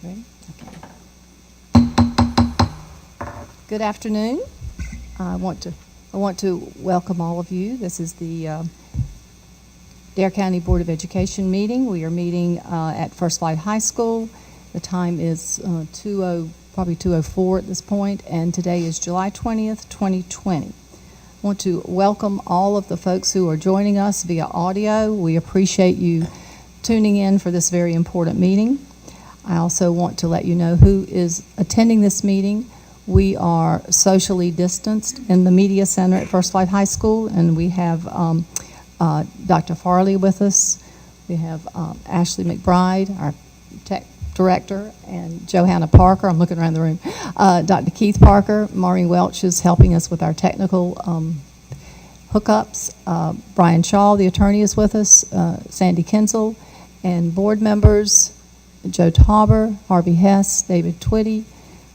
Ready? Okay. Good afternoon. I want to welcome all of you. This is the Dare County Board of Education meeting. We are meeting at First Flight High School. The time is probably 2:04 at this point, and today is July 20th, 2020. I want to welcome all of the folks who are joining us via audio. We appreciate you tuning in for this very important meeting. I also want to let you know who is attending this meeting. We are socially distanced in the Media Center at First Flight High School, and we have Dr. Farley with us. We have Ashley McBride, our tech director, and Johanna Parker. I'm looking around the room. Dr. Keith Parker. Maureen Welch is helping us with our technical hookups. Brian Shaw, the attorney, is with us. Sandy Kinzel, and board members Joe Tauber, Harvey Hess, David Twitty,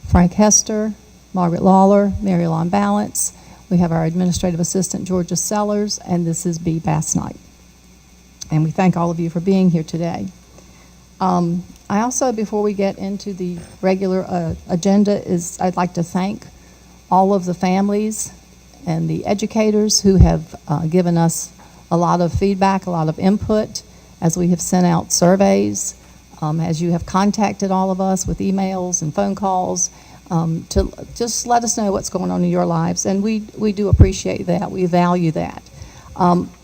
Frank Hester, Margaret Lawler, Mary Lon Balance. We have our administrative assistant, Georgia Sellers, and this is B. Bass Knight. And we thank all of you for being here today. I also, before we get into the regular agenda, I'd like to thank all of the families and the educators who have given us a lot of feedback, a lot of input, as we have sent out surveys, as you have contacted all of us with emails and phone calls, to just let us know what's going on in your lives, and we do appreciate that. We value that.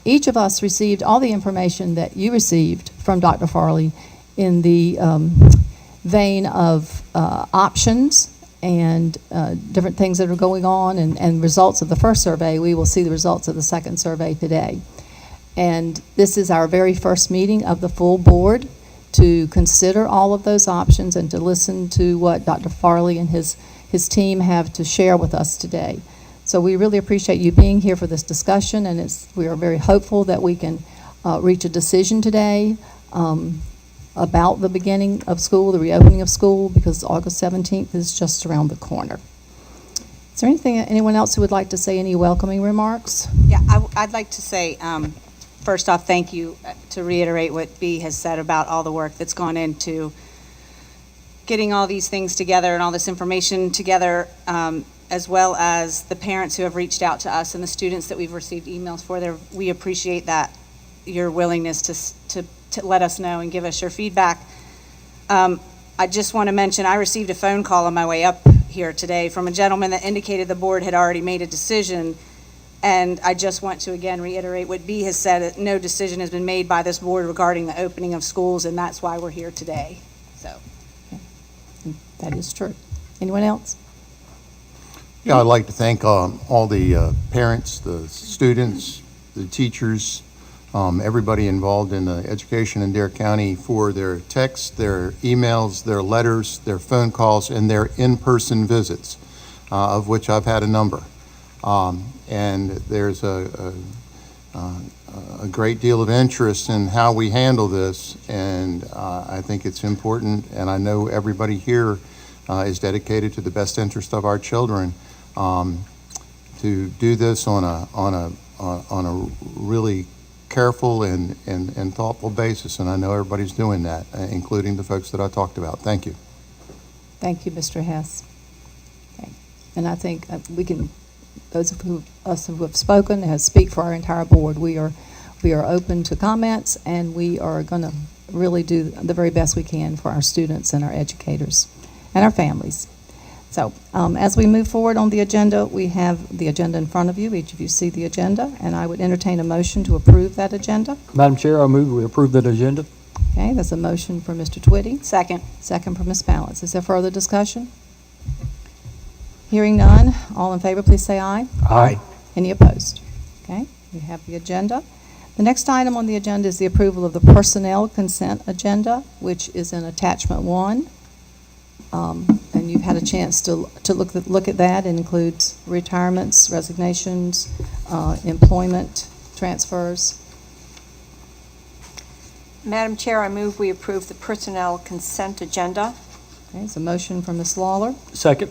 Each of us received all the information that you received from Dr. Farley in the vein of options and different things that are going on and results of the first survey. We will see the results of the second survey today. And this is our very first meeting of the full board to consider all of those options and to listen to what Dr. Farley and his team have to share with us today. So we really appreciate you being here for this discussion, and we are very hopeful that we can reach a decision today about the beginning of school, the reopening of school, because August 17th is just around the corner. Is there anyone else who would like to say any welcoming remarks? Yeah, I'd like to say, first off, thank you, to reiterate what Bea has said about all the work that's gone into getting all these things together and all this information together, as well as the parents who have reached out to us and the students that we've received emails for. We appreciate that, your willingness to let us know and give us your feedback. I just want to mention, I received a phone call on my way up here today from a gentleman that indicated the board had already made a decision. And I just want to again reiterate what Bea has said, that no decision has been made by this board regarding the opening of schools, and that's why we're here today. So, that is true. Anyone else? Yeah, I'd like to thank all the parents, the students, the teachers, everybody involved in education in Dare County for their texts, their emails, their letters, their phone calls, and their in-person visits, of which I've had a number. And there's a great deal of interest in how we handle this, and I think it's important, and I know everybody here is dedicated to the best interest of our children, to do this on a really careful and thoughtful basis, and I know everybody's doing that, including the folks that I talked about. Thank you. Thank you, Mr. Hess. Okay. And I think we can. Those of us who have spoken has speak for our entire board. We are open to comments, and we are going to really do the very best we can for our students and our educators and our families. So as we move forward on the agenda, we have the agenda in front of you. Each of you see the agenda, and I would entertain a motion to approve that agenda. Madam Chair, I move we approve that agenda. Okay, that's a motion for Mr. Twitty. second. Second for Ms. Balance. Is there further discussion? Hearing none, all in favor, please say aye. Aye. Any opposed? Okay, we have the agenda. The next item on the agenda is the approval of the personnel consent agenda, which is in attachment 1. And you've had a chance to look at that. It includes retirements, resignations, employment transfers. Madam Chair, I move we approve the personnel consent agenda. Okay, it's a motion from Ms. Lawler. Second.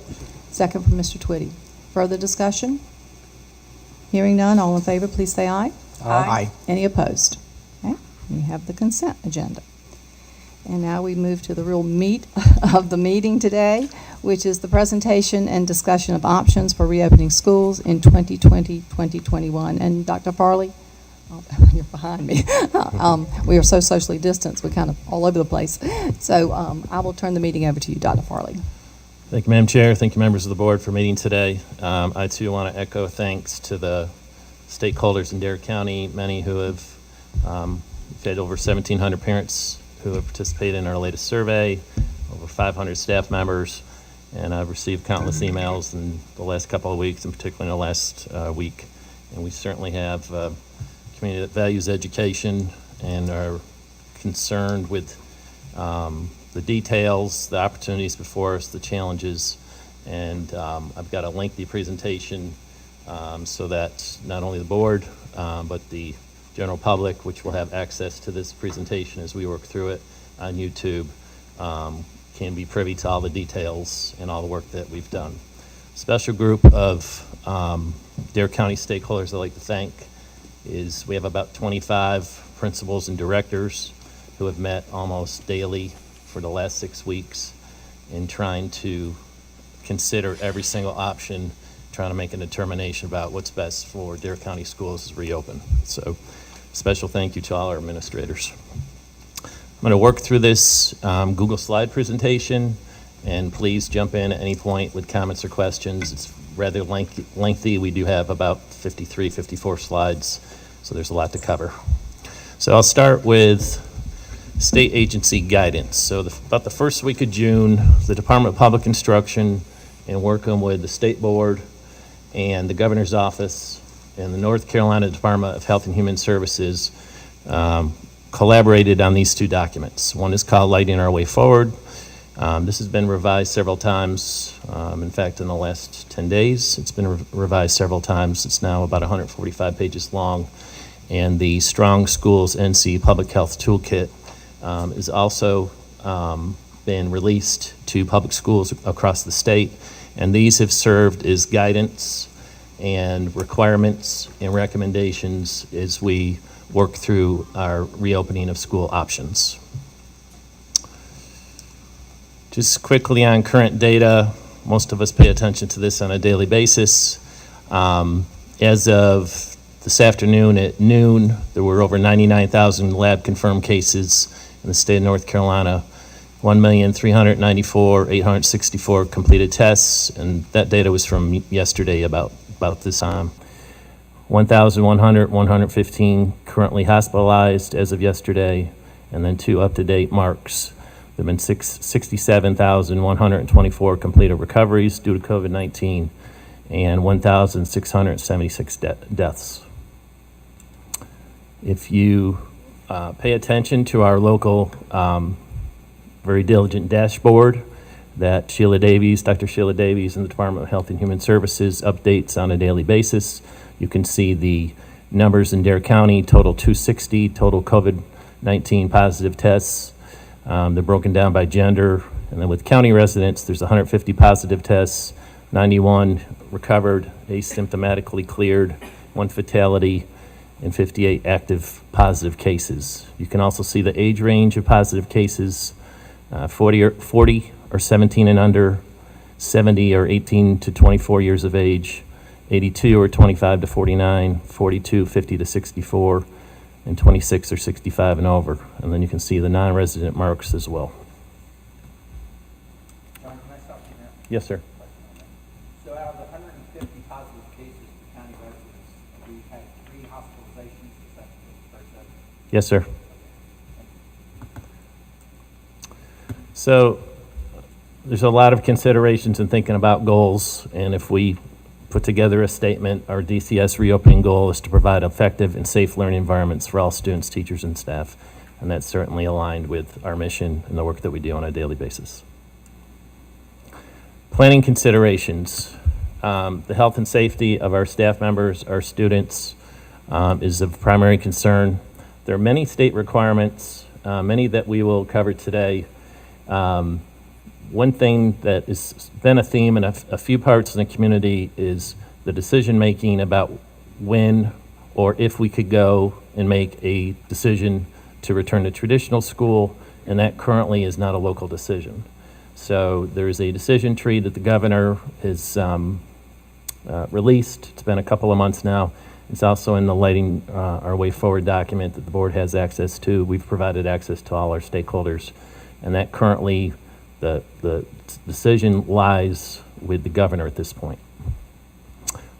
Second from Mr. Twitty. Further discussion? Hearing none, all in favor, please say aye. Aye. Any opposed? Okay, we have the consent agenda. And now we move to the real meat of the meeting today, which is the presentation and discussion of options for reopening schools in 2020-2021. And Dr. Farley, oh, you're behind me. We are so socially distanced, we're kind of all over the place. So I will turn the meeting over to you, Dr. Farley. Thank you, Madam Chair. Thank you, members of the board, for meeting today. I, too, want to echo thanks to the stakeholders in Dare County, many who have we've had over 1,700 parents who have participated in our latest survey, over 500 staff members, and I've received countless emails in the last couple of weeks, and particularly in the last week. And we certainly have a community that values education and are concerned with the details, the opportunities before us, the challenges, and I've got a lengthy presentation so that not only the board, but the general public, which will have access to this presentation as we work through it on YouTube, can be privy to all the details and all the work that we've done. Special group of Dare County stakeholders I'd like to thank is we have about 25 principals and directors who have met almost daily for the last 6 weeks in trying to consider every single option, trying to make a determination about what's best for Dare County schools as reopen. So special thank you to all our administrators. I'm going to work through this Google slide presentation, and please jump in at any point with comments or questions. It's rather lengthy. We do have about 53, 54 slides, so there's a lot to cover. So I'll start with state agency guidance. So about the first week of June, the Department of Public Instruction, in working with the State Board and the Governor's Office and the North Carolina Department of Health and Human Services, collaborated on these two documents. One is called Lighting Our Way Forward. This has been revised several times. In fact, in the last 10 days, it's been revised several times. It's now about 145 pages long. And the Strong Schools NC Public Health Toolkit is also been released to public schools across the state. And these have served as guidance and requirements and recommendations as we work through our reopening of school options. Just quickly on current data, most of us pay attention to this on a daily basis. As of this afternoon at noon, there were over 99,000 lab confirmed cases in the state of North Carolina, 1,394,864 completed tests, and that data was from yesterday about this time. 1,115 currently hospitalized as of yesterday, and then 2 up-to-date marks. There have been 67,124 completed recoveries due to COVID-19 and 1,676 deaths. If you pay attention to our local very diligent dashboard that Dr. Sheila Davies and the Department of Health and Human Services updates on a daily basis, you can see the numbers in Dare County, total 260, total COVID-19 positive tests. They're broken down by gender. And then with county residents, there's 150 positive tests, 91 recovered, asymptomatically cleared, 1 fatality, and 58 active positive cases. You can also see the age range of positive cases, 40 or 17 and under, 70 or 18 to 24 years of age, 82 or 25 to 49, 42, 50 to 64, and 26 or 65 and over. And then you can see the non-resident marks as well. John, can I stop you now? Yes, sir. So out of the 150 positive cases for county residents, we've had 3 hospitalizations. Is that correct? Yes, sir. So there's a lot of considerations in thinking about goals, and if we put together a statement, our DCS reopening goal is to provide effective and safe learning environments for all students, teachers, and staff, and that's certainly aligned with our mission and the work that we do on a daily basis. Planning considerations. The health and safety of our staff members, our students, is of primary concern. There are many state requirements, many that we will cover today. One thing that has been a theme in a few parts of the community is the decision-making about when or if we could go and make a decision to return to traditional school and that currently is not a local decision. So there's a decision tree that the governor has released. It's been a couple of months now. It's also in the Lighting Our Way Forward document that the board has access to. We've provided access to all our stakeholders, and that currently, the decision lies with the governor at this point.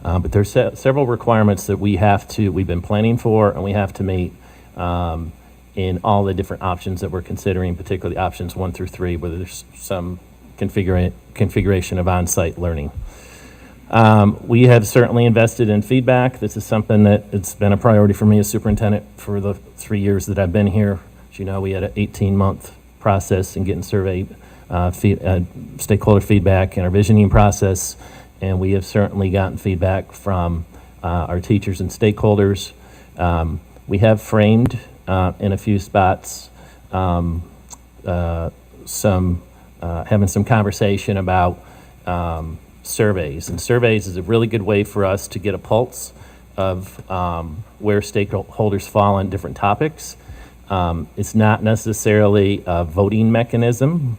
But there's several requirements that we've been planning for, and we have to meet in all the different options that we're considering, particularly options 1 through 3, where there's some configuration of on-site learning. We have certainly invested in feedback. This is something that it's been a priority for me as superintendent for the 3 years that I've been here. As you know, we had an 18-month process in getting survey stakeholder feedback in our visioning process, and we have certainly gotten feedback from our teachers and stakeholders. We have framed in a few spots having some conversation about surveys. And surveys is a really good way for us to get a pulse of where stakeholders fall on different topics. It's not necessarily a voting mechanism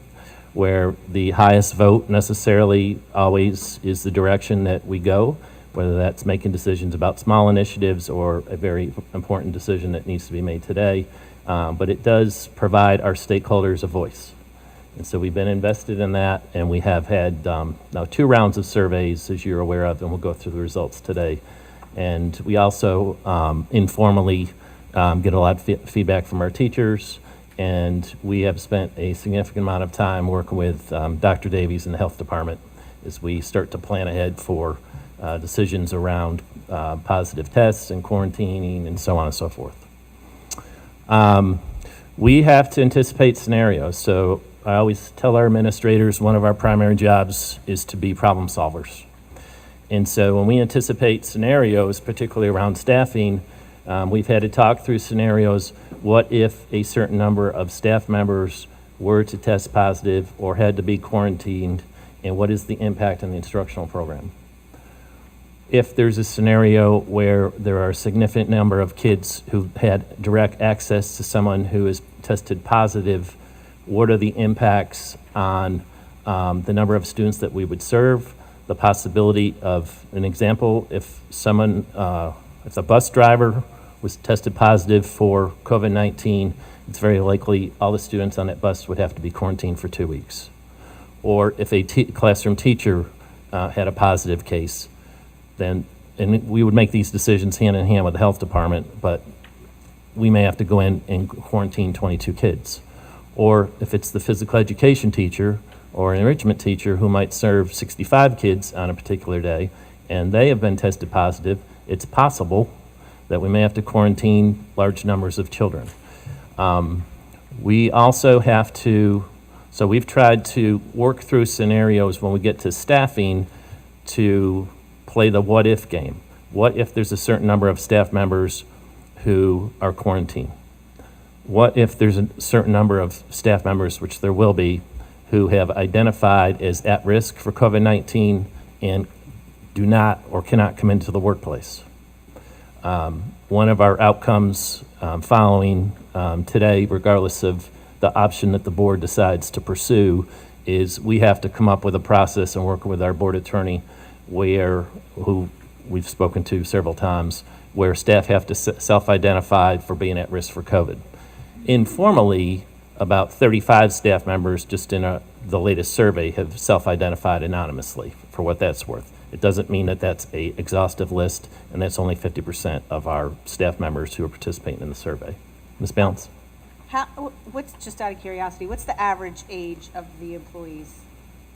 where the highest vote necessarily always is the direction that we go, whether that's making decisions about small initiatives or a very important decision that needs to be made today. But it does provide our stakeholders a voice. And so we've been invested in that, and we have had now 2 rounds of surveys, as you're aware of, and we'll go through the results today. And we also informally get a lot of feedback from our teachers, and we have spent a significant amount of time working with Dr. Davies in the health department as we start to plan ahead for decisions around positive tests and quarantining and so on and so forth. We have to anticipate scenarios. So I always tell our administrators one of our primary jobs is to be problem solvers. And so when we anticipate scenarios, particularly around staffing, we've had to talk through scenarios. What if a certain number of staff members were to test positive or had to be quarantined, and what is the impact on the instructional program? If there's a scenario where there are a significant number of kids who had direct access to someone who is tested positive, what are the impacts on the number of students that we would serve? The possibility of an example, if a bus driver was tested positive for COVID-19, it's very likely all the students on that bus would have to be quarantined for 2 weeks. Or if a classroom teacher had a positive case, and we would make these decisions hand in hand with the health department, but we may have to go in and quarantine 22 kids. Or if it's the physical education teacher or an enrichment teacher who might serve 65 kids on a particular day, and they have been tested positive, it's possible that we may have to quarantine large numbers of children. We also have to, so we've tried to work through scenarios when we get to staffing to play the what if game. What if there's a certain number of staff members who are quarantined? What if there's a certain number of staff members, which there will be, who have identified as at risk for COVID-19 and do not or cannot come into the workplace? One of our outcomes following today, regardless of the option that the board decides to pursue, is we have to come up with a process and work with our board attorney who we've spoken to several times, where staff have to self-identify for being at risk for COVID. Informally, about 35 staff members just in the latest survey have self-identified anonymously, for what that's worth. It doesn't mean that that's an exhaustive list, and that's only 50% of our staff members who are participating in the survey. Ms. Bounce? What's, just out of curiosity, what's the average age of the employees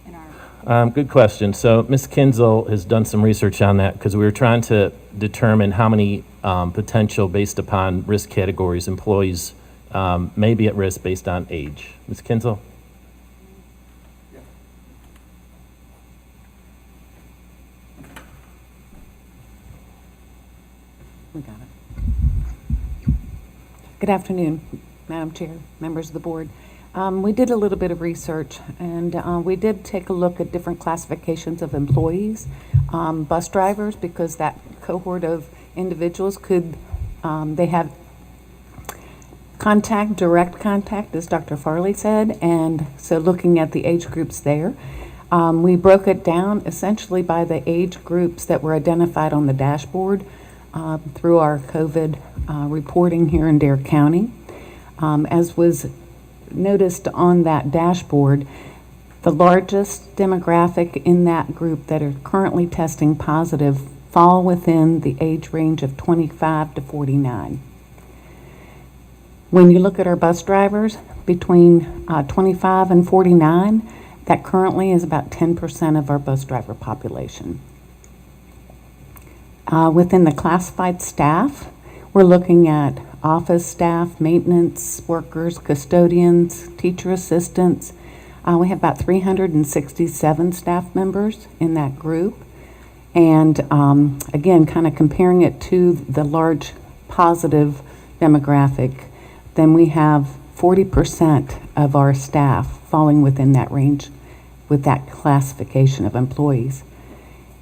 in our? Good question. So Ms. Kinzel has done some research on that because we were trying to determine how many potential, based upon risk categories, employees may be at risk based on age. Ms. Kinzel? We got it. Good afternoon, Madam Chair, members of the board. We did a little bit of research, and we did take a look at different classifications of employees. Bus drivers, because that cohort of individuals could contact, direct contact, as Dr. Farley said, and so looking at the age groups there. We broke it down essentially by the age groups that were identified on the dashboard through our COVID reporting here in Dare County. As was noticed on that dashboard, the largest demographic in that group that are currently testing positive fall within the age range of 25 to 49. When you look at our bus drivers between 25 and 49, that currently is about 10% of our bus driver population. Within the classified staff, we're looking at office staff, maintenance workers, custodians, teacher assistants. We have about 367 staff members in that group. And again, kind of comparing it to the large positive demographic, then we have 40% of our staff falling within that range with that classification of employees.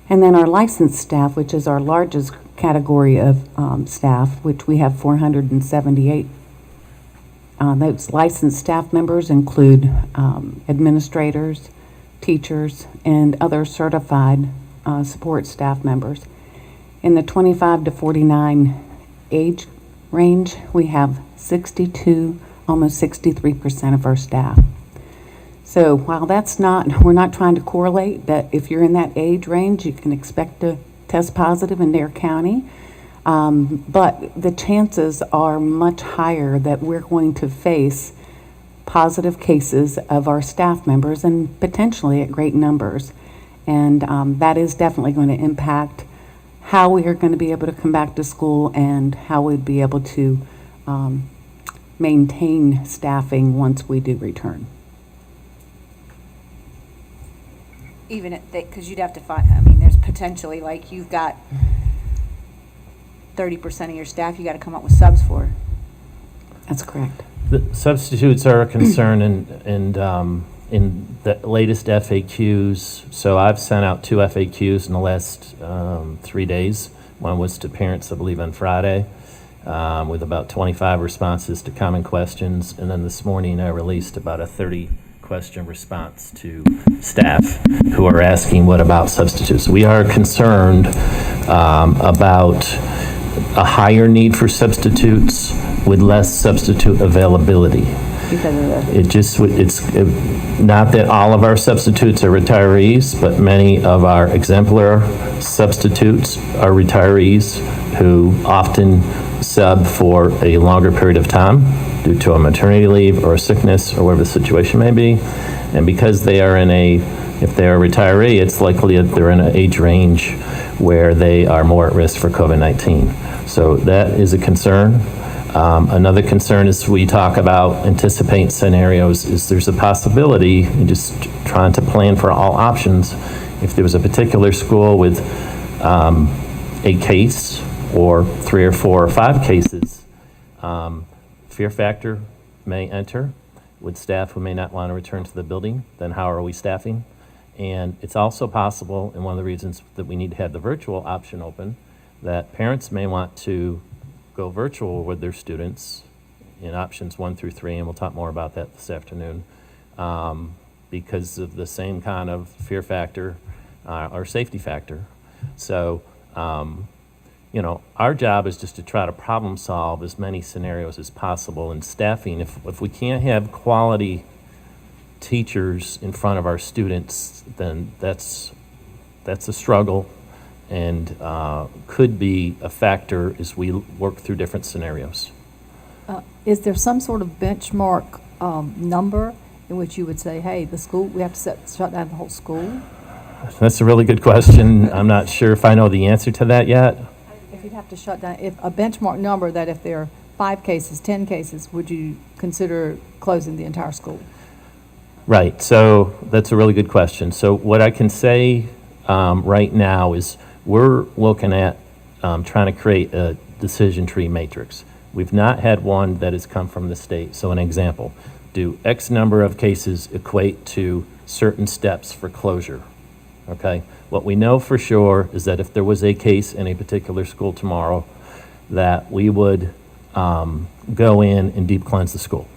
And then our licensed staff, which is our largest category of staff, which we have 478. Those licensed staff members include administrators, teachers, and other certified support staff members. In the 25 to 49 age range, we have 62, almost 63% of our staff. So while we're not trying to correlate that if you're in that age range, you can expect to test positive in Dare County, but the chances are much higher that we're going to face positive cases of our staff members and potentially at great numbers. And that is definitely going to impact how we are going to be able to come back to school and how we'd be able to maintain staffing once we do return. Even at, because you'd have to find, I mean, there's potentially, like, you've got 30% of your staff you got to come up with subs for. That's correct. The substitutes are a concern in the latest FAQs. So I've sent out 2 FAQs in the last 3 days. One was to parents, I believe, on Friday, with about 25 responses to common questions. And then this morning I released about a 30-question response to staff who are asking, what about substitutes? We are concerned about a higher need for substitutes with less substitute availability. It's not that all of our substitutes are retirees, but many of our exemplar substitutes are retirees who often sub for a longer period of time due to a maternity leave or a sickness or whatever the situation may be. And because they are if they're a retiree, it's likely that they're in an age range where they are more at risk for COVID-19. So that is a concern. Another concern is we talk about anticipate scenarios is there's a possibility, and just trying to plan for all options, if there was a particular school with a case or 3 or 4 or 5 cases, fear factor may enter with staff who may not want to return to the building. Then how are we staffing? And it's also possible, and one of the reasons that we need to have the virtual option open, that parents may want to go virtual with their students in options 1 through 3, and we'll talk more about that this afternoon, because of the same kind of fear factor or safety factor. So, our job is just to try to problem solve as many scenarios as possible. And staffing, if we can't have quality teachers in front of our students, then that's a struggle, and could be a factor as we work through different scenarios. Is there some sort of benchmark number in which you would say, hey, the school, we have to shut down the whole school? That's a really good question. I'm not sure if I know the answer to that yet. If you'd have to shut down, if a benchmark number that if there are 5 cases, 10 cases, would you consider closing the entire school? Right, so that's a really good question. So what I can say right now is we're looking at trying to create a decision tree matrix. We've not had one that has come from the state. So an example, do X number of cases equate to certain steps for closure? Okay, what we know for sure is that if there was a case in a particular school tomorrow, that we would go in and deep cleanse the school.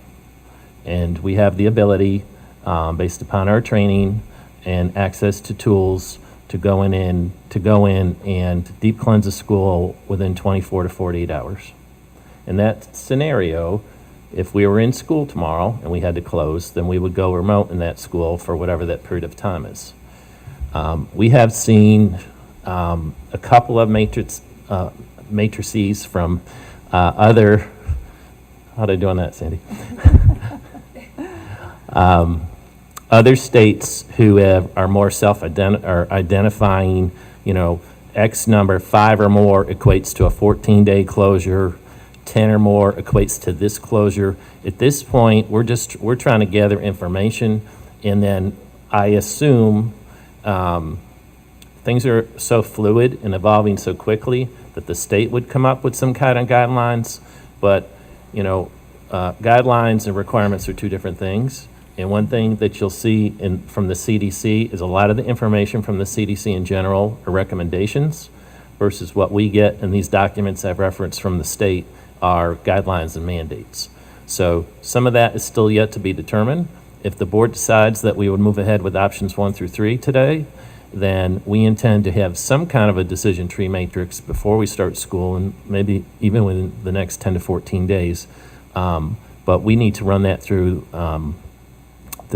And we have the ability, based upon our training and access to tools, to go in and deep cleanse a school within 24 to 48 hours. In that scenario, if we were in school tomorrow and we had to close, then we would go remote in that school for whatever that period of time is. We have seen a couple of matrices from other, how'd I do on that, Sandy? Other states who are more identifying, X number, 5 or more equates to a 14-day closure, 10 or more equates to this closure. At this point, we're trying to gather information, and then I assume things are so fluid and evolving so quickly that the state would come up with some kind of guidelines, but guidelines and requirements are two different things. And one thing that you'll see from the CDC is a lot of the information from the CDC in general are recommendations versus what we get in these documents I've referenced from the state are guidelines and mandates. So some of that is still yet to be determined. If the board decides that we would move ahead with options 1 through 3 today, then we intend to have some kind of a decision tree matrix before we start school, and maybe even within the next 10 to 14 days. But we need to run that through the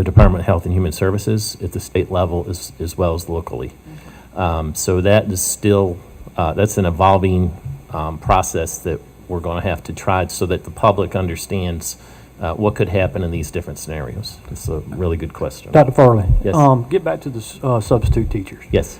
Department of Health and Human Services at the state level as well as locally. So that is still, that's an evolving process that we're going to have to try so that the public understands what could happen in these different scenarios. It's a really good question. Dr. Farley? Yes. Get back to the substitute teachers. Yes.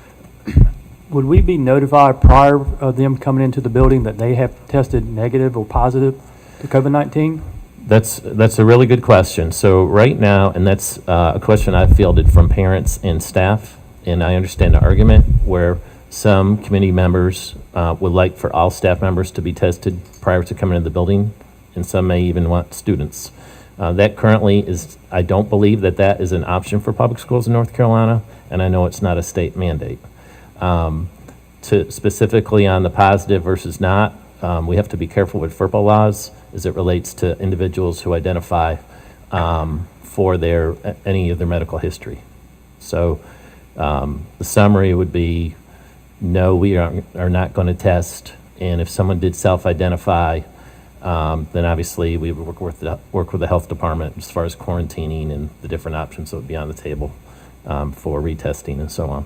Would we be notified prior of them coming into the building that they have tested negative or positive to COVID-19? That's a really good question. So right now, and that's a question I've fielded from parents and staff, and I understand the argument where some committee members would like for all staff members to be tested prior to coming into the building, and some may even want students. That currently is, I don't believe that is an option for public schools in North Carolina, and I know it's not a state mandate. To specifically on the positive versus not, we have to be careful with FERPA laws as it relates to individuals who identify for any of their medical history. So the summary would be, no, we are not going to test, and if someone did self-identify, then obviously we would work with the health department as far as quarantining and the different options that would be on the table for retesting and so on.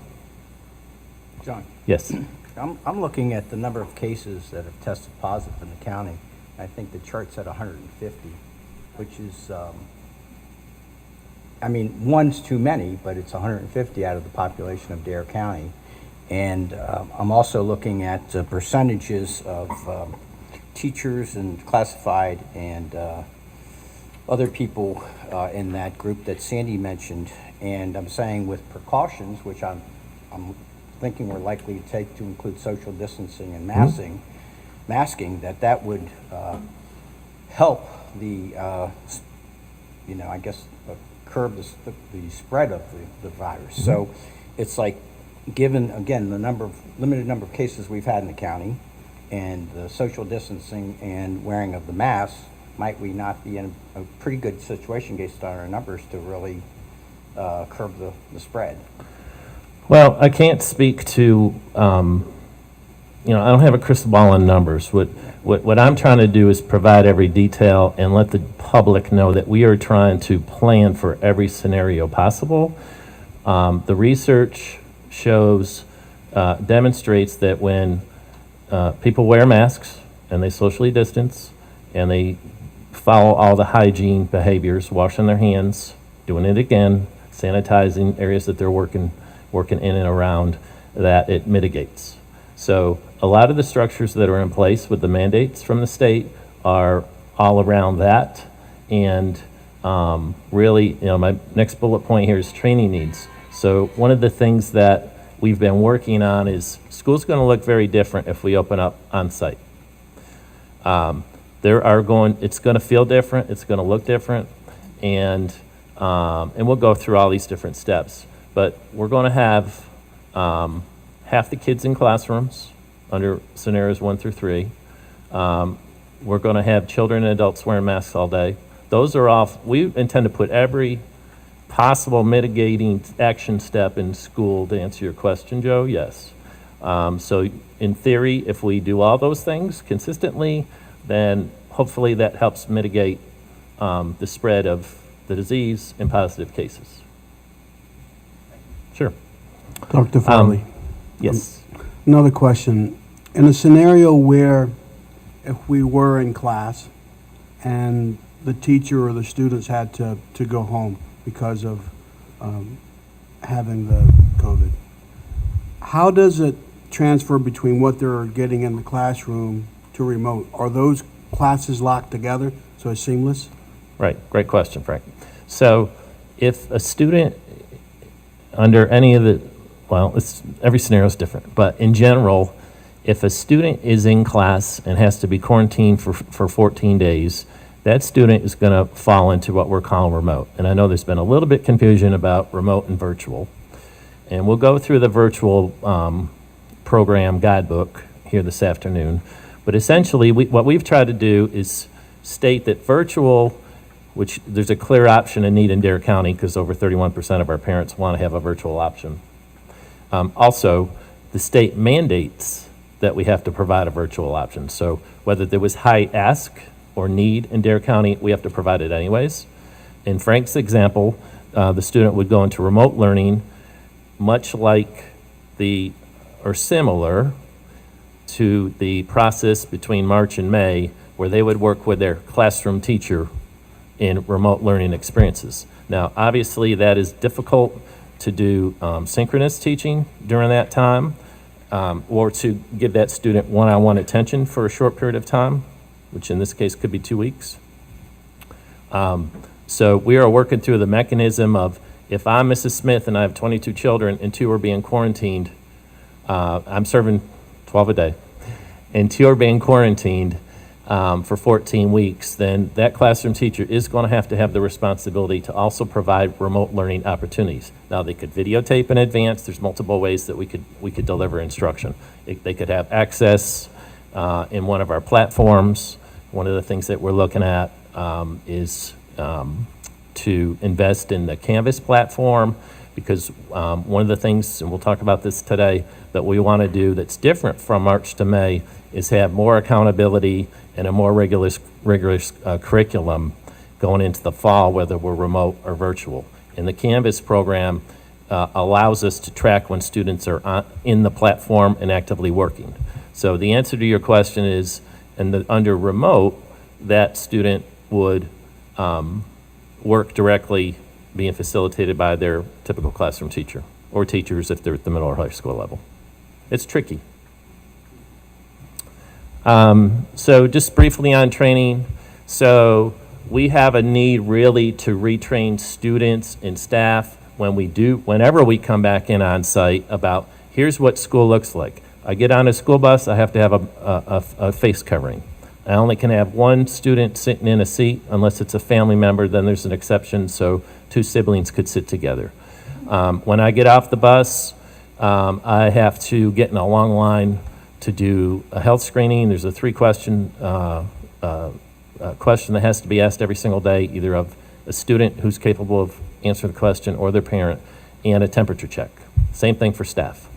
John, Yes. I'm looking at the number of cases that have tested positive in the county. I think the chart said 150, which is, one's too many, but it's 150 out of the population of Dare County. And I'm also looking at percentages of teachers and classified and other people in that group that Sandy mentioned. And I'm saying with precautions, which I'm thinking we're likely to take to include social distancing and masking, that would help the, curb the spread of the virus. So it's like, given, again, the limited number of cases we've had in the county and the social distancing and wearing of the mask, might we not be in a pretty good situation based on our numbers to really curb the spread? Well, I can't speak to, I don't have a crystal ball on numbers. What I'm trying to do is provide every detail and let the public know that we are trying to plan for every scenario possible. The research demonstrates that when people wear masks and they socially distance and they follow all the hygiene behaviors, washing their hands, doing it again, sanitizing areas that they're working in and around, that it mitigates. So a lot of the structures that are in place with the mandates from the state are all around that. And really, my next bullet point here is training needs. So one of the things that we've been working on is school's going to look very different if we open up on site. It's going to feel different. It's going to look different. And we'll go through all these different steps. But we're going to have half the kids in classrooms under scenarios 1 through 3. we're going to have children and adults wearing masks all day. Those are off. We intend to put every possible mitigating action step in school, to answer your question, Joe, yes. So in theory, if we do all those things consistently, then hopefully that helps mitigate the spread of the disease in positive cases. Sure. Dr. Farley, Yes. another question. In a scenario where if we were in class and the teacher or the students had to go home because of having the COVID, how does it transfer between what they're getting in the classroom to remote? Are those classes locked together so it's seamless? Right, great question, Frank. So if a student under any of the, well, every scenario is different, but in general, if a student is in class and has to be quarantined for 14 days, that student is going to fall into what we're calling remote. And I know there's been a little bit confusion about remote and virtual. And we'll go through the virtual program guidebook here this afternoon. But essentially, what we've tried to do is state that virtual, which there's a clear option and need in Dare County because over 31% of our parents want to have a virtual option. Also, the state mandates that we have to provide a virtual option. So whether there was high ask or need in Dare County, we have to provide it anyways. In Frank's example, the student would go into remote learning, much like or similar to the process between March and May, where they would work with their classroom teacher in remote learning experiences. Now, obviously, that is difficult to do synchronous teaching during that time, or to give that student one-on-one attention for a short period of time, which in this case could be 2 weeks. So we are working through the mechanism of, if I'm Mrs. Smith and I have 22 children and 2 are being quarantined, I'm serving 12 a day, and 2 are being quarantined for 14 weeks, then that classroom teacher is going to have the responsibility to also provide remote learning opportunities. Now, they could videotape in advance. There's multiple ways that we could deliver instruction. They could have access in one of our platforms. One of the things that we're looking at is to invest in the Canvas platform, because one of the things, and we'll talk about this today, that we want to do that's different from March to May is have more accountability and a more rigorous curriculum going into the fall, whether we're remote or virtual. And the Canvas program allows us to track when students are in the platform and actively working. So the answer to your question is, under remote, that student would work directly being facilitated by their typical classroom teacher, or teachers if they're at the middle or high school level. It's tricky. So just briefly on training. So we have a need really to retrain students and staff whenever we come back in on site about, here's what school looks like. I get on a school bus, I have to have a face covering. I only can have 1 student sitting in a seat unless it's a family member, then there's an exception, so 2 siblings could sit together. When I get off the bus, I have to get in a long line to do a health screening. There's a 3-question question that has to be asked every single day, either of a student who's capable of answering the question or their parent, and a temperature check. Same thing for staff.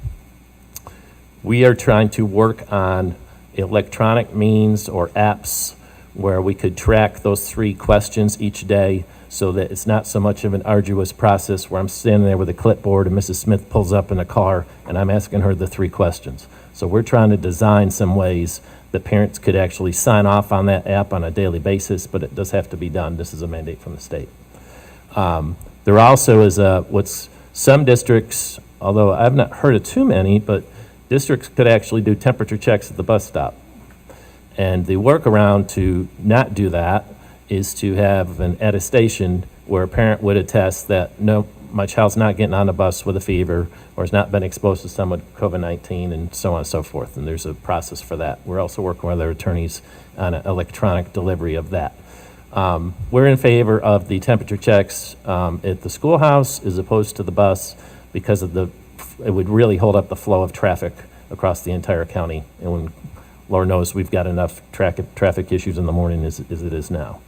We are trying to work on electronic means or apps where we could track those 3 questions each day, so that it's not so much of an arduous process where I'm standing there with a clipboard and Mrs. Smith pulls up in a car and I'm asking her the 3 questions. So we're trying to design some ways that parents could actually sign off on that app on a daily basis, but it does have to be done. This is a mandate from the state. There also is some districts, although I've not heard of too many, but districts could actually do temperature checks at the bus stop. And the workaround to not do that is to have an attestation where a parent would attest that, no, my child's not getting on a bus with a fever or has not been exposed to someone with COVID-19, and so on and so forth. And there's a process for that. We're also working with our attorneys on an electronic delivery of that. We're in favor of the temperature checks at the schoolhouse as opposed to the bus, because of it would really hold up the flow of traffic across the entire county. And when Lord knows we've got enough traffic issues in the morning as it is now.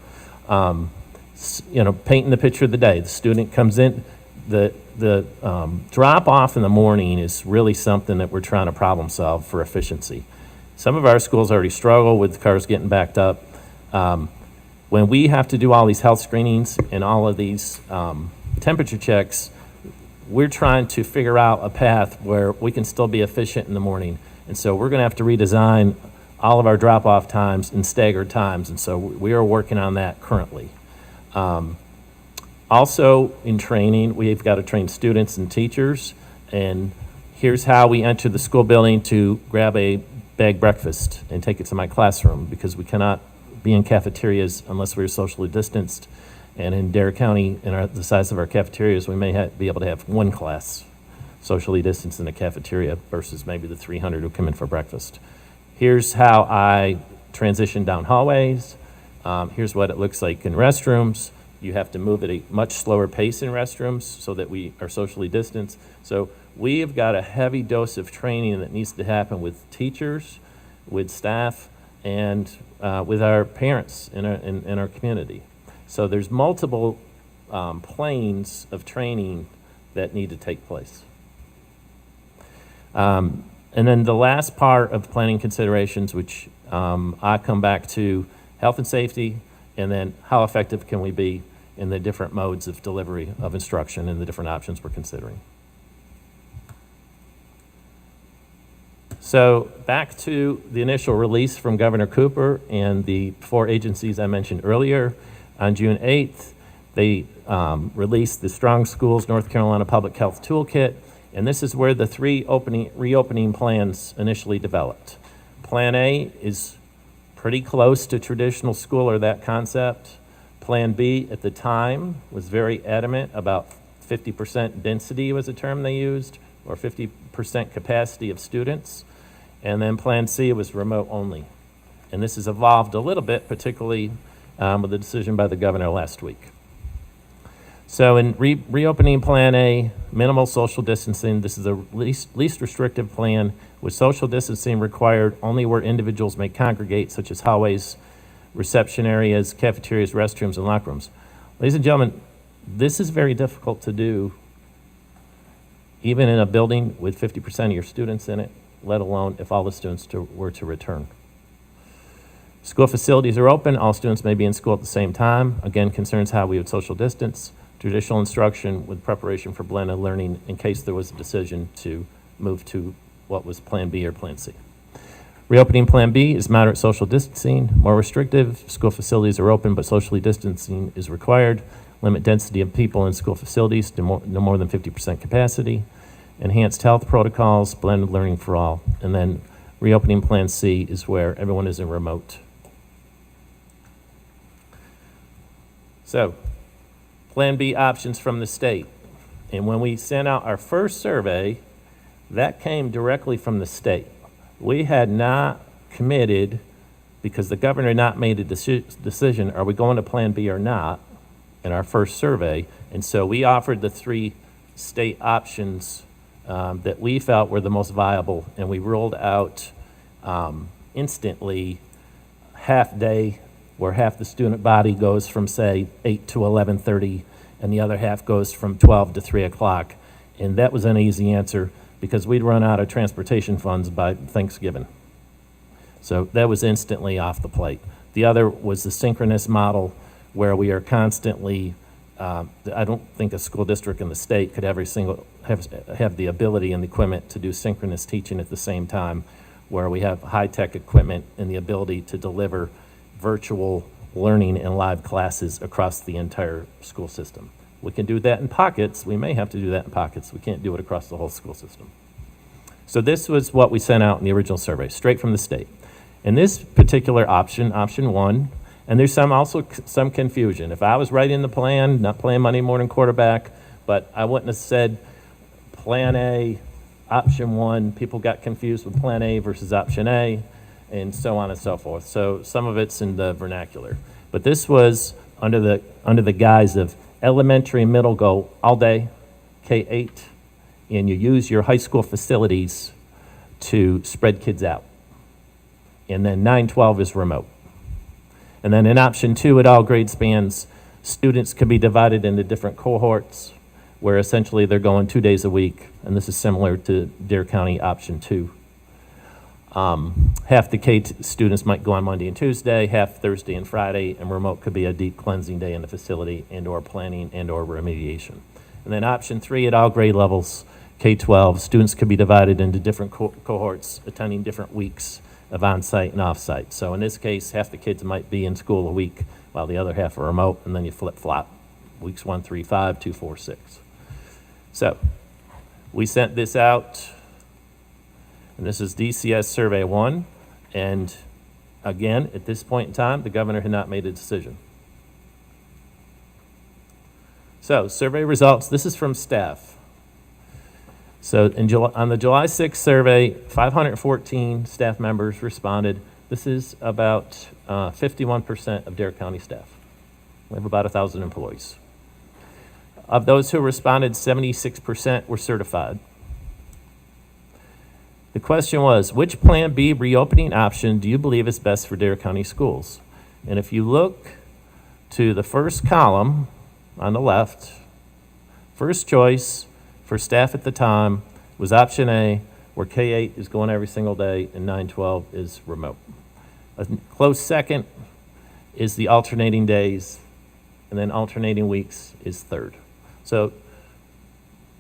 Painting the picture of the day, the student comes in, the drop off in the morning is really something that we're trying to problem solve for efficiency. Some of our schools already struggle with cars getting backed up. When we have to do all these health screenings and all of these temperature checks, we're trying to figure out a path where we can still be efficient in the morning. And so we're going to have to redesign all of our drop-off times and staggered times. And so we are working on that currently. Also in training, we've got to train students and teachers. And here's how we enter the school building to grab a bag breakfast and take it to my classroom, because we cannot be in cafeterias unless we're socially distanced. And in Dare County, the size of our cafeterias, we may be able to have one class socially distanced in a cafeteria versus maybe the 300 who come in for breakfast. Here's how I transition down hallways. Here's what it looks like in restrooms. You have to move at a much slower pace in restrooms so that we are socially distanced. So we have got a heavy dose of training that needs to happen with teachers, with staff, and with our parents in our community. So there's multiple planes of training that need to take place. And then the last part of planning considerations, which I come back to health and safety, and then how effective can we be in the different modes of delivery of instruction and the different options we're considering. So back to the initial release from Governor Cooper and the 4 agencies I mentioned earlier. On June 8th, they released the Strong Schools North Carolina Public Health Toolkit, and this is where the 3 reopening plans initially developed. Plan A is pretty close to traditional school or that concept. Plan B at the time was very adamant about 50% density was a term they used, or 50% capacity of students. And then Plan C was remote only. And this has evolved a little bit, particularly with the decision by the governor last week. So in reopening Plan A, minimal social distancing, this is the least restrictive plan, with social distancing required only where individuals may congregate, such as hallways, reception areas, cafeterias, restrooms, and locker rooms. Ladies and gentlemen, this is very difficult to do even in a building with 50% of your students in it, let alone if all the students were to return. School facilities are open. All students may be in school at the same time. Again, concerns how we would social distance. Traditional instruction with preparation for blended learning in case there was a decision to move to what was Plan B or Plan C. Reopening Plan B is moderate social distancing, more restrictive. School facilities are open, but socially distancing is required. Limit density of people in school facilities to no more than 50% capacity. Enhanced health protocols, blended learning for all. And then reopening Plan C is where everyone is in remote. So, Plan B options from the state. And when we sent out our first survey, that came directly from the state. We had not committed, because the governor had not made a decision, are we going to Plan B or not, in our first survey. And so we offered the 3 state options that we felt were the most viable, and we rolled out instantly half day, where half the student body goes from, say, 8 to 11:30, and the other half goes from 12 to 3 o'clock. And that was an easy answer, because we'd run out of transportation funds by Thanksgiving. So that was instantly off the plate. The other was the synchronous model, where we are constantly, I don't think a school district in the state could have the ability and the equipment to do synchronous teaching at the same time, where we have high-tech equipment and the ability to deliver virtual learning and live classes across the entire school system. We can do that in pockets. We may have to do that in pockets. We can't do it across the whole school system. So this was what we sent out in the original survey, straight from the state. And this particular option, option 1, and there's some confusion. If I was writing the plan, not playing Monday morning quarterback, but I wouldn't have said Plan A, option 1, people got confused with Plan A versus option A, and so on and so forth. So some of it's in the vernacular. But this was under the guise of elementary and middle go all day, K-8, and you use your high school facilities to spread kids out. and then 9-12 is remote. And then in option 2, at all grade spans, students could be divided into different cohorts where essentially they're going 2 days a week, and this is similar to Dare County option 2. Half the students might go on Monday and Tuesday, half Thursday and Friday, and remote could be a deep cleansing day in the facility and/or planning and/or remediation. And then option 3, at all grade levels, K-12, students could be divided into different cohorts, attending different weeks of on-site and off-site. So in this case, half the kids might be in school a week while the other half are remote, and then you flip-flop, weeks 1, 3, 5, 2, 4, 6. So we sent this out, and this is DCS Survey 1, and again, at this point in time, the governor had not made a decision. So survey results, this is from staff. So on the July 6th survey, 514 staff members responded. This is about 51% of Dare County staff. We have about 1,000 employees. Of those who responded, 76% were certified. The question was, which Plan B reopening option do you believe is best for Dare County schools? And if you look to the first column on the left, first choice for staff at the time was option A, where K-8 is going every single day and 9-12 is remote. A close second is the alternating days, and then alternating weeks is third. So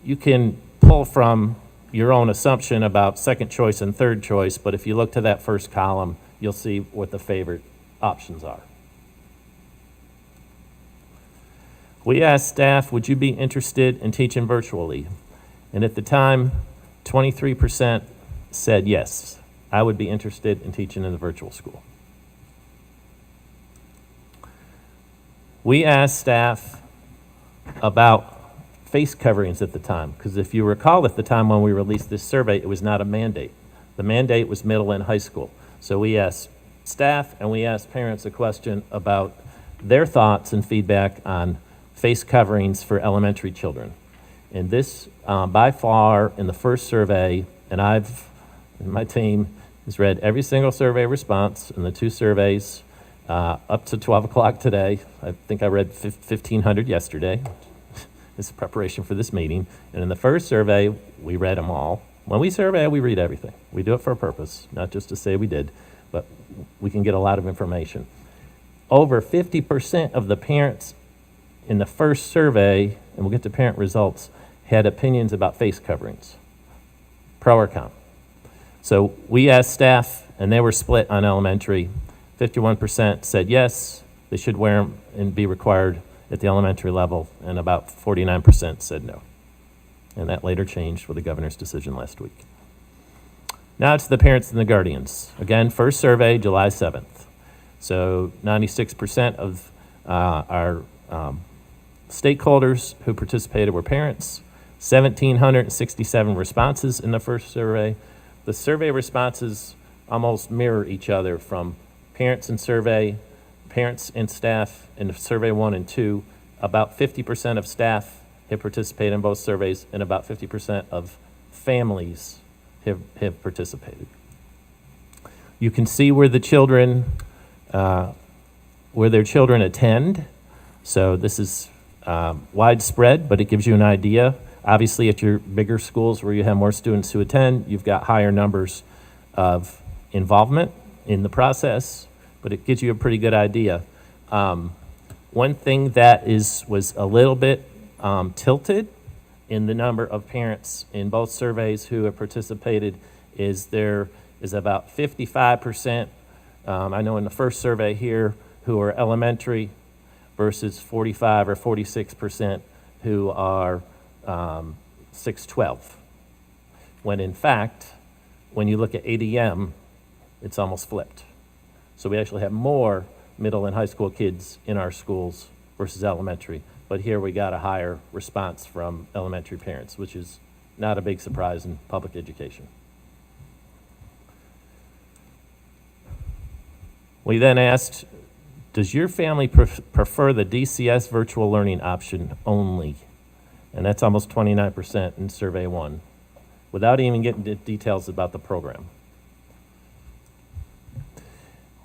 you can pull from your own assumption about second choice and third choice, but if you look to that first column, you'll see what the favorite options are. We asked staff, would you be interested in teaching virtually? And at the time, 23% said yes, I would be interested in teaching in the virtual school. We asked staff about face coverings at the time, because if you recall at the time when we released this survey, it was not a mandate. The mandate was middle and high school. So we asked staff and we asked parents a question about their thoughts and feedback on face coverings for elementary children. And this, by far, in the first survey, and my team has read every single survey response in the 2 surveys up to 12 o'clock today. I think I read 1,500 yesterday. This is preparation for this meeting. And in the first survey, we read them all. When we survey, we read everything. We do it for a purpose, not just to say we did, but we can get a lot of information. Over 50% of the parents in the first survey, and we'll get to parent results, had opinions about face coverings, pro or con. So we asked staff, and they were split on elementary. 51% said yes, they should wear them and be required at the elementary level, and about 49% said no. And that later changed with the governor's decision last week. Now it's the parents and the guardians. Again, first survey, July 7th. So 96% of our stakeholders who participated were parents. 1,767 responses in the first survey. The survey responses almost mirror each other from parents and survey, parents and staff in survey 1 and 2. About 50% of staff have participated in both surveys, and about 50% of families have participated. You can see where the children, where their children attend. So this is widespread, but it gives you an idea. Obviously, at your bigger schools where you have more students who attend, you've got higher numbers of involvement in the process, but it gives you a pretty good idea. One thing that was a little bit tilted in the number of parents in both surveys who have participated is there is about 55%, I know in the first survey here, who are elementary versus 45 or 46% who are 6-12. When in fact, when you look at ADM, it's almost flipped. So we actually have more middle and high school kids in our schools versus elementary. But here we got a higher response from elementary parents, which is not a big surprise in public education. We then asked, does your family prefer the DCS virtual learning option only? And that's almost 29% in survey 1, without even getting into details about the program.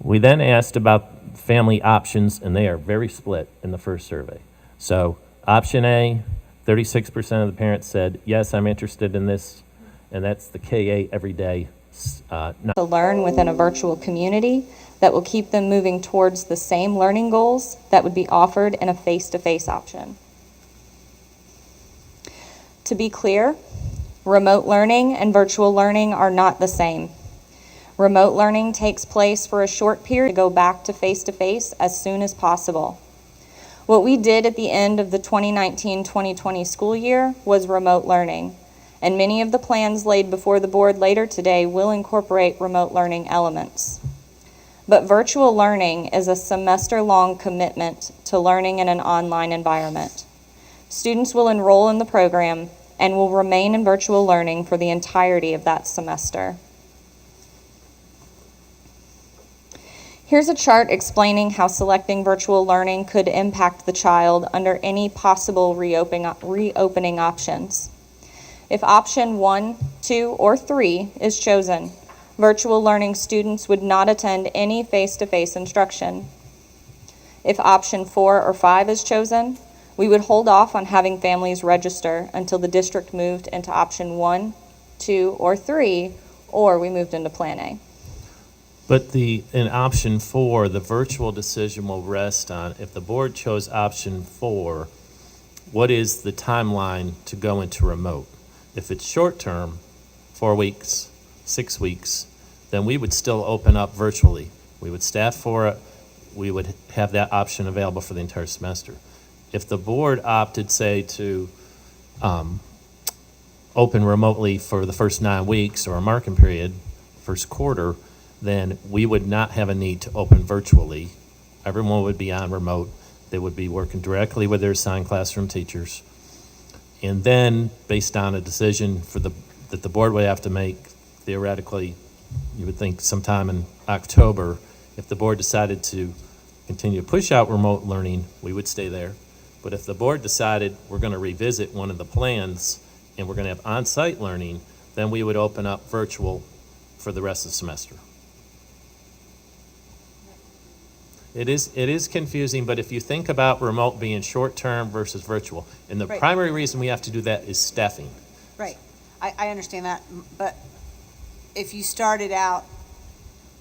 We then asked about family options, and they are very split in the first survey. So option A, 36% of the parents said, yes, I'm interested in this, and that's the KA every day. To learn within a virtual community that will keep them moving towards the same learning goals that would be offered in a face-to-face option. To be clear, remote learning and virtual learning are not the same. Remote learning takes place for a short period to go back to face-to-face as soon as possible. What we did at the end of the 2019-2020 school year was remote learning, and many of the plans laid before the board later today will incorporate remote learning elements. But virtual learning is a semester-long commitment to learning in an online environment. Students will enroll in the program and will remain in virtual learning for the entirety of that semester. Here's a chart explaining how selecting virtual learning could impact the child under any possible reopening options. If option 1, 2, or 3 is chosen, virtual learning students would not attend any face-to-face instruction. If option 4 or 5 is chosen, we would hold off on having families register until the district moved into option 1, 2, or 3, or we moved into Plan A. But in option 4, the virtual decision will rest on, if the board chose option 4, what is the timeline to go into remote? If it's short term, 4 weeks, 6 weeks, then we would still open up virtually. We would staff for it. We would have that option available for the entire semester. If the board opted, say, to open remotely for the first 9 weeks or a marking period, first quarter, then we would not have a need to open virtually. Everyone would be on remote. They would be working directly with their assigned classroom teachers. And then, based on a decision that the board would have to make, theoretically, you would think sometime in October, if the board decided to continue to push out remote learning, we would stay there. But if the board decided we're going to revisit one of the plans and we're going to have on-site learning, then we would open up virtual for the rest of the semester. It is confusing, but if you think about remote being short-term versus virtual, and the Right. primary reason we have to do that is staffing. Right, I understand that, but if you started out,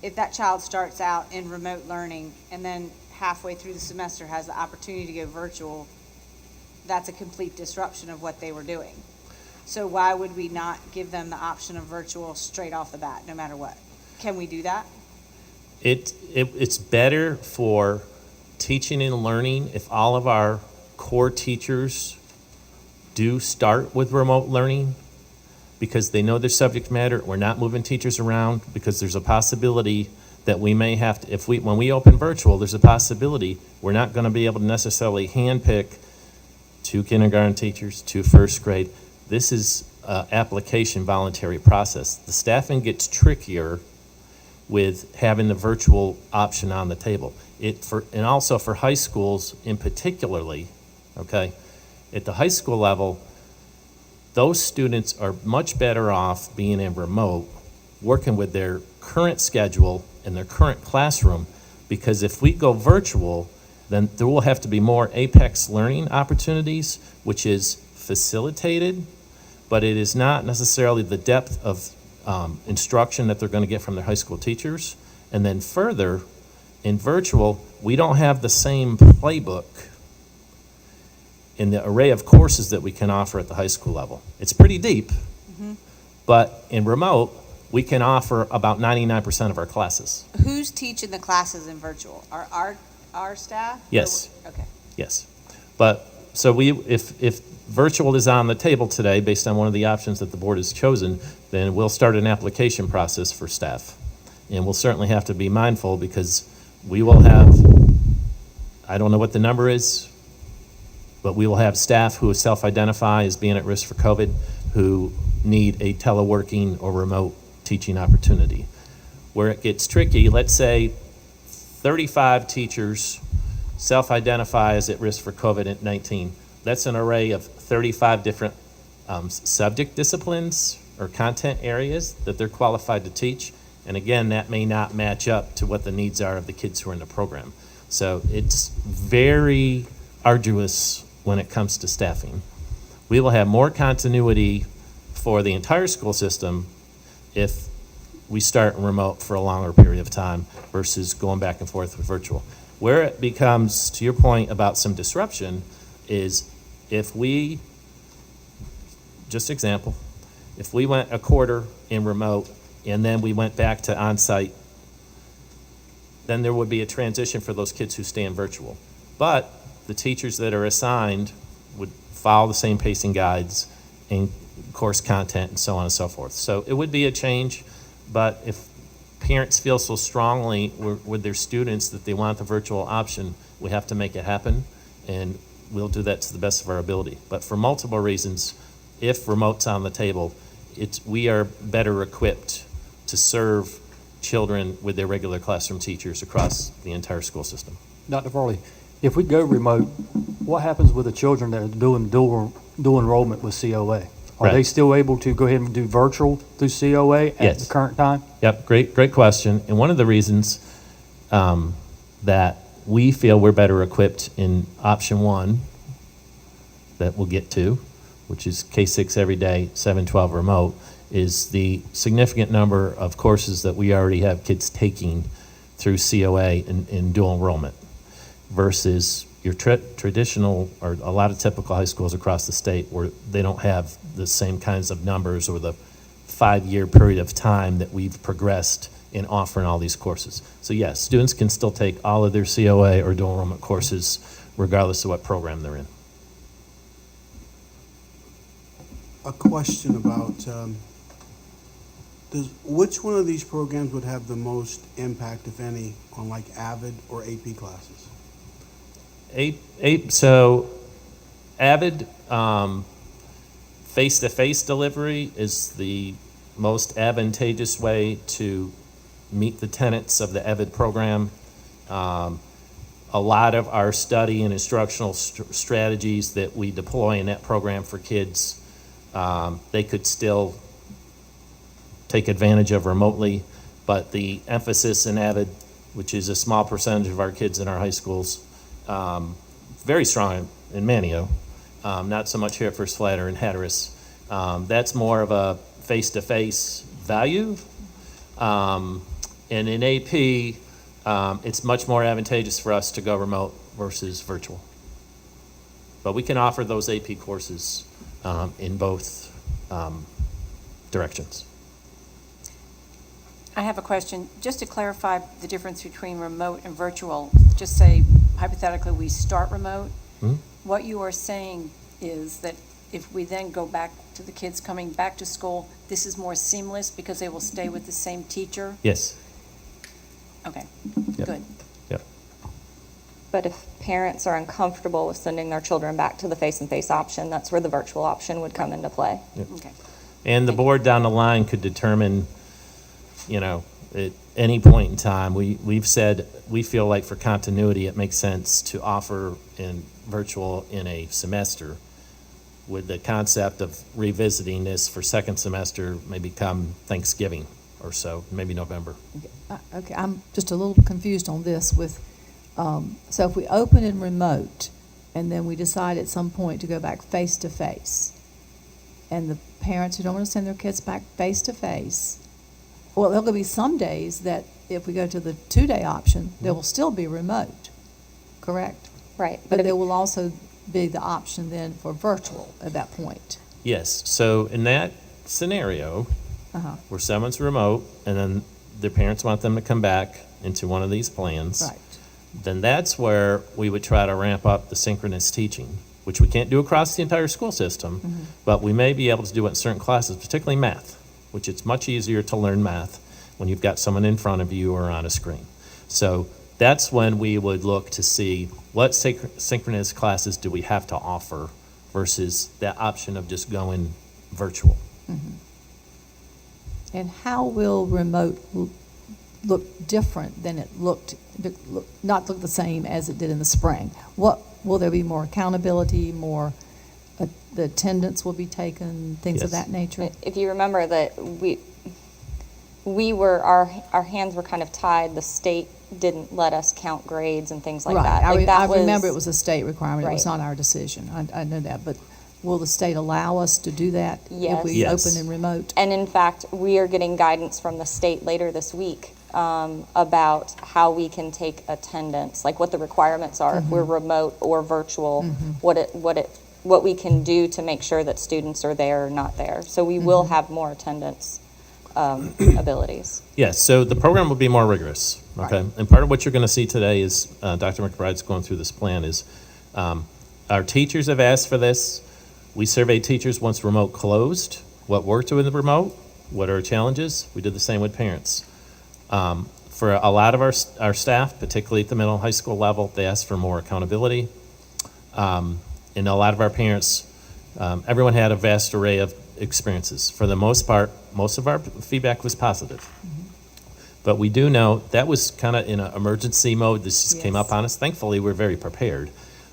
if that child starts out in remote learning and then halfway through the semester has the opportunity to go virtual, that's a complete disruption of what they were doing. So why would we not give them the option of virtual straight off the bat, no matter what? Can we do that? It's better for teaching and learning if all of our core teachers do start with remote learning because they know their subject matter. We're not moving teachers around because there's a possibility that we may have to, when we open virtual, there's a possibility we're not going to be able to necessarily handpick 2 kindergarten teachers, 2 first grade. This is an application voluntary process. The staffing gets trickier with having the virtual option on the table. And also for high schools in particularly, okay, at the high school level, those students are much better off being in remote, working with their current schedule and their current classroom, because if we go virtual, then there will have to be more apex learning opportunities, which is facilitated, but it is not necessarily the depth of instruction that they're going to get from their high school teachers. And then further, in virtual, we don't have the same playbook in the array of courses that we can offer at the high school level. It's pretty deep, but in remote, we can offer about 99% of our classes. Who's teaching the classes in virtual? Are our staff? Yes. Okay. Yes. But so if virtual is on the table today based on one of the options that the board has chosen, then we'll start an application process for staff. And we'll certainly have to be mindful because we will have, I don't know what the number is, but we will have staff who self-identify as being at risk for COVID who need a teleworking or remote teaching opportunity. Where it gets tricky, let's say 35 teachers self-identify as at risk for COVID-19. That's an array of 35 different subject disciplines or content areas that they're qualified to teach. And again, that may not match up to what the needs are of the kids who are in the program. So it's very arduous when it comes to staffing. We will have more continuity for the entire school system if we start remote for a longer period of time versus going back and forth with virtual. Where it becomes, to your point about some disruption, is if we, just example, if we went a quarter in remote and then we went back to on-site, then there would be a transition for those kids who stay in virtual. But the teachers that are assigned would follow the same pacing guides and course content and so on and so forth. So it would be a change, but if parents feel so strongly with their students that they want the virtual option, we have to make it happen, and we'll do that to the best of our ability. But for multiple reasons, if remote's on the table, we are better equipped to serve children with their regular classroom teachers across the entire school system. Dr. Farley, if we go remote, what happens with the children that are doing dual enrollment with COA? Are they Right. still able to go ahead and do virtual through COA at Yes. the current time? Yep, great question. And one of the reasons that we feel we're better equipped in option one that we'll get to, which is K-6 every day, 7-12 remote, is the significant number of courses that we already have kids taking through COA in dual enrollment versus your traditional, or a lot of typical high schools across the state where they don't have the same kinds of numbers or the 5-year period of time that we've progressed in offering all these courses. So yes, students can still take all of their COA or dual enrollment courses regardless of what program they're in. A question about, which one of these programs would have the most impact, if any, on like AVID or AP classes? So Avid face-to-face delivery is the most advantageous way to meet the tenets of the Avid program. A lot of our study and instructional strategies that we deploy in that program for kids, they could still take advantage of remotely, but the emphasis in Avid, which is a small percentage of our kids in our high schools, very strong in Manio, not so much here at First Flat or in Hatteras. That's more of a face-to-face value. And in AP, it's much more advantageous for us to go remote versus virtual. But we can offer those AP courses in both directions. I have a question. Just to clarify the difference between remote and virtual, just say hypothetically we start remote. Hmm? What you are saying is that if we then go back to the kids coming back to school, this is more seamless because they will stay with the same teacher? Yes. Okay, Yep. good. Yep. But if parents are uncomfortable with sending their children back to the face-and-face option, that's where the virtual option would come into play. Okay. And the board down the line could determine, at any point in time, we've said, we feel like for continuity, it makes sense to offer in virtual in a semester with the concept of revisiting this for second semester, maybe come Thanksgiving or so, maybe November. Okay, I'm just a little confused on this with, so if we open in remote and then we decide at some point to go back face-to-face, and the parents who don't want to send their kids back face-to-face, well, there'll be some days that if we go to the 2-day option, there will still be remote, correct? Right. But if- there will also be the option then for virtual at that point. Yes, so in that scenario, Uh-huh, where someone's remote and then their parents want them to come back into one of these plans, right. then that's where we would try to ramp up the synchronous teaching, which we can't do across the entire school system, but we may be able to do it in certain classes, particularly math, which it's much easier to learn math when you've got someone in front of you or on a screen. So that's when we would look to see what synchronous classes do we have to offer versus that option of just going virtual. And how will remote look different than it not look the same as it did in the spring? What, will there be more accountability, more, the attendance will be taken, things of Yes. that nature? If you remember that our hands were kind of tied. The state didn't let us count grades and things like Right. that. Like, I that remember it was a state requirement. It was Right. not our decision. I know that, but will the state allow us to do that Yes. if we Yes. open and remote? And in fact, we are getting guidance from the state later this week about how we can take attendance, like what the requirements are if we're remote or virtual, what we can do to make sure that students are there or not there. So we will have more attendance abilities. Yes, so the program will be more rigorous, okay? And part of what you're going to see today is, Dr. McBride's going through this plan, is our teachers have asked for this. We surveyed teachers once remote closed, what worked with the remote, what are challenges. We did the same with parents. For a lot of our staff, particularly at the middle and high school level, they asked for more accountability. And a lot of our parents, everyone had a vast array of experiences. For the most part, most of our feedback was positive. But we do know that was kind of in an emergency mode. This just came up on us. Thankfully, we're very prepared.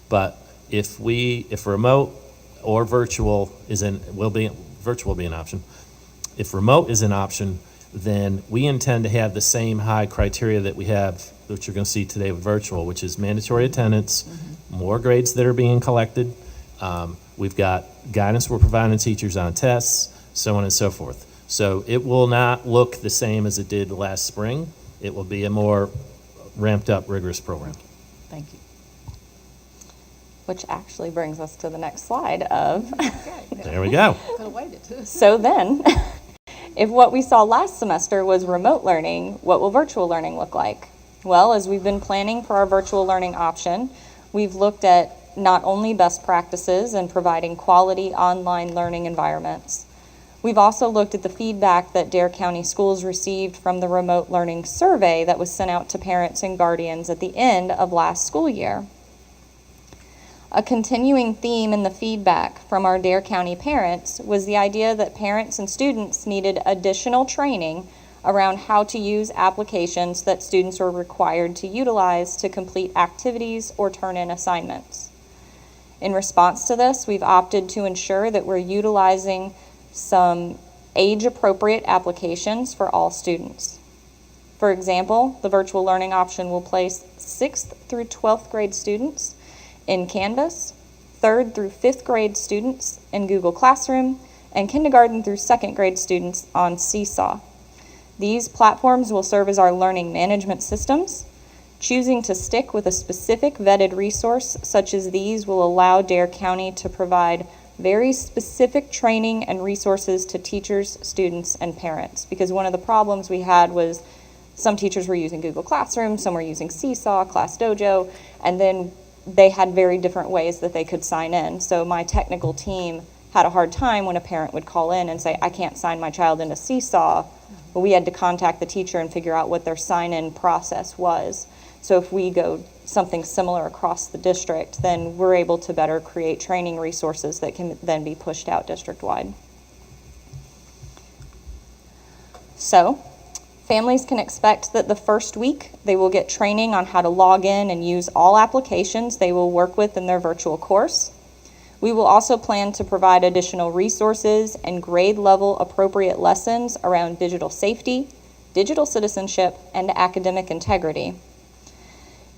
But if remote or virtual virtual will be an option. If remote is an option, then we intend to have the same high criteria that we have, which you're going to see today with virtual, which is mandatory attendance, more grades that are being collected. We've got guidance we're providing teachers on tests, so on and so forth. So it will not look the same as it did last spring. It will be a more ramped up, rigorous program. Thank you. Which actually brings us to the next slide of, There we go. Could have waited. so then, if what we saw last semester was remote learning, what will virtual learning look like? Well, as we've been planning for our virtual learning option, we've looked at not only best practices in providing quality online learning environments, we've also looked at the feedback that Dare County Schools received from the remote learning survey that was sent out to parents and guardians at the end of last school year. A continuing theme in the feedback from our Dare County parents was the idea that parents and students needed additional training around how to use applications that students are required to utilize to complete activities or turn in assignments. In response to this, we've opted to ensure that we're utilizing some age-appropriate applications for all students. For example, the virtual learning option will place 6th through 12th grade students in Canvas, 3rd through 5th grade students in Google Classroom, and kindergarten through 2nd grade students on Seesaw. These platforms will serve as our learning management systems. Choosing to stick with a specific vetted resource such as these will allow Dare County to provide very specific training and resources to teachers, students, and parents. Because one of the problems we had was some teachers were using Google Classroom, some were using Seesaw, Class Dojo, and then they had very different ways that they could sign in. So my technical team had a hard time when a parent would call in and say, I can't sign my child into Seesaw. But we had to contact the teacher and figure out what their sign-in process was. So if we go something similar across the district, then we're able to better create training resources that can then be pushed out district-wide. So, families can expect that the first week they will get training on how to log in and use all applications they will work with in their virtual course. We will also plan to provide additional resources and grade-level appropriate lessons around digital safety, digital citizenship, and academic integrity.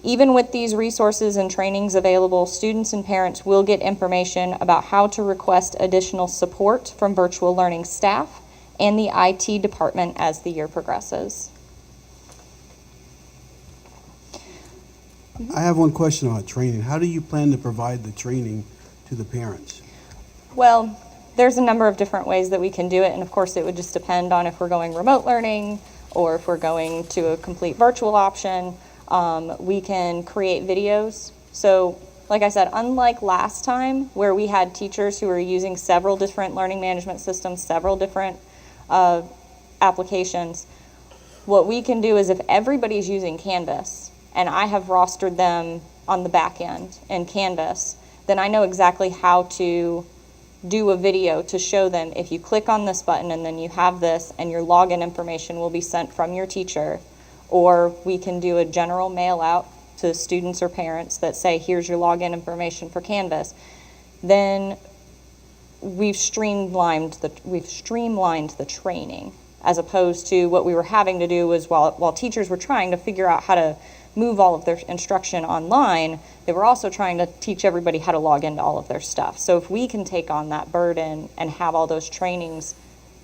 Even with these resources and trainings available, students and parents will get information about how to request additional support from virtual learning staff and the IT department as the year progresses. I have one question about training. How do you plan to provide the training to the parents? Well, there's a number of different ways that we can do it, and of course it would just depend on if we're going remote learning or if we're going to a complete virtual option. We can create videos. So, like I said, unlike last time where we had teachers who were using several different learning management systems, several different applications, what we can do is if everybody's using Canvas and I have rostered them on the back end in Canvas, then I know exactly how to do a video to show them if you click on this button and then you have this and your login information will be sent from your teacher. Or we can do a general mail out to students or parents that say, here's your login information for Canvas. Then we've streamlined the training. as opposed to what we were having to do was while teachers were trying to figure out how to move all of their instruction online, they were also trying to teach everybody how to log into all of their stuff. So if we can take on that burden and have all those trainings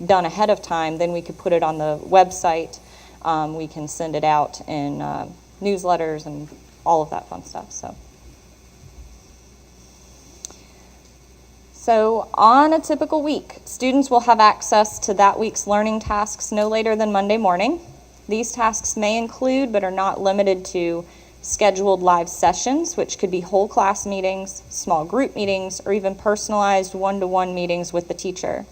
done ahead of time, then we could put it on the website. We can send it out in newsletters and all of that fun stuff. So on a typical week, students will have access to that week's learning tasks no later than Monday morning. These tasks may include, but are not limited to, scheduled live sessions, which could be whole class meetings, small group meetings, or even personalized one-to-one meetings with the teacher.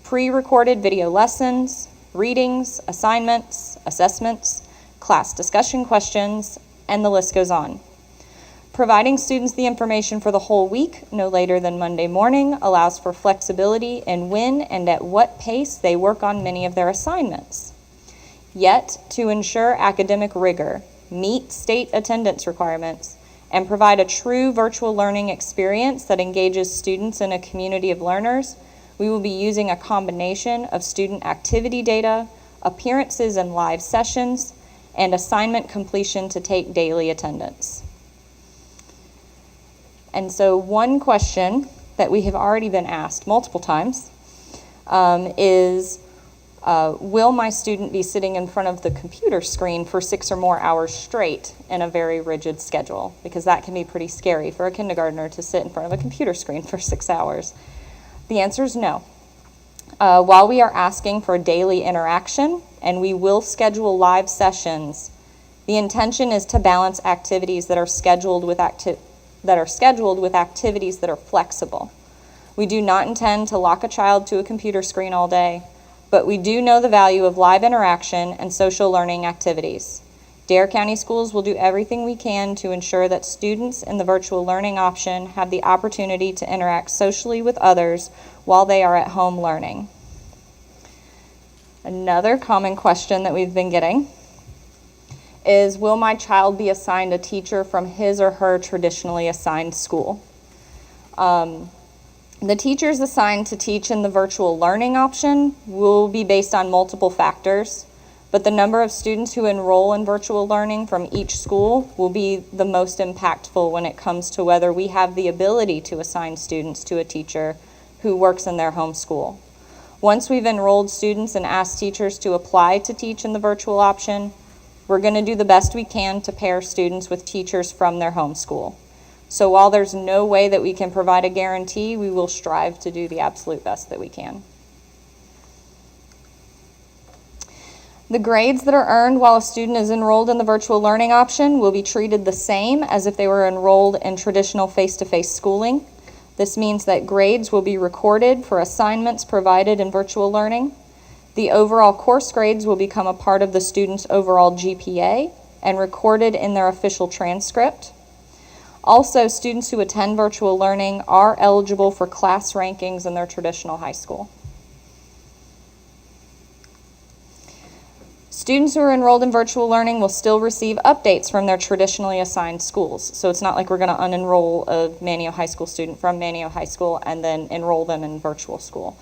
Pre-recorded video lessons, readings, assignments, assessments, class discussion questions, and the list goes on. Providing students the information for the whole week, no later than Monday morning, allows for flexibility in when and at what pace they work on many of their assignments. Yet, to ensure academic rigor, meet state attendance requirements, and provide a true virtual learning experience that engages students in a community of learners, we will be using a combination of student activity data, appearances in live sessions, and assignment completion to take daily attendance. And so one question that we have already been asked multiple times is, will my student be sitting in front of the computer screen for 6 or more hours straight in a very rigid schedule? Because that can be pretty scary for a kindergartner to sit in front of a computer screen for 6 hours. The answer is no. While we are asking for daily interaction, and we will schedule live sessions, the intention is to balance activities that are scheduled with activities that are flexible. We do not intend to lock a child to a computer screen all day, but we do know the value of live interaction and social learning activities. Dare County Schools will do everything we can to ensure that students in the virtual learning option have the opportunity to interact socially with others while they are at home learning. Another common question that we've been getting is, will my child be assigned a teacher from his or her traditionally assigned school? The teachers assigned to teach in the virtual learning option will be based on multiple factors, but the number of students who enroll in virtual learning from each school will be the most impactful when it comes to whether we have the ability to assign students to a teacher who works in their home school. Once we've enrolled students and asked teachers to apply to teach in the virtual option, we're going to do the best we can to pair students with teachers from their home school. So while there's no way that we can provide a guarantee, we will strive to do the absolute best that we can. The grades that are earned while a student is enrolled in the virtual learning option will be treated the same as if they were enrolled in traditional face-to-face schooling. This means that grades will be recorded for assignments provided in virtual learning. The overall course grades will become a part of the student's overall GPA and recorded in their official transcript. Also, students who attend virtual learning are eligible for class rankings in their traditional high school. Students who are enrolled in virtual learning will still receive updates from their traditionally assigned schools. So it's not like we're going to unenroll a Manio High School student from Manio High School and then enroll them in virtual school.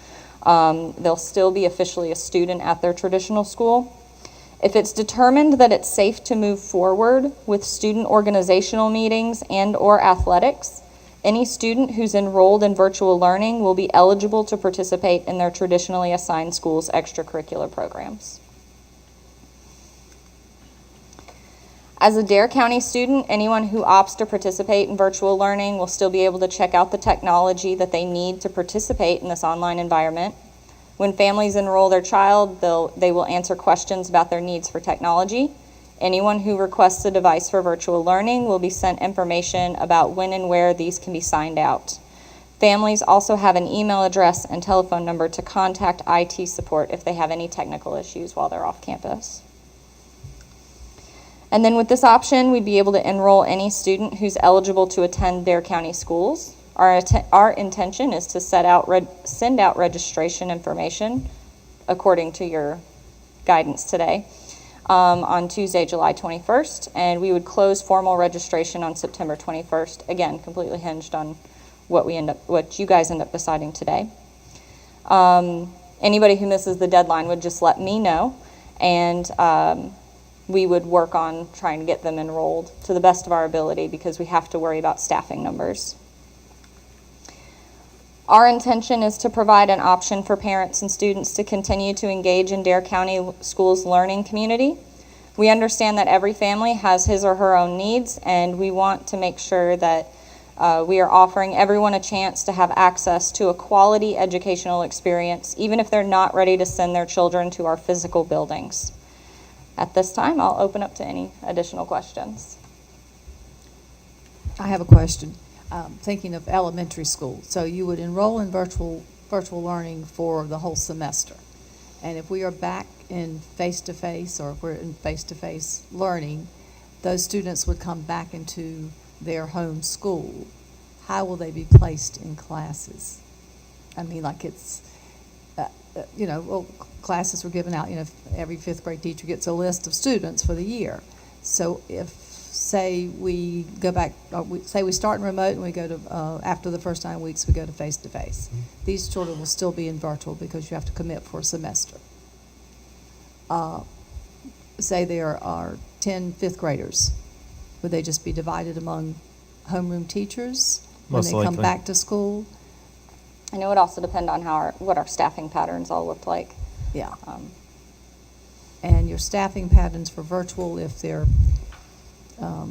They'll still be officially a student at their traditional school. If it's determined that it's safe to move forward with student organizational meetings and/or athletics, any student who's enrolled in virtual learning will be eligible to participate in their traditionally assigned school's extracurricular programs. As a Dare County student, anyone who opts to participate in virtual learning will still be able to check out the technology that they need to participate in this online environment. When families enroll their child, they will answer questions about their needs for technology. Anyone who requests a device for virtual learning will be sent information about when and where these can be signed out. Families also have an email address and telephone number to contact IT support if they have any technical issues while they're off campus. And then with this option, we'd be able to enroll any student who's eligible to attend Dare County schools. Our intention is to send out registration information according to your guidance today on Tuesday, July 21st, and we would close formal registration on September 21st. Again, completely hinged on what you guys end up deciding today. Anybody who misses the deadline would just let me know, and we would work on trying to get them enrolled to the best of our ability because we have to worry about staffing numbers. Our intention is to provide an option for parents and students to continue to engage in Dare County Schools' learning community. We understand that every family has his or her own needs, and we want to make sure that we are offering everyone a chance to have access to a quality educational experience, even if they're not ready to send their children to our physical buildings. At this time, I'll open up to any additional questions. I have a question. Thinking of elementary school, so you would enroll in virtual learning for the whole semester. And if we are back in face-to-face, or if we're in face-to-face learning, those students would come back into their home school. How will they be placed in classes? I mean, like it's, well, classes were given out, every fifth grade teacher gets a list of students for the year. So if, say we go back, say we start in remote and we go to, after the first 9 weeks, we go to face-to-face. These children will still be in virtual because you have to commit for a semester. Say there are 10 fifth graders. Would they just be divided among homeroom teachers when Most they come likely. back to school? And it would also depend on what our staffing patterns all looked like. Yeah. And your staffing patterns for virtual, if they're,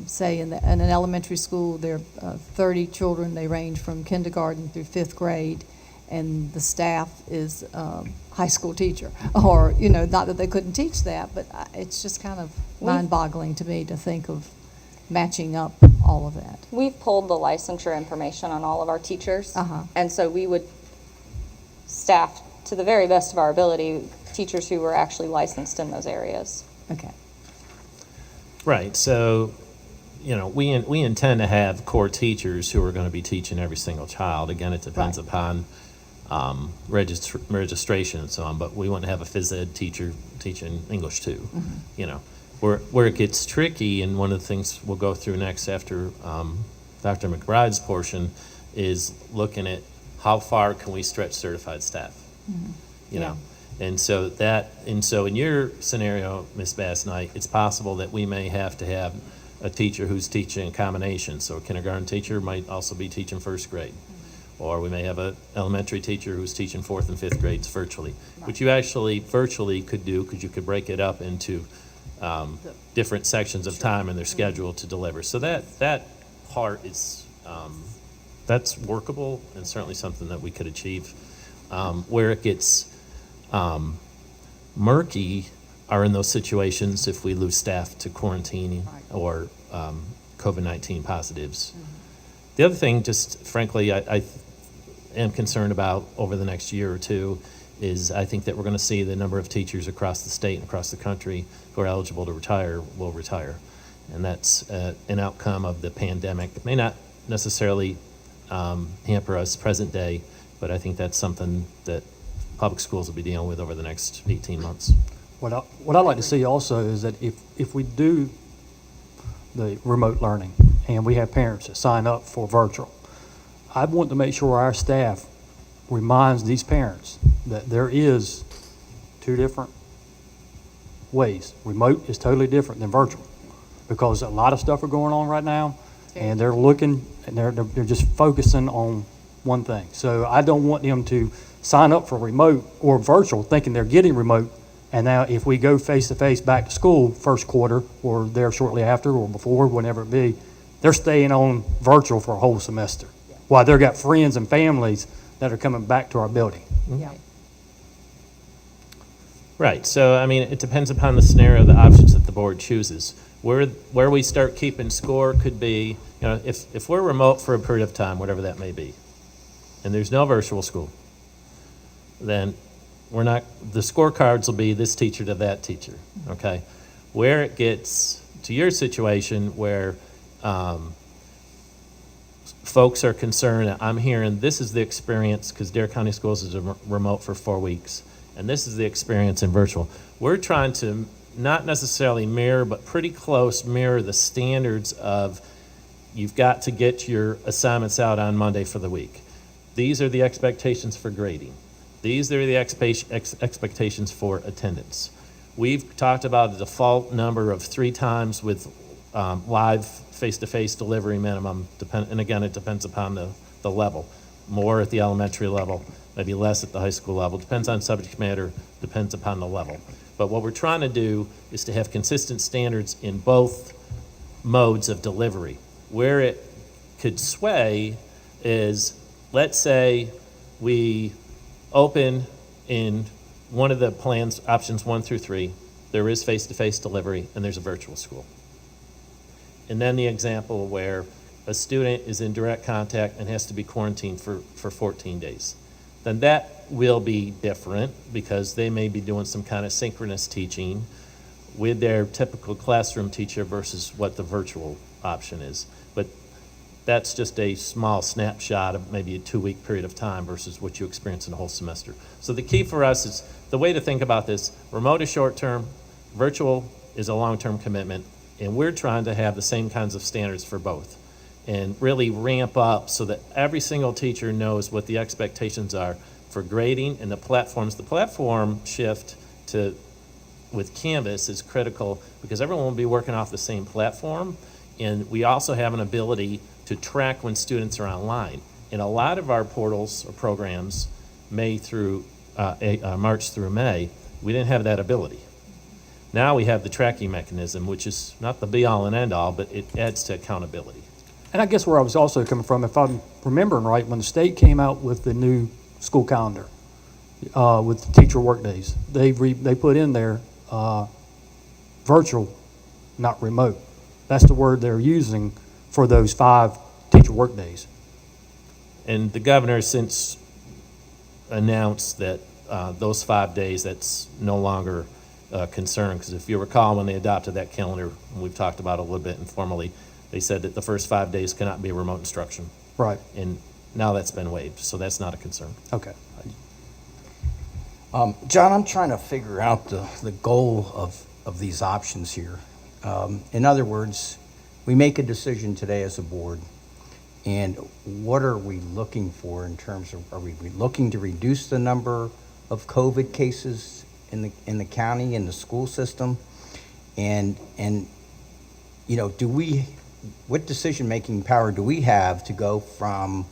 say in an elementary school, there are 30 children, they range from kindergarten through fifth grade, and the staff is high school teacher. Or, not that they couldn't teach that, but it's just kind of mind-boggling to me to think of matching up all of that. We've pulled the licensure information on all of our teachers, and so we would staff, to the very best of our ability, teachers who were actually licensed in those areas. Okay. Right, so, we intend to have core teachers who are going to be teaching every single child. Again, it depends Right. upon registration and so on, but we want to have a phys ed teacher teaching English too. Where it gets tricky, and one of the things we'll go through next after Dr. McBride's portion is looking at how far can we stretch certified staff. You know, and so in your scenario, Ms. Bass Knight, it's possible that we may have to have a teacher who's teaching a combination. So a kindergarten teacher might also be teaching first grade. Or we may have an elementary teacher who's teaching fourth and fifth grades virtually, which you actually virtually could do because you could break it up into different sections of time in their schedule to deliver. So that part is, that's workable and certainly something that we could achieve. Where it gets murky are in those situations if we lose staff to quarantine or COVID-19 positives. The other thing, just frankly, I am concerned about over the next year or two is I think that we're going to see the number of teachers across the state and across the country who are eligible to retire will retire. And that's an outcome of the pandemic. It may not necessarily hamper us present day, but I think that's something that public schools will be dealing with over the next 18 months. What I'd like to see also is that if we do the remote learning and we have parents that sign up for virtual, I want to make sure our staff reminds these parents that there is two different ways. Remote is totally different than virtual because a lot of stuff are going on right now and they're looking and they're just focusing on one thing. So I don't want them to sign up for remote or virtual thinking they're getting remote, and now if we go face-to-face back to school first quarter or there shortly after or before, whenever it be, they're staying on virtual for a whole semester while they've got friends and families that are coming back to our building. Yeah. Right, so I mean, it depends upon the scenario, the options that the board chooses. Where we start keeping score could be, if we're remote for a period of time, whatever that may be, and there's no virtual school, then the scorecards will be this teacher to that teacher, okay? Where it gets to your situation where folks are concerned, I'm hearing this is the experience, because Dare County Schools is remote for 4 weeks, and this is the experience in virtual. We're trying to not necessarily mirror, but pretty close mirror the standards of you've got to get your assignments out on Monday for the week. These are the expectations for grading. These are the expectations for attendance. We've talked about a default number of 3 times with live face-to-face delivery minimum, and again, it depends upon the level. More at the elementary level, maybe less at the high school level. Depends on subject matter, depends upon the level. But what we're trying to do is to have consistent standards in both modes of delivery. Where it could sway is, let's say we open in one of the plans, options 1 through 3, there is face-to-face delivery and there's a virtual school. And then the example where a student is in direct contact and has to be quarantined for 14 days. Then that will be different because they may be doing some kind of synchronous teaching with their typical classroom teacher versus what the virtual option is. But that's just a small snapshot of maybe a 2-week period of time versus what you experience in a whole semester. So the key for us is, the way to think about this, remote is short-term, virtual is a long-term commitment, and we're trying to have the same kinds of standards for both and really ramp up so that every single teacher knows what the expectations are for grading and the platforms. The platform shift with Canvas is critical because everyone will be working off the same platform, and we also have an ability to track when students are online. In a lot of our portals or programs, March through May, we didn't have that ability. Now we have the tracking mechanism, which is not the be-all and end-all, but it adds to accountability. And I guess where I was also coming from, if I'm remembering right, when the state came out with the new school calendar, with the teacher workdays, they put in there virtual, not remote. That's the word they're using for those 5 teacher workdays. And the governor has since announced that those 5 days, that's no longer a concern, because if you recall, when they adopted that calendar, and we've talked about it a little bit informally, they said that the first 5 days cannot be remote instruction. Right. And now that's been waived, so that's not a concern. Okay. John, I'm trying to figure out the goal of these options here. In other words, we make a decision today as a board, and what are we looking for in terms of, are we looking to reduce the number of COVID cases in the county, in the school system? And you know, what decision-making power do we have to go from,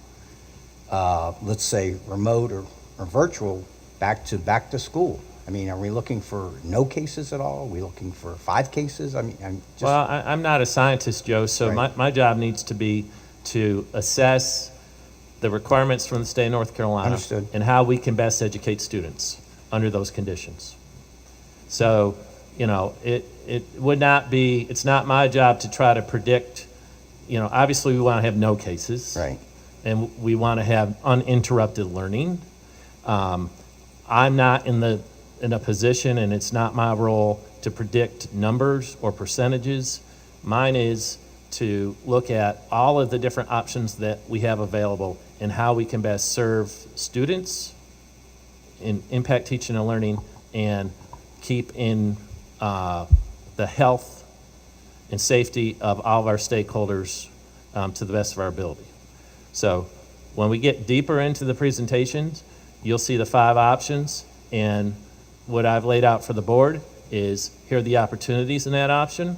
let's say, remote or virtual back to school? I mean, are we looking for no cases at all? Are we looking for 5 cases? I mean, I'm not a scientist, Joe, so Right. my job needs to be to assess the requirements from the state of North Carolina. Understood. And how we can best educate students under those conditions. So, you know, it would not be, it's not my job to try to predict, you know, obviously we want to have no cases. Right. And we want to have uninterrupted learning. I'm not in a position, and it's not my role to predict numbers or percentages. Mine is to look at all of the different options that we have available and how we can best serve students in impact teaching and learning and keep in the health and safety of all of our stakeholders to the best of our ability. So when we get deeper into the presentations, you'll see the 5 options, and what I've laid out for the board is here are the opportunities in that option,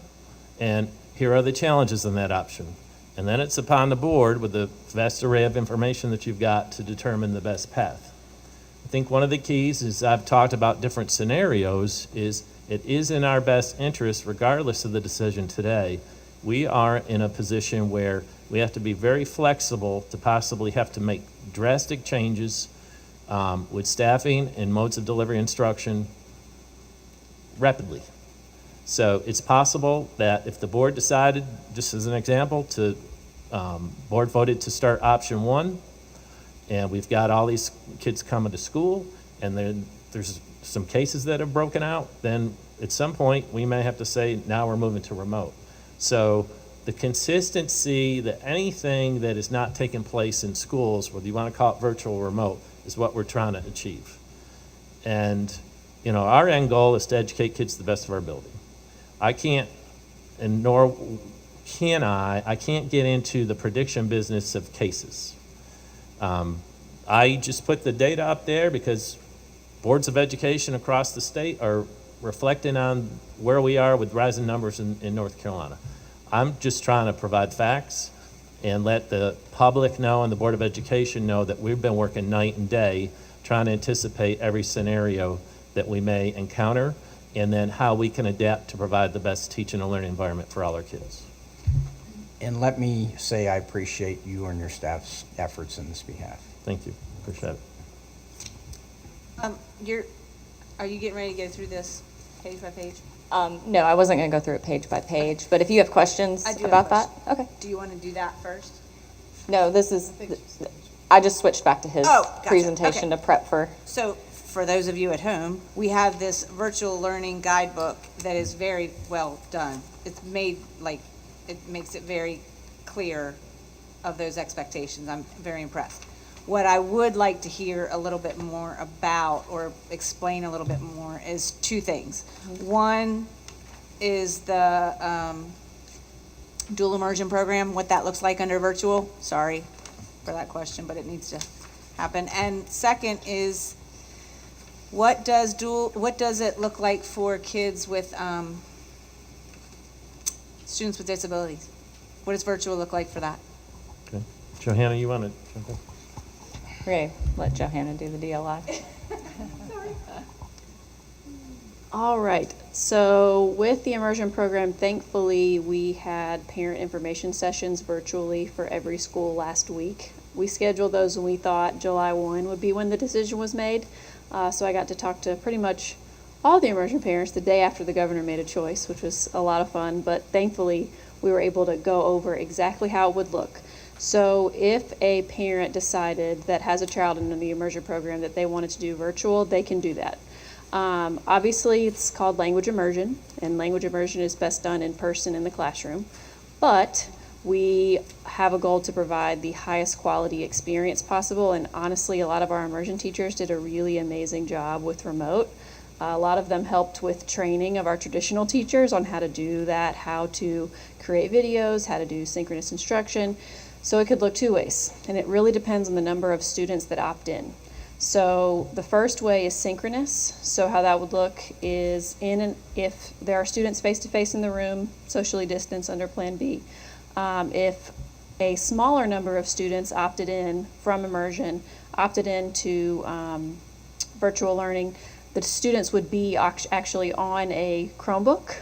and here are the challenges in that option. And then it's upon the board, with the vast array of information that you've got, to determine the best path. I think one of the keys is, I've talked about different scenarios, is it is in our best interest, regardless of the decision today. We are in a position where we have to be very flexible to possibly have to make drastic changes with staffing and modes of delivery instruction rapidly. So it's possible that if the board decided, just as an example, board voted to start option 1, and we've got all these kids coming to school, and then there's some cases that have broken out, then at some point we may have to say, now we're moving to remote. So the consistency that anything that is not taking place in schools, whether you want to call it virtual or remote, is what we're trying to achieve. And, you know, our end goal is to educate kids to the best of our ability. I can't, and nor can I can't get into the prediction business of cases. I just put the data up there because boards of education across the state are reflecting on where we are with rising numbers in North Carolina. I'm just trying to provide facts and let the public know and the Board of Education know that we've been working night and day trying to anticipate every scenario that we may encounter, and then how we can adapt to provide the best teaching and learning environment for all our kids. And let me say I appreciate you and your staff's efforts in this behalf. Thank you. Appreciate it. Are you getting ready to go through this page by page? No, I wasn't going to go through it page by page, but if you have questions I do have about a that, question. okay. Do you want to do that first? No, I just switched back to his Oh, gotcha. presentation Okay. to prep for. So, for those of you at home, we have this virtual learning guidebook that is very well done. It's made, it makes it very clear of those expectations. I'm very impressed. What I would like to hear a little bit more about, or explain a little bit more, is two things. One is the dual immersion program, what that looks like under virtual. Sorry for that question, but it needs to happen. And second is, what does it look like for kids with students with disabilities? What does virtual look like for that? Okay. Johanna, you want to jump in? We're going to let Johanna do the DLI. All right, so with the immersion program, thankfully, we had parent information sessions virtually for every school last week. We scheduled those when we thought July 1 would be when the decision was made. So I got to talk to pretty much all the immersion parents the day after the governor made a choice, which was a lot of fun, but thankfully, we were able to go over exactly how it would look. So if a parent decided that has a child in the immersion program that they wanted to do virtual, they can do that. Obviously, it's called language immersion, and language immersion is best done in person in the classroom. But we have a goal to provide the highest quality experience possible, and honestly, a lot of our immersion teachers did a really amazing job with remote. A lot of them helped with training of our traditional teachers on how to do that, how to create videos, how to do synchronous instruction. So it could look two ways, and it really depends on the number of students that opt in. So the first way is synchronous. So how that would look is if there are students face-to-face in the room, socially distanced under Plan B. If a smaller number of students opted in from immersion, opted into virtual learning, the students would be actually on a Chromebook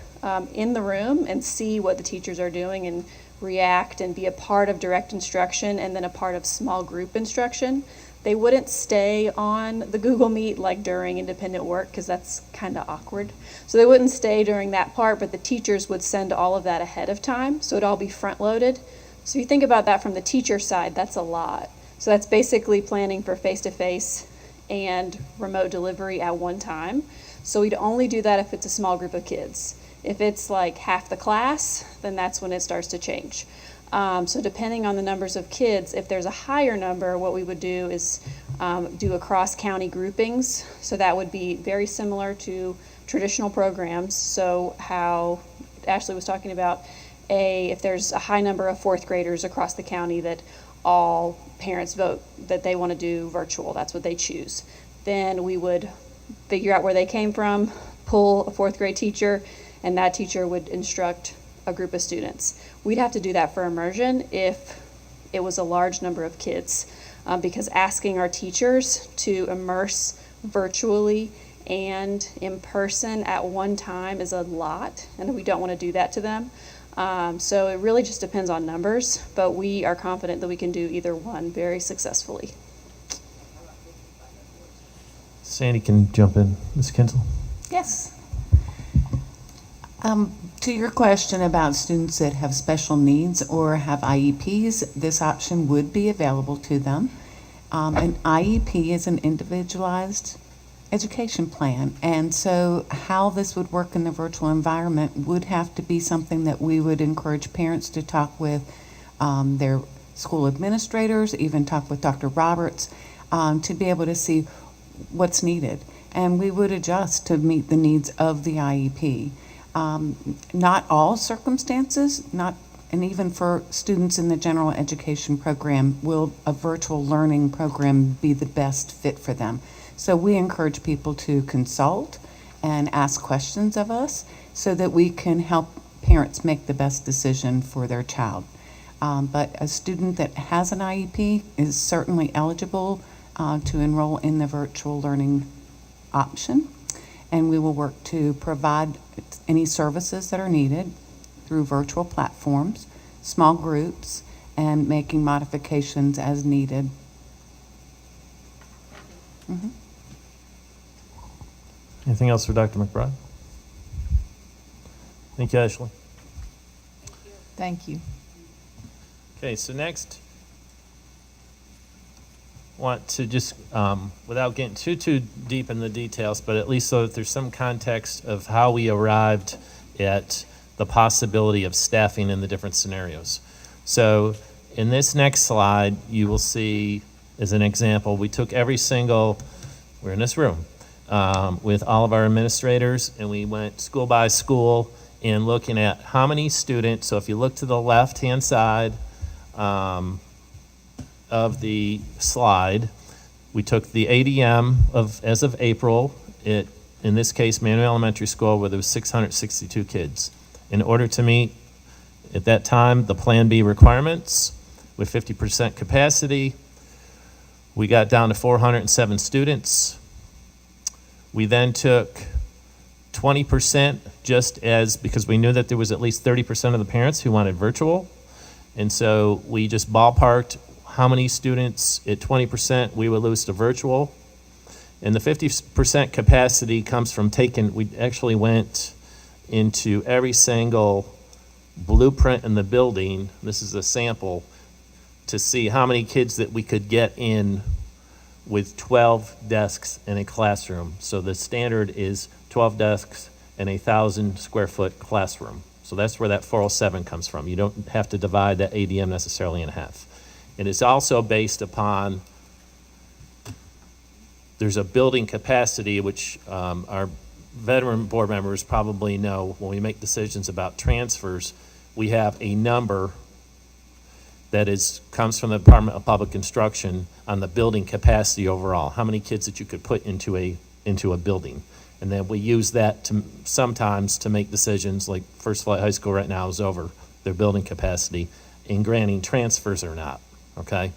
in the room and see what the teachers are doing and react and be a part of direct instruction and then a part of small group instruction. They wouldn't stay on the Google Meet like during independent work because that's kind of awkward. So they wouldn't stay during that part, but the teachers would send all of that ahead of time, so it'd all be front-loaded. So if you think about that from the teacher side, that's a lot. So that's basically planning for face-to-face and remote delivery at one time. So we'd only do that if it's a small group of kids. If it's like half the class, then that's when it starts to change. So depending on the numbers of kids, if there's a higher number, what we would do is do across county groupings. So that would be very similar to traditional programs. So how Ashley was talking about, if there's a high number of fourth graders across the county that all parents vote that they want to do virtual, that's what they choose. Then we would figure out where they came from, pull a fourth grade teacher, and that teacher would instruct a group of students. We'd have to do that for immersion if it was a large number of kids, because asking our teachers to immerse virtually and in person at one time is a lot, and we don't want to do that to them. So it really just depends on numbers, but we are confident that we can do either one very successfully. Sandy can jump in. Ms. Kinsel? Yes. To your question about students that have special needs or have IEPs, this option would be available to them. An IEP is an individualized education plan, and so how this would work in the virtual environment would have to be something that we would encourage parents to talk with their school administrators, even talk with Dr. Roberts, to be able to see what's needed. And we would adjust to meet the needs of the IEP. Not all circumstances, and even for students in the general education program, will a virtual learning program be the best fit for them. So we encourage people to consult and ask questions of us so that we can help parents make the best decision for their child. But a student that has an IEP is certainly eligible to enroll in the virtual learning option. And we will work to provide any services that are needed through virtual platforms, small groups, and making modifications as needed. Anything else for Dr. McBride? Thank you, Ashley. Thank you. Okay, so next, want to just, without getting too deep in the details, but at least so that there's some context of how we arrived at the possibility of staffing in the different scenarios. So in this next slide, you will see, as an example, we took every single, we're in this room, with all of our administrators, and we went school by school and looking at how many students. So if you look to the left-hand side of the slide, we took the ADM as of April, in this case, Manual Elementary School, where there was 662 kids. In order to meet, at that time, the Plan B requirements with 50% capacity, we got down to 407 students. We then took 20% because we knew that there was at least 30% of the parents who wanted virtual. And so we just ballparked how many students at 20% we would lose to virtual. And the 50% capacity comes from we actually went into every single blueprint in the building. This is a sample to see how many kids that we could get in with 12 desks in a classroom. So the standard is 12 desks in a 1,000 square foot classroom. So that's where that 407 comes from. You don't have to divide that ADM necessarily in half. And it's also based upon, there's a building capacity, which our veteran board members probably know. When we make decisions about transfers, we have a number that comes from the Department of Public Instruction on the building capacity overall, how many kids that you could put into a building. And then we use that sometimes to make decisions, like First Flight High School right now is over their building capacity, in granting transfers or not, okay?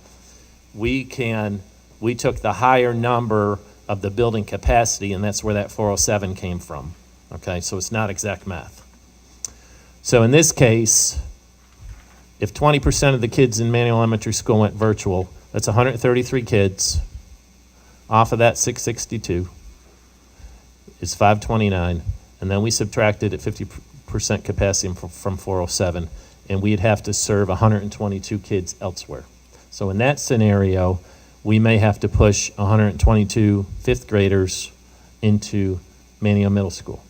We took the higher number of the building capacity, and that's where that 407 came from, okay? So it's not exact math. So in this case, if 20% of the kids in Manual Elementary School went virtual, that's 133 kids. Off of that 662 is 529, and then we subtracted at 50% capacity from 407, and we'd have to serve 122 kids elsewhere. So in that scenario, we may have to push 122 fifth graders into Manual Middle School.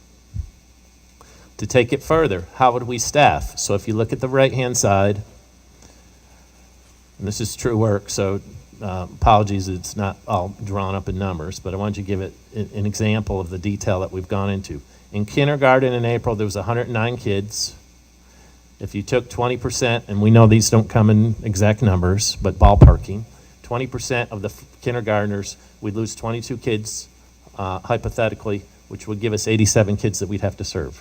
To take it further, how would we staff? So if you look at the right-hand side, and this is true work, so apologies, it's not all drawn up in numbers, but I wanted to give it an example of the detail that we've gone into. In kindergarten in April, there was 109 kids. If you took 20%, and we know these don't come in exact numbers, but ballparking, 20% of the kindergartners, we'd lose 22 kids, hypothetically, which would give us 87 kids that we'd have to serve.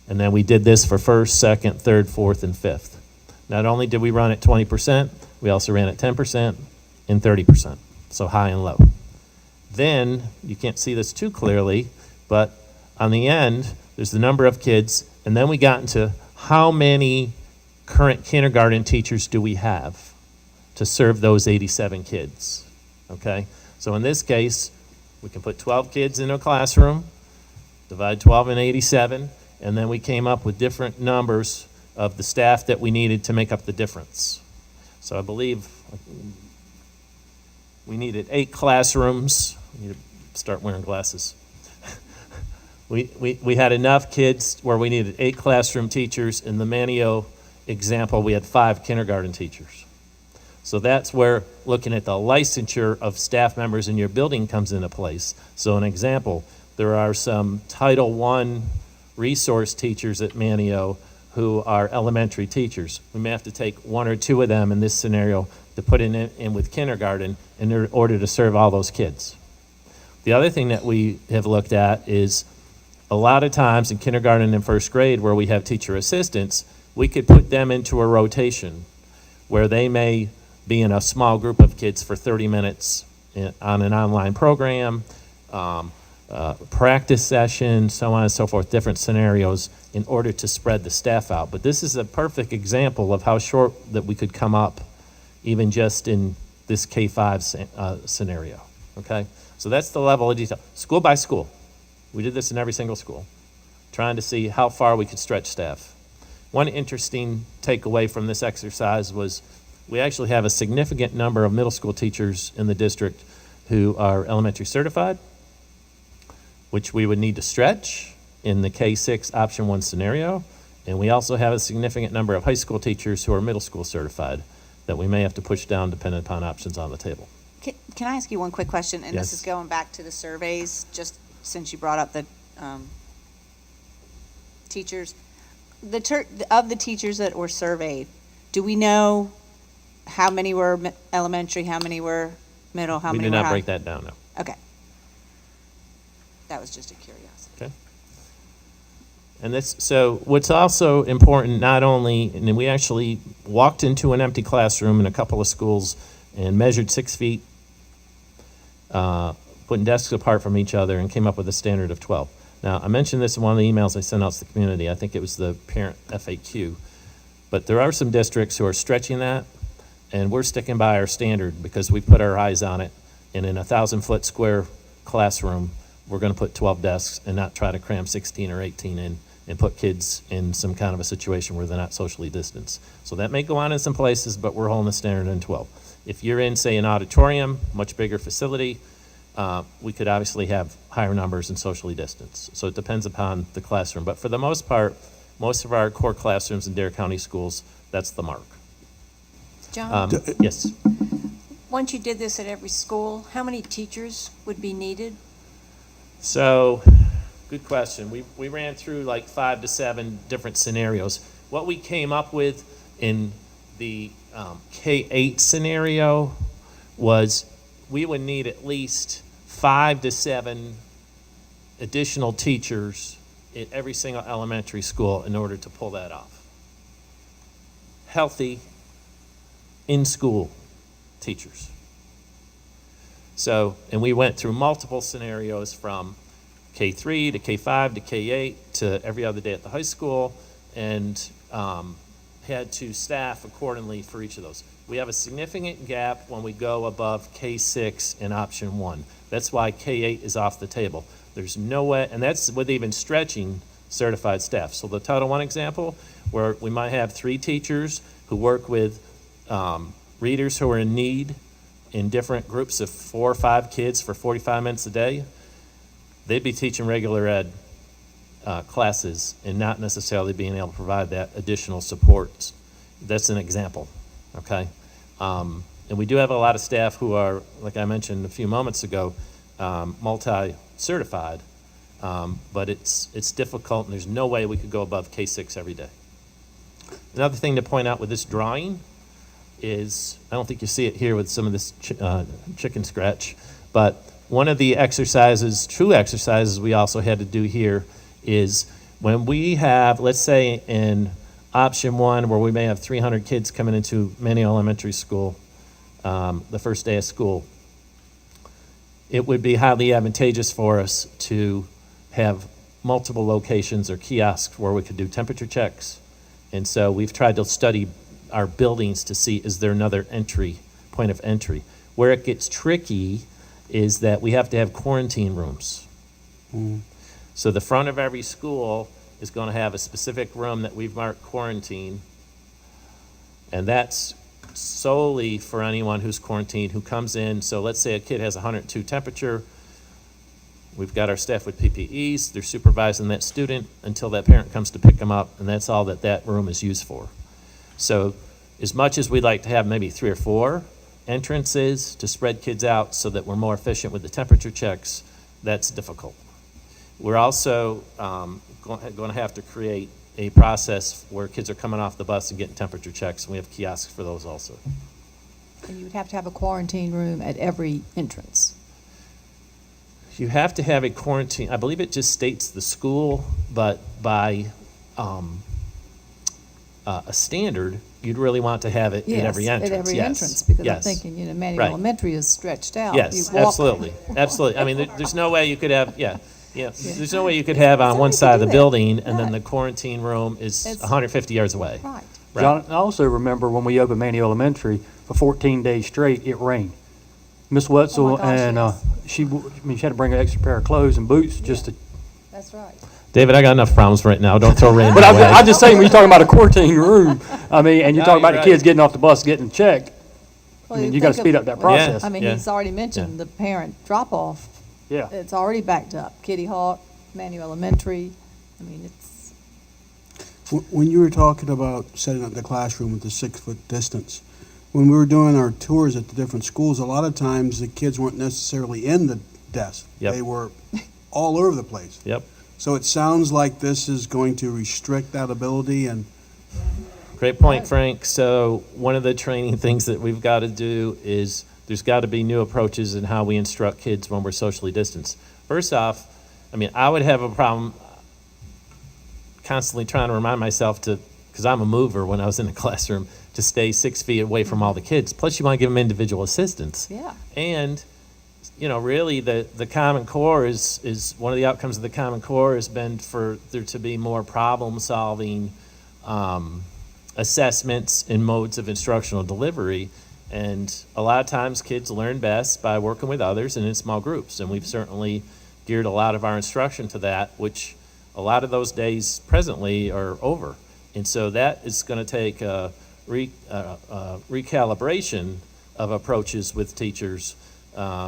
And then we did this for first, second, third, fourth, and fifth. Not only did we run at 20%, we also ran at 10% and 30%, so high and low. Then, you can't see this too clearly, but on the end, there's the number of kids, and then we got into how many current kindergarten teachers do we have to serve those 87 kids, okay? So in this case, we can put 12 kids in a classroom, divide 12 and 87, and then we came up with different numbers of the staff that we needed to make up the difference. So I believe we needed 8 classrooms. I need to start wearing glasses. We had enough kids where we needed 8 classroom teachers. In the Manio example, we had 5 kindergarten teachers. So that's where looking at the licensure of staff members in your building comes into place. So an example, there are some Title I resource teachers at Manio who are elementary teachers. We may have to take 1 or 2 of them in this scenario to put in with kindergarten in order to serve all those kids. The other thing that we have looked at is a lot of times in kindergarten and first grade where we have teacher assistants, we could put them into a rotation where they may be in a small group of kids for 30 minutes on an online program, practice session, so on and so forth, different scenarios in order to spread the staff out. But this is a perfect example of how short that we could come up even just in this K-5 scenario, okay? So that's the level of detail, school by school. We did this in every single school, trying to see how far we could stretch staff. One interesting takeaway from this exercise was we actually have a significant number of middle school teachers in the district who are elementary certified, which we would need to stretch in the K-6 option 1 scenario. And we also have a significant number of high school teachers who are middle school certified that we may have to push down depending upon options on the table. Can I ask you one quick question? And Yes. this is going back to the surveys, just since you brought up the teachers. Of the teachers that were surveyed, do we know how many were elementary, how many were middle, how We many did were not high? break that down, no. Okay. That was just a curiosity. Okay. And this, so what's also important, not only, and then we actually walked into an empty classroom in a couple of schools and measured 6 feet, putting desks apart from each other, and came up with a standard of 12. Now, I mentioned this in one of the emails I sent out to the community. I think it was the parent FAQ. But there are some districts who are stretching that, and we're sticking by our standard because we put our eyes on it. And in a 1,000-foot square classroom, we're going to put 12 desks and not try to cram 16 or 18 in and put kids in some kind of a situation where they're not socially distanced. So that may go on in some places, but we're holding the standard in 12. If you're in, say, an auditorium, much bigger facility, we could obviously have higher numbers and socially distanced. So it depends upon the classroom. But for the most part, most of our core classrooms in Dare County schools, that's the mark. John, Yes. once you did this at every school, how many teachers would be needed? So, good question. We ran through like 5 to 7 different scenarios. What we came up with in the K-8 scenario was we would need at least 5 to 7 additional teachers at every single elementary school in order to pull that off. Healthy, in-school teachers. So, and we went through multiple scenarios from K-3 to K-5 to K-8 to every other day at the high school, and had to staff accordingly for each of those. We have a significant gap when we go above K-6 in option 1. That's why K-8 is off the table. There's no way, and that's with even stretching certified staff. So the Title I example, where we might have 3 teachers who work with readers who are in need in different groups of 4 or 5 kids for 45 minutes a day, they'd be teaching regular ed classes and not necessarily being able to provide that additional support. That's an example, okay? And we do have a lot of staff who are, like I mentioned a few moments ago, multi-certified, but it's difficult, and there's no way we could go above K-6 every day. Another thing to point out with this drawing is, I don't think you see it here with some of this chicken scratch, but one of the exercises, true exercises we also had to do here is when we have, let's say in option 1 where we may have 300 kids coming into Many Elementary School the first day of school, it would be highly advantageous for us to have multiple locations or kiosks where we could do temperature checks. And so we've tried to study our buildings to see, is there another point of entry? Where it gets tricky is that we have to have quarantine rooms. So the front of every school is going to have a specific room that we've marked quarantine, and that's solely for anyone who's quarantined who comes in. So let's say a kid has 102 temperature. We've got our staff with PPEs. They're supervising that student until that parent comes to pick them up, and that's all that that room is used for. So as much as we'd like to have maybe 3 or 4 entrances to spread kids out so that we're more efficient with the temperature checks, that's difficult. We're also going to have to create a process where kids are coming off the bus and getting temperature checks, and we have kiosks for those also. And you would have to have a quarantine room at every entrance. you have to have a quarantine, I believe it just states the school, but by a standard, you'd really want to have it at every Yes, entrance. at every Yes. entrance, because I'm Yes. thinking, Manning Right. Elementary is stretched out. Yes, You walk- absolutely, absolutely. I mean, there's no way you could have, there's no way you could have on no one way to side of do the that. building, and then Right. the quarantine room is It's- 150 yards away. Right. Right. John, I also remember when we opened Manny Elementary, for 14 days straight, it rained. Miss Wetzel, Oh my gosh, and yes. she had to bring an extra pair of clothes and boots just to. That's right. David, I got enough problems right now. Don't throw rain But my way. I'm just saying, when you're talking about a quarantine room, I mean, and you're No, talking about you're the kids right. getting off the bus, getting checked. Well, I mean, you you got to think speed of- up that right. process. I mean, Yeah. he's already mentioned the parent drop-off. Yeah. It's already backed up. Kitty Hawk, Manual Elementary. I mean, it's, When you were talking about setting up the classroom with the 6-foot distance, when we were doing our tours at the different schools, a lot of times the kids weren't necessarily in the desk. Yep. They were all over the place. Yep. So it sounds like this is going to restrict that ability, and Great point, Frank. So one of the training things that we've got to do is there's got to be new approaches in how we instruct kids when we're socially distanced. First off, I mean, I would have a problem constantly trying to remind myself to, because I'm a mover when I was in the classroom, to stay 6 feet away from all the kids. Plus, you want to give them individual assistance. yeah. And, really the Common Core is one of the outcomes of the Common Core has been for there to be more problem-solving assessments and modes of instructional delivery. And a lot of times kids learn best by working with others and in small groups. And we've certainly geared a lot of our instruction to that, which a lot of those days presently are over. And so that is going to take a recalibration of approaches with teachers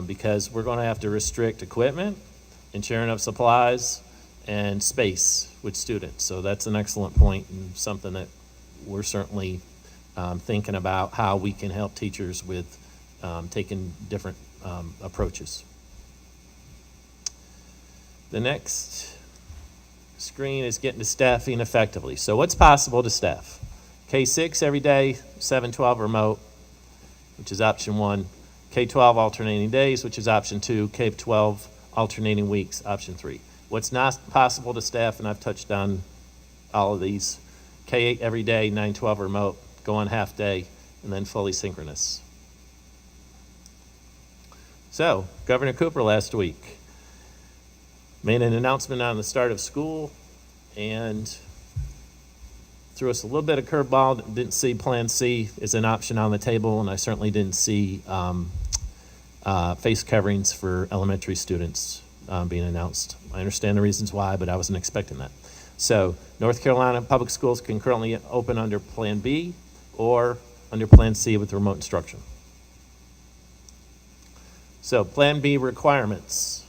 because we're going to have to restrict equipment and sharing of supplies and space with students. So that's an excellent point and something that we're certainly thinking about how we can help teachers with taking different approaches. The next screen is getting to staffing effectively. So what's possible to staff? K-6 every day, 7-12 remote, which is option 1. K-12 alternating days, which is option 2. K-12 alternating weeks, option 3. What's not possible to staff, and I've touched on all of these, K-8 every day, 9-12 remote, go on half day, and then fully synchronous. So, Governor Cooper last week made an announcement on the start of school and threw us a little bit of curveball. Didn't see Plan C as an option on the table, and I certainly didn't see face coverings for elementary students being announced. I understand the reasons why, but I wasn't expecting that. So North Carolina public schools can currently open under Plan B or under Plan C with remote instruction. So Plan B requirements.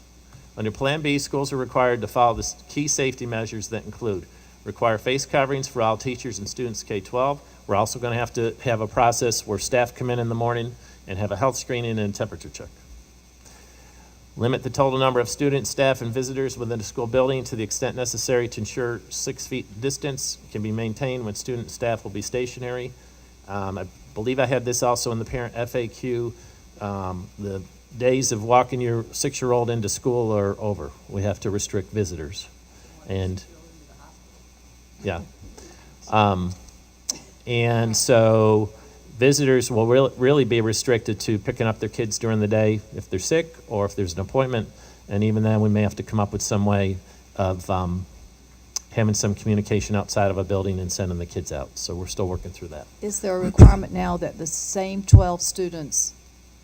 Under Plan B, schools are required to follow the key safety measures that include require face coverings for all teachers and students K-12. We're also going to have a process where staff come in the morning and have a health screening and a temperature check. Limit the total number of students, staff, and visitors within a school building to the extent necessary to ensure 6 feet distance can be maintained when student and staff will be stationary. I believe I had this also in the parent FAQ. The days of walking your 6-year-old into school are over. We have to restrict visitors. And yeah. And so visitors will really be restricted to picking up their kids during the day if they're sick or if there's an appointment. And even then, we may have to come up with some way of having some communication outside of a building and sending the kids out. So we're still working through that. Is there a requirement now that the same 12 students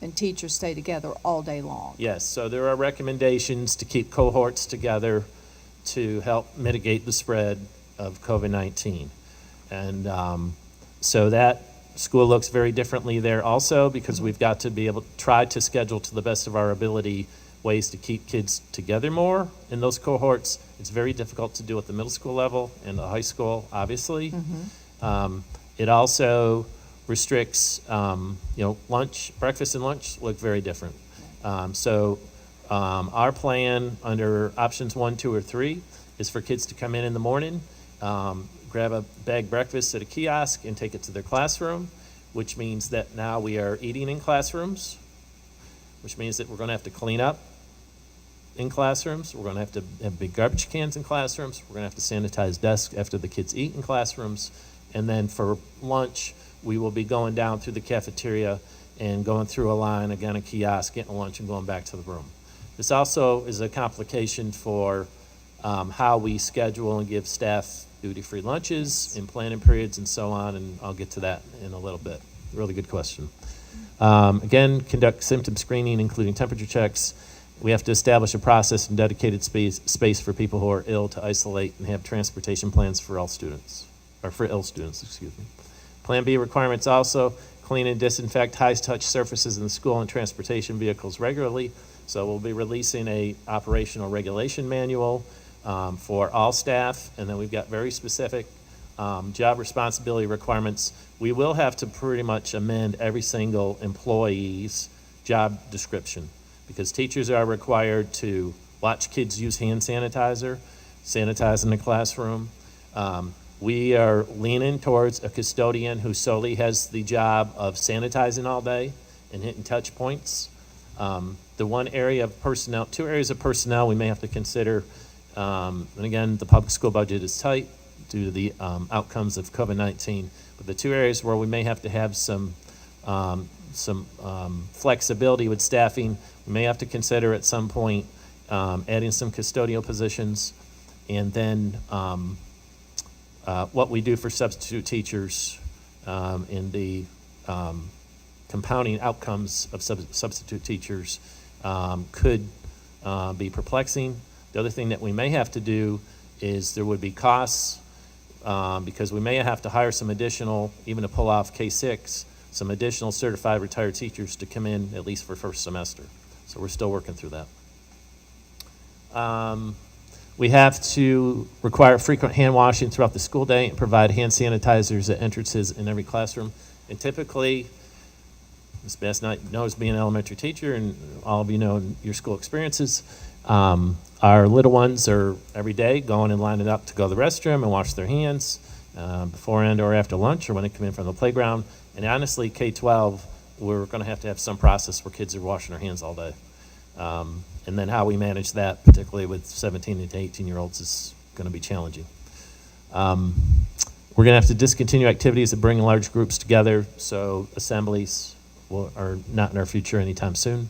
and teachers stay together all day long? Yes, so there are recommendations to keep cohorts together to help mitigate the spread of COVID-19. And so that school looks very differently there also because we've got to be able to try to schedule to the best of our ability ways to keep kids together more in those cohorts. It's very difficult to do at the middle school level and the high school, obviously. It also restricts, lunch, breakfast and lunch look very different. Our plan under options 1, 2, or 3 is for kids to come in the morning, grab a bag breakfast at a kiosk and take it to their classroom, which means that now we are eating in classrooms, which means that we're going to have to clean up in classrooms. We're going to have big garbage cans in classrooms. We're going to have to sanitize desks after the kids eat in classrooms. And then for lunch, we will be going down through the cafeteria and going through a line, again, a kiosk, getting lunch and going back to the room. This also is a complication for how we schedule and give staff duty-free lunches in planning periods and so on, and I'll get to that in a little bit. Really good question. Again, conduct symptom screening, including temperature checks. We have to establish a process and dedicated space for people who are ill to isolate and have transportation plans for all students, or for ill students, excuse me. Plan B requirements also clean and disinfect high-touch surfaces in the school and transportation vehicles regularly. So we'll be releasing a operational regulation manual for all staff, and then we've got very specific job responsibility requirements. We will have to pretty much amend every single employee's job description, because teachers are required to watch kids use hand sanitizer, sanitize in the classroom. We are leaning towards a custodian who solely has the job of sanitizing all day and hitting touch points. The one area of personnel, 2 areas of personnel we may have to consider, and again, the public school budget is tight due to the outcomes of COVID-19, but the 2 areas where we may have to have some flexibility with staffing, we may have to consider at some point adding some custodial positions, and then what we do for substitute teachers in the compounding outcomes of substitute teachers could be perplexing. The other thing that we may have to do is there would be costs because we may have to hire some additional, even to pull off K-6, some additional certified retired teachers to come in at least for first semester. So we're still working through that. We have to require frequent hand washing throughout the school day and provide hand sanitizers at entrances in every classroom. And typically, Ms. Bass knows being an elementary teacher, and all of you know your school experiences, our little ones are every day going and lining up to go to the restroom and wash their hands before and or after lunch or when they come in from the playground. And honestly, K-12, we're going to have some process where kids are washing their hands all day. And then how we manage that, particularly with 17 to 18-year-olds, is going to be challenging. We're going to have to discontinue activities that bring large groups together, so assemblies are not in our future anytime soon.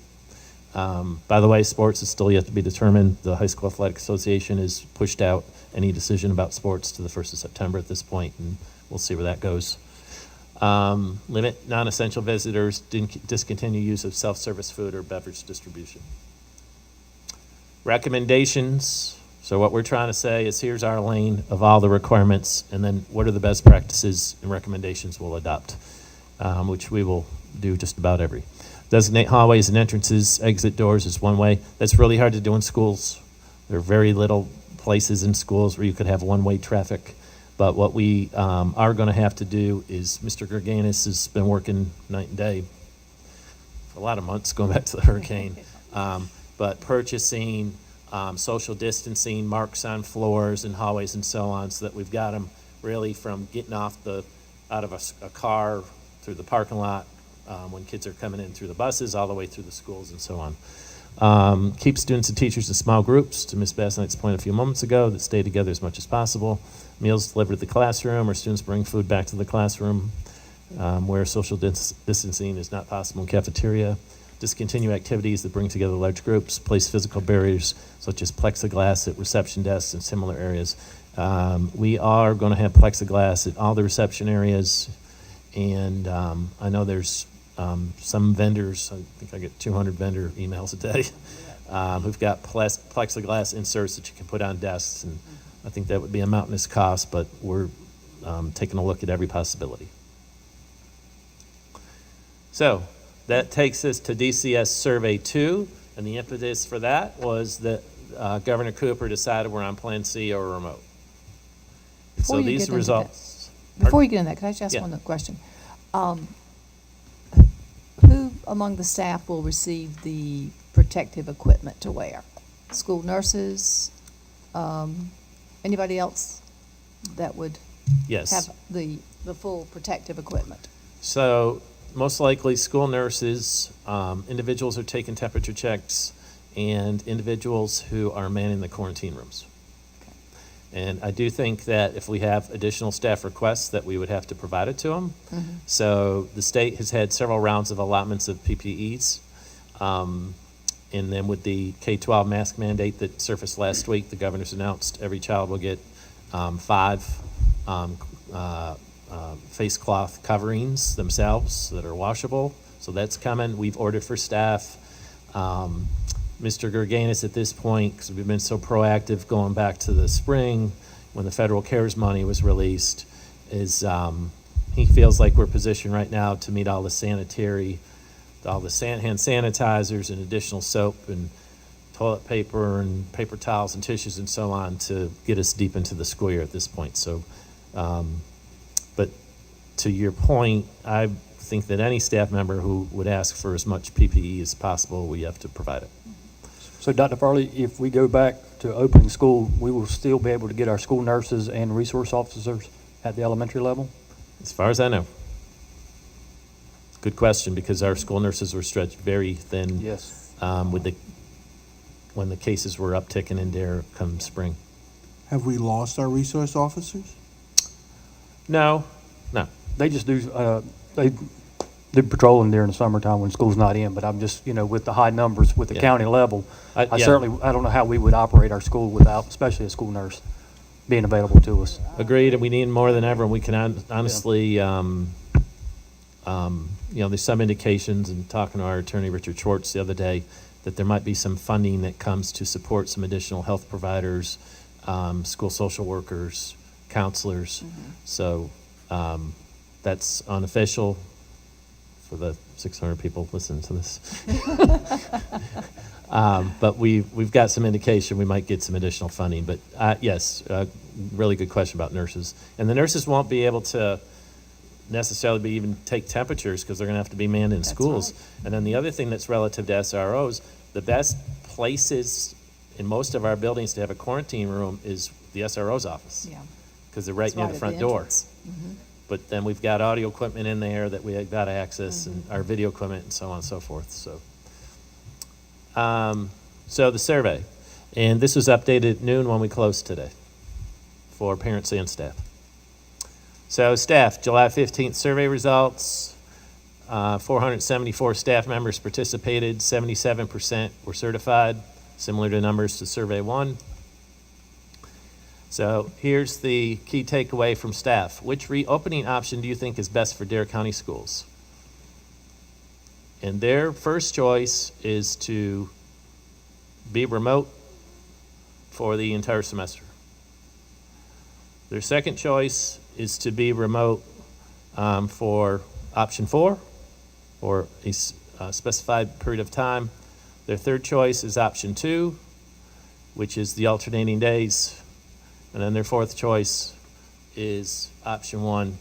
By the way, sports is still yet to be determined. The High School Athletic Association has pushed out any decision about sports to the 1st of September at this point, and we'll see where that goes. Limit non-essential visitors, discontinue use of self-service food or beverage distribution. Recommendations. So what we're trying to say is here's our lane of all the requirements, and then what are the best practices and recommendations we'll adopt, which we will do just about every. Designate hallways and entrances, exit doors is one way. That's really hard to do in schools. There are very little places in schools where you could have one-way traffic. But what we are going to have to do is Mr. Gerganis has been working night and day for a lot of months going back to the hurricane. But purchasing social distancing, marks on floors and hallways and so on, so that we've got them really from getting out of a car through the parking lot when kids are coming in through the buses, all the way through the schools and so on. Keep students and teachers in small groups, to Ms. Bassnight's point a few moments ago, that stay together as much as possible. Meals delivered to the classroom, or students bring food back to the classroom where social distancing is not possible in cafeteria. Discontinue activities that bring together large groups. Place physical barriers such as plexiglass at reception desks and similar areas. We are going to have plexiglass at all the reception areas, and I know there's some vendors, I think I get 200 vendor emails a day, who've got plexiglass inserts that you can put on desks, and I think that would be a mountainous cost, but we're taking a look at every possibility. So that takes us to N.C.G.S. Survey 2, and the impetus for that was that Governor Cooper decided we're on Plan C or remote. So these results. Before you get into that, could I just ask one question? Who among the staff will receive the protective equipment to wear? School nurses? Anybody else that would have the full protective equipment? So most likely school nurses, individuals are taking temperature checks, and individuals who are manning the quarantine rooms. And I do think that if we have additional staff requests, that we would have to provide it to them. So the state has had several rounds of allotments of PPEs. And then with the K-12 mask mandate that surfaced last week, the governor's announced every child will get 5 face cloth coverings themselves that are washable. So that's coming. We've ordered for staff. Mr. Gerganis at this point, because we've been so proactive going back to the spring when the federal CARES money was released, is he feels like we're positioned right now to meet all the sanitary, all the hand sanitizers and additional soap and toilet paper and paper towels and tissues and so on to get us deep into the school year at this point. So, but to your point, I think that any staff member who would ask for as much PPE as possible, we have to provide it. So Dr. Farley, if we go back to opening school, we will still be able to get our school nurses and resource officers at the elementary level? As far as I know. Good question, because our school nurses were stretched very thin. Yes. When the cases were upticking in there come spring. Have we lost our resource officers? No. They just do, they do patrolling during the summertime when school's not in, but I'm just, with the high numbers with the county level, I don't know how we would operate our school without, especially a school nurse, being available to us. Agreed, and we need more than ever, and we can honestly, there's some indications, and talking to our attorney, Richard Schwartz, the other day, that there might be some funding that comes to support some additional health providers, school social workers, counselors. So that's unofficial for the 600 people listening to this. But we've got some indication we might get some additional funding. But yes, really good question about nurses. And the nurses won't be able to necessarily even take temperatures because they're going to have to be manned in schools. Right. And then the other thing that's relative to SROs, the best places in most of our buildings to have a quarantine room is the SRO's office. Yeah. Because they're right near the front door. But then we've got audio equipment in there that we got to access, and our video equipment and so on and so forth. So, so the survey, and this was updated at noon when we closed today for parents and staff. So staff, July 15th survey results, 474 staff members participated, 77% were certified, similar to numbers to survey 1. So here's the key takeaway from staff. Which reopening option do you think is best for Dare County schools? And their first choice is to be remote for the entire semester. Their second choice is to be remote for option 4 or a specified period of time. Their third choice is option 2, which is the alternating days. And then their fourth choice is option 1,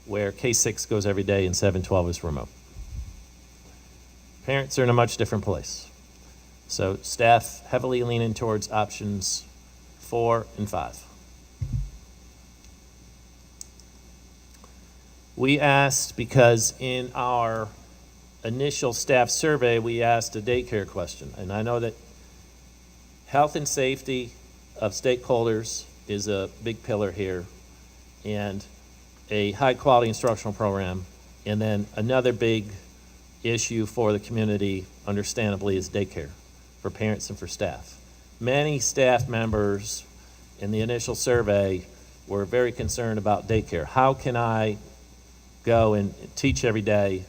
where K-6 goes every day and 7-12 is remote. Parents are in a much different place. So staff heavily leaning towards options 4 and 5. We asked, because in our initial staff survey, we asked a daycare question. And I know that health and safety of stakeholders is a big pillar here, and a high-quality instructional program. And then another big issue for the community, understandably, is daycare for parents and for staff. Many staff members in the initial survey were very concerned about daycare. How can I go and teach every day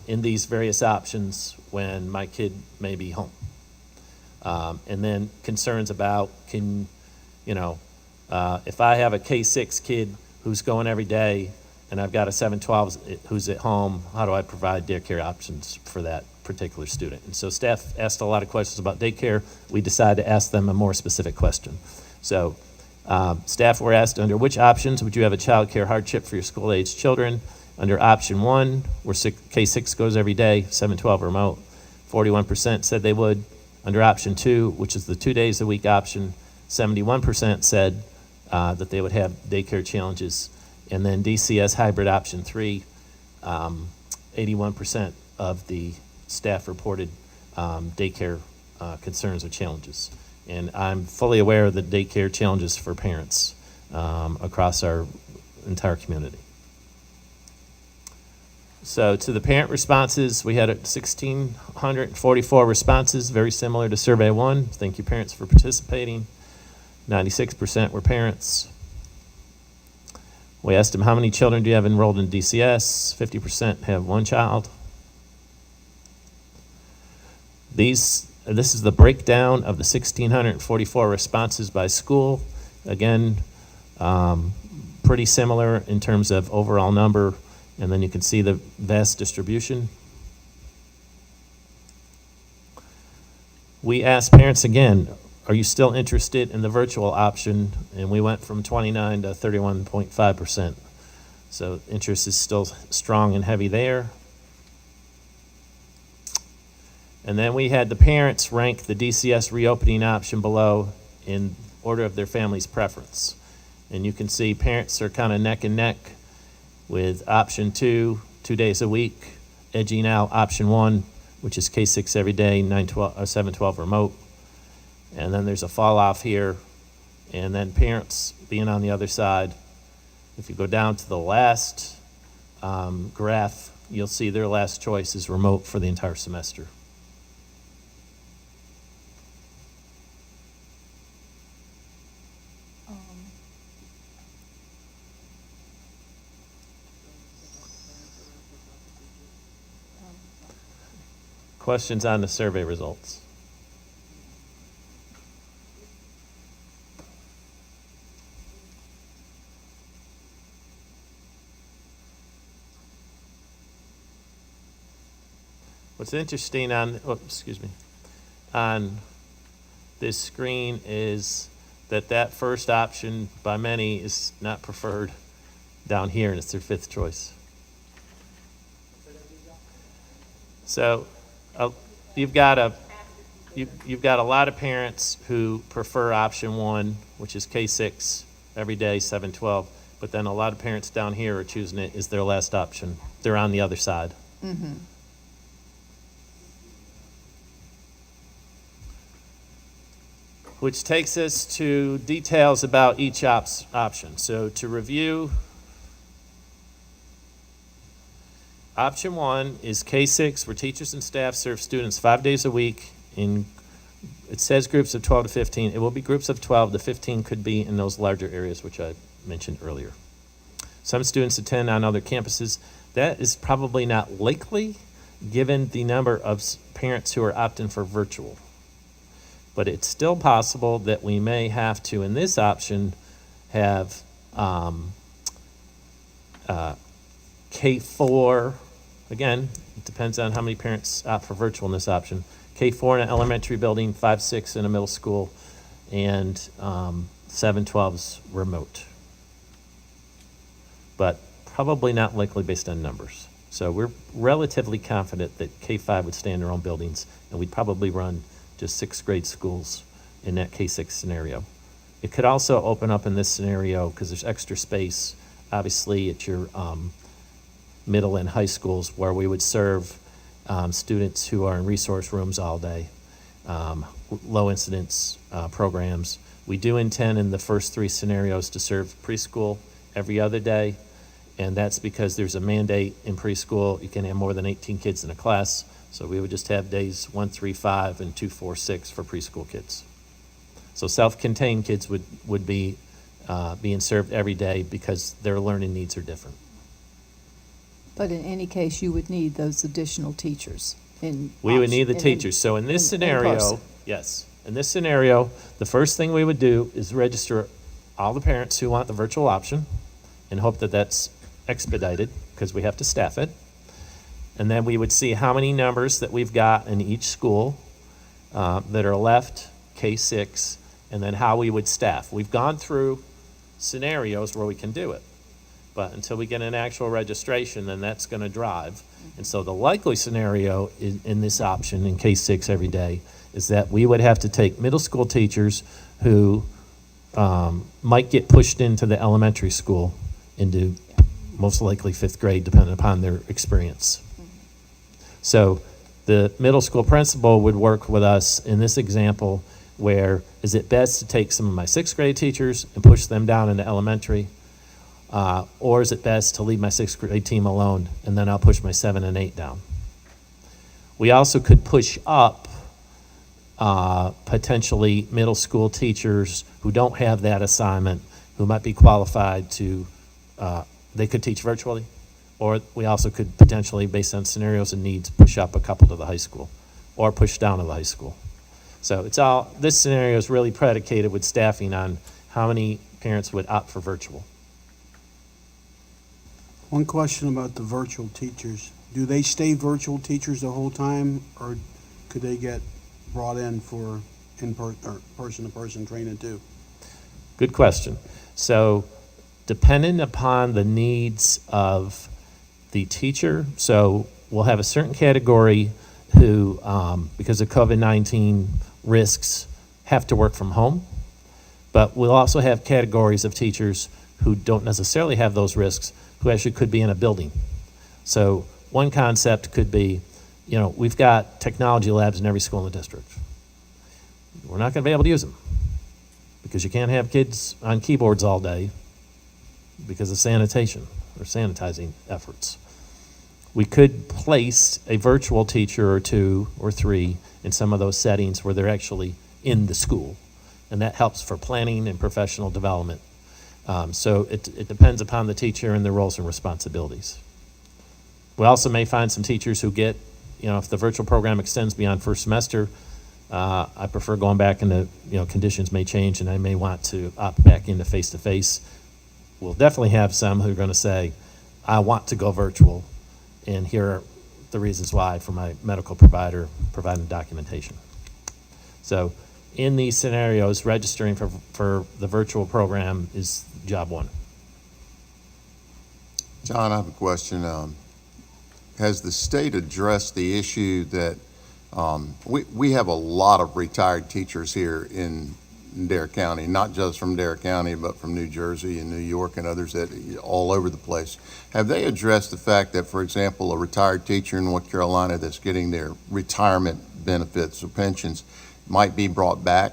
in these various options when my kid may be home? And then concerns about, if I have a K-6 kid who's going every day and I've got a 7-12 who's at home, how do I provide daycare options for that particular student? And so staff asked a lot of questions about daycare. We decided to ask them a more specific question. So staff were asked, under which options would you have a child care hardship for your school-aged children? Under option 1, where K-6 goes every day, 7-12 remote, 41% said they would. Under option 2, which is the 2 days a week option, 71% said that they would have daycare challenges. And then N.C.G.S hybrid option 3, 81% of the staff reported daycare concerns or challenges. And I'm fully aware of the daycare challenges for parents across our entire community. So to the parent responses, we had 1,644 responses, very similar to Survey 1. Thank you, parents, for participating. 96% were parents. We asked them, how many children do you have enrolled in DCS? 50% have one child. This is the breakdown of the 1,644 responses by school. Again, pretty similar in terms of overall number, and then you can see the vast distribution. We asked parents again, are you still interested in the virtual option? And we went from 29 to 31.5%. So interest is still strong and heavy there. And then we had the parents rank the DCS reopening option below in order of their family's preference. And you can see parents are kind of neck and neck with option 2, 2 days a week, edging out option 1, which is K6 every day, 7/12 remote. And then there's a fall off here, and then parents being on the other side. If you go down to the last graph, you'll see their last choice is remote for the entire semester. Questions on the survey results? What's interesting on this screen is that first option by many is not preferred down here, and it's their 5th choice. So you've got a lot of parents who prefer option 1, which is K6 every day, 7/12. But then a lot of parents down here are choosing it as their last option. They're on the other side. Mm-hmm. Which takes us to details about each option. So to review, option 1 is K6, where teachers and staff serve students 5 days a week. It says groups of 12 to 15. It will be groups of 12. The 15 could be in those larger areas, which I mentioned earlier. Some students attend on other campuses. That is probably not likely, given the number of parents who are opting for virtual. But it's still possible that we may have to, in this option, have K4, again, it depends on how many parents opt for virtual in this option. K4 in an elementary building, 5, 6 in a middle school, and 7/12's remote. But probably not likely based on numbers. So we're relatively confident that K5 would stay in their own buildings, and we'd probably run just 6th grade schools in that K6 scenario. It could also open up in this scenario because there's extra space, obviously, at your middle and high schools where we would serve students who are in resource rooms all day, low incidence programs. We do intend in the first 3 scenarios to serve preschool every other day, and that's because there's a mandate in preschool. You can have more than 18 kids in a class, so we would just have days 1, 3, 5, and 2, 4, 6 for preschool kids. So self-contained kids would be being served every day because their learning needs are different. But in any case, you would need those additional teachers We would need the teachers. So in this scenario, yes, in this scenario, the first thing we would do is register all the parents who want the virtual option and hope that that's expedited because we have to staff it. And then we would see how many numbers that we've got in each school that are left, K6, and then how we would staff. We've gone through scenarios where we can do it. But until we get an actual registration, then that's going to drive. And so the likely scenario in this option, in K6 every day, is that we would have to take middle school teachers who might get pushed into the elementary school into most likely 5th grade, depending upon their experience. So The middle school principal would work with us in this example where is it best to take some of my sixth grade teachers and push them down into elementary? Or is it best to leave my sixth grade team alone and then I'll push my 7 and 8 down? We also could push up potentially middle school teachers who don't have that assignment, who might be qualified to, they could teach virtually. Or we also could potentially, based on scenarios and needs, push up a couple to the high school or push down to the high school. So it's all, this scenario is really predicated with staffing on how many parents would opt for virtual. One question about the virtual teachers. Do they stay virtual teachers the whole time, or could they get brought in for person-to-person training too? Good question. So depending upon the needs of the teacher, so we'll have a certain category who, because of COVID-19 risks, have to work from home. But we'll also have categories of teachers who don't necessarily have those risks, who actually could be in a building. So one concept could be, you know, we've got technology labs in every school in the district. We're not going to be able to use them because you can't have kids on keyboards all day because of sanitation or sanitizing efforts. We could place a virtual teacher or 2 or 3 in some of those settings where they're actually in the school, and that helps for planning and professional development. So it depends upon the teacher and their roles and responsibilities. We also may find some teachers who get, you know, if the virtual program extends beyond first semester, I prefer going back into, you know, conditions may change and I may want to opt back into face-to-face. We'll definitely have some who are going to say, I want to go virtual, and here are the reasons why for my medical provider providing documentation. So in these scenarios, registering for the virtual program is job one. John, I have a question. Has the state addressed the issue that we have a lot of retired teachers here in Dare County, not just from Dare County, but from New Jersey and New York and others that all over the place. Have they addressed the fact that, for example, a retired teacher in North Carolina that's getting their retirement benefits or pensions might be brought back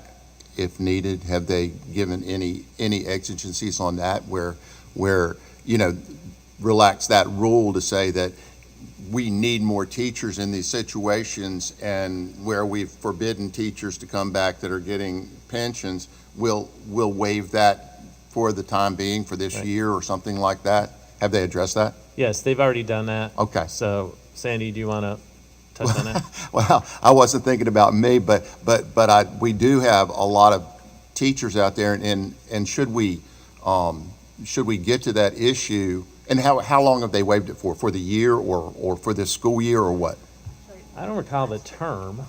if needed? Have they given any exigencies on that where you know, relax that rule to say that we need more teachers in these situations, and where we've forbidden teachers to come back that are getting pensions, we'll waive that for the time being for this year or something like that? Have they addressed that? Yes, they've already done that. Okay. So Sandy, do you want to touch on that? Well, I wasn't thinking about me, but we do have a lot of teachers out there, and should we get to that issue, and how long have they waived it for? For the year or for this school year or what? I don't recall the term.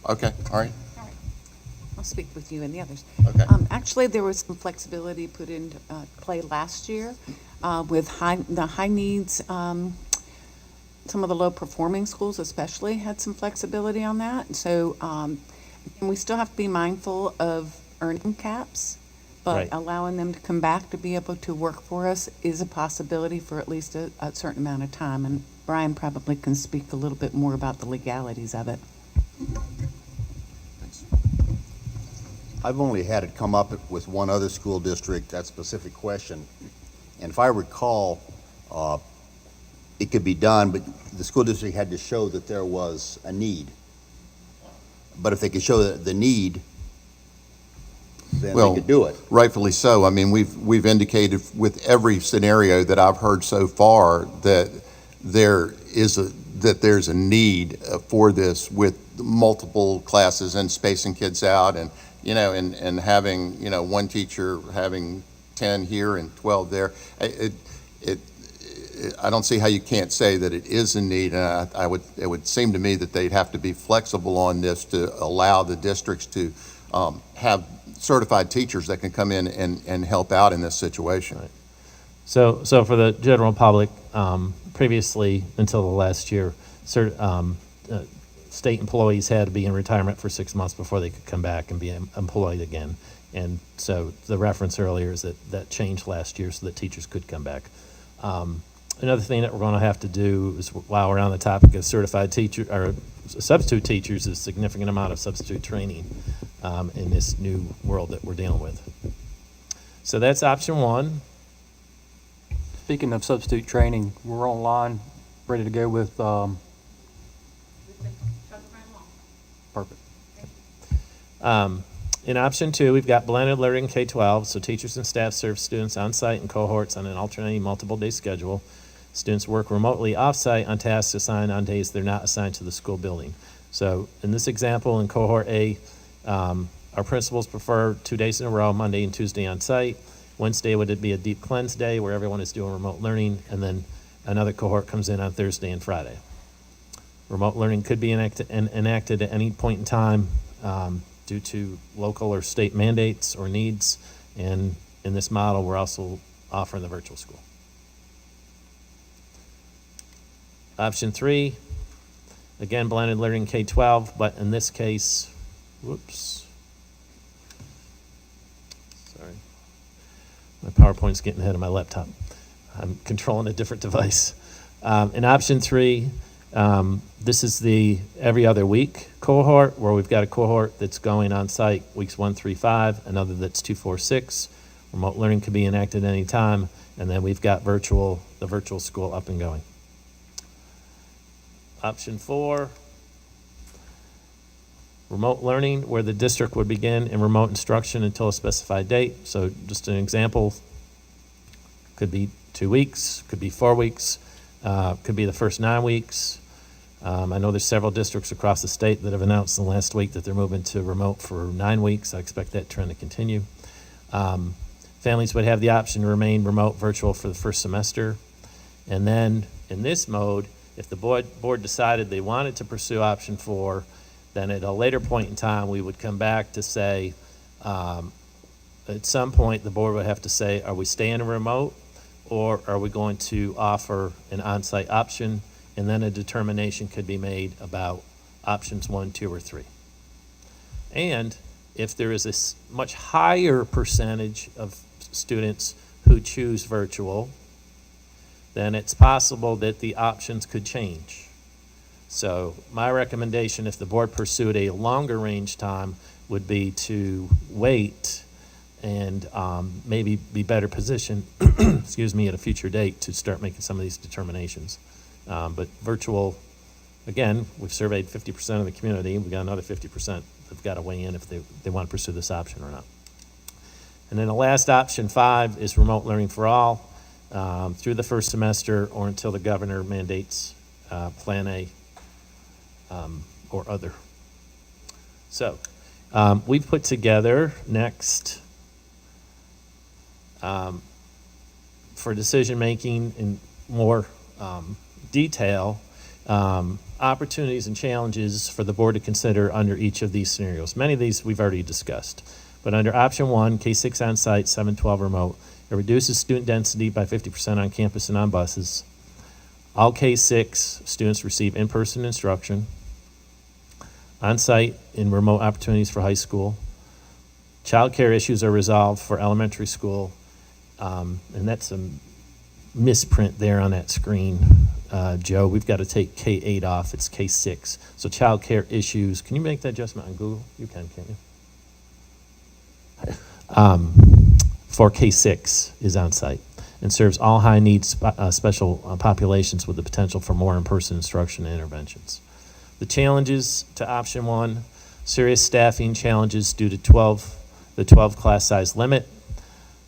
Okay, all right. I'll speak with you and the others. Okay. Actually, there was some flexibility put into play last year with the high needs. Some of the low performing schools especially had some flexibility on that. So we still have to be mindful of earning caps, but Right. allowing them to come back to be able to work for us is a possibility for at least a certain amount of time. And Brian probably can speak a little bit more about the legalities of it. I've only had it come up with one other school district, that specific question. And if I recall, it could be done, but the school district had to show that there was a need. But if they could show the need, then Well, they could do it. rightfully so. I mean, we've indicated with every scenario that I've heard so far that there's a need for this, with multiple classes and spacing kids out, and and having one teacher having 10 here and 12 there. I don't see how you can't say that it is a need, and it would seem to me that they'd have to be flexible on this to allow the districts to have certified teachers that can come in and help out in this situation. Right. So for the general public, previously until the last year, state employees had to be in retirement for 6 months before they could come back and be employed again. And so the reference earlier is that changed last year so that teachers could come back. Another thing that we're going to have to do is, while we're on the topic of certified teacher or substitute teachers, is a significant amount of substitute training in this new world that we're dealing with. So that's option one. Speaking of substitute training, we're online, ready to go with, perfect. In option two, we've got blended learning K-12, so teachers and staff serve students on-site in cohorts on an alternating multiple-day schedule. Students work remotely off-site on tasks assigned on days they're not assigned to the school building. So in this example, in cohort A, our principals prefer 2 days in a row, Monday and Tuesday on-site. Wednesday would be a deep cleanse day where everyone is doing remote learning, and then another cohort comes in on Thursday and Friday. Remote learning could be enacted at any point in time due to local or state mandates or needs, and in this model, we're also offering the virtual school. Option three, again, blended learning K-12, but in this case, whoops. Sorry. My PowerPoint's getting ahead of my laptop. I'm controlling a different device. In option three, this is the every other week cohort, where we've got a cohort that's going on site weeks 1 through 5, another that's 2, 4, 6. Remote learning can be enacted at any time, and then we've got the virtual school up and going. Option 4, remote learning, where the district would begin in remote instruction until a specified date. So just an example, could be 2 weeks, could be 4 weeks, could be the first 9 weeks. I know there's several districts across the state that have announced in the last week that they're moving to remote for 9 weeks. I expect that trend to continue. Families would have the option to remain remote virtual for the first semester. And then in this mode, if the board decided they wanted to pursue option 4, then at a later point in time, we would come back to say, at some point, the board would have to say, are we staying remote, or are we going to offer an on-site option? And then a determination could be made about options 1, 2, or 3. And if there is a much higher percentage of students who choose virtual, then it's possible that the options could change. So my recommendation, if the board pursued a longer range time, would be to wait and maybe be better positioned, excuse me, at a future date to start making some of these determinations. But virtual, again, we've surveyed 50% of the community. We've got another 50% that've got to weigh in if they want to pursue this option or not. And then the last option 5 is remote learning for all through the first semester or until the governor mandates Plan A or other. So we've put together next for decision making in more detail, opportunities and challenges for the board to consider under each of these scenarios. Many of these we've already discussed, but under option 1, K-6 on-site, 7-12 remote, it reduces student density by 50% on campus and on buses. All K-6 students receive in-person instruction, on-site and remote opportunities for high school. Child care issues are resolved for elementary school, and that's a misprint there on that screen, Joe. We've got to take K-8 off. It's K-6. So child care issues. Can you make that adjustment on Google? You can, can't you? For K-6 is on-site and serves all high needs special populations with the potential for more in-person instruction and interventions. The challenges to option 1, serious staffing challenges due to the 12 class size limit,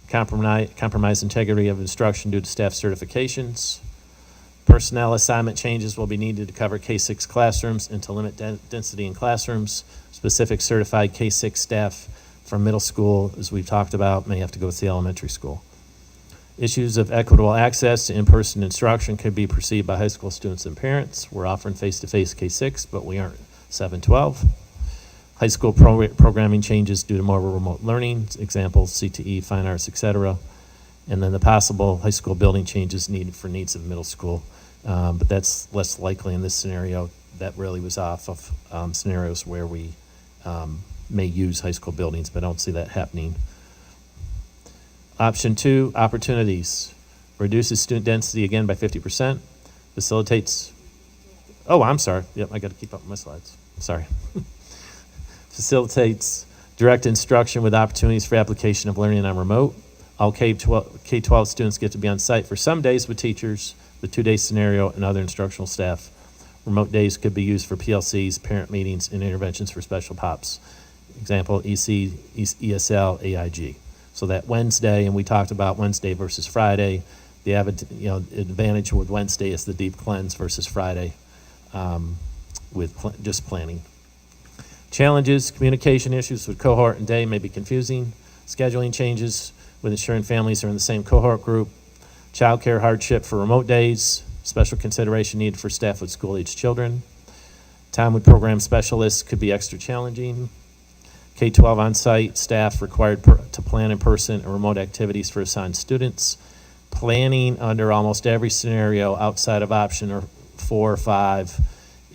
compromise integrity of instruction due to staff certifications. Personnel assignment changes will be needed to cover K-6 classrooms and to limit density in classrooms. Specific certified K-6 staff from middle school, as we've talked about, may have to go to the elementary school. Issues of equitable access to in-person instruction could be perceived by high school students and parents. We're offering face-to-face K-6, but we aren't 7-12. High school programming changes due to more remote learning, examples, CTE, fine arts, etc. And then the possible high school building changes needed for needs of middle school. But that's less likely in this scenario. That really was off of scenarios where we may use high school buildings, but I don't see that happening. Option 2, opportunities. reduces student density again by 50%, facilitates, oh, I'm sorry, yep, I got to keep up with my slides, sorry. Facilitates direct instruction with opportunities for application of learning on remote. All K-12 students get to be on site for some days with teachers, the 2-day scenario, and other instructional staff. Remote days could be used for PLCs, parent meetings, and interventions for special pops. Example, EC, ESL, AIG. So that Wednesday, and we talked about Wednesday versus Friday. The advantage with Wednesday is the deep cleanse versus Friday with just planning. Challenges, communication issues with cohort and day may be confusing. Scheduling changes with ensuring families are in the same cohort group. Childcare hardship for remote days. Special consideration needed for staff with school-aged children. Time with program specialists could be extra challenging. K-12 on-site staff required to plan in person and remote activities for assigned students. Planning under almost every scenario outside of option 4 or 5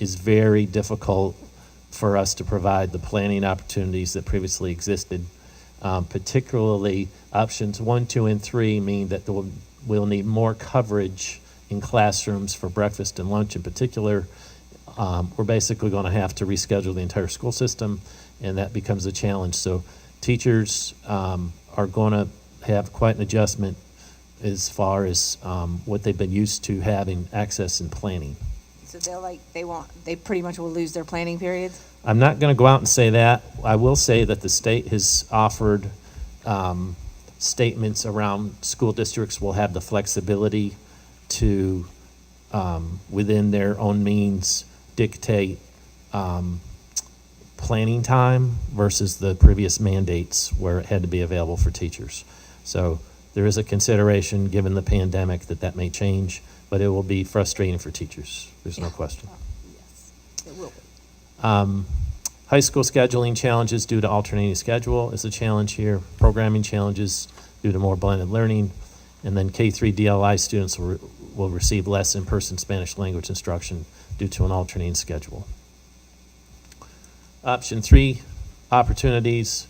is very difficult for us to provide the planning opportunities that previously existed. Particularly options 1, 2, and 3 mean that we'll need more coverage in classrooms for breakfast and lunch in particular. We're basically going to have to reschedule the entire school system, and that becomes a challenge. So teachers are going to have quite an adjustment as far as what they've been used to having access and planning. So they pretty much will lose their planning periods? I'm not going to go out and say that. I will say that the state has offered statements around school districts will have the flexibility to, within their own means, dictate planning time versus the previous mandates where it had to be available for teachers. So there is a consideration, given the pandemic, that may change, but it will be frustrating for teachers. There's no question. Yes, it will be. High school scheduling challenges due to alternating schedule is a challenge here. Programming challenges due to more blended learning. And then K-3 DLI students will receive less in-person Spanish language instruction due to an alternating schedule. Option 3, opportunities,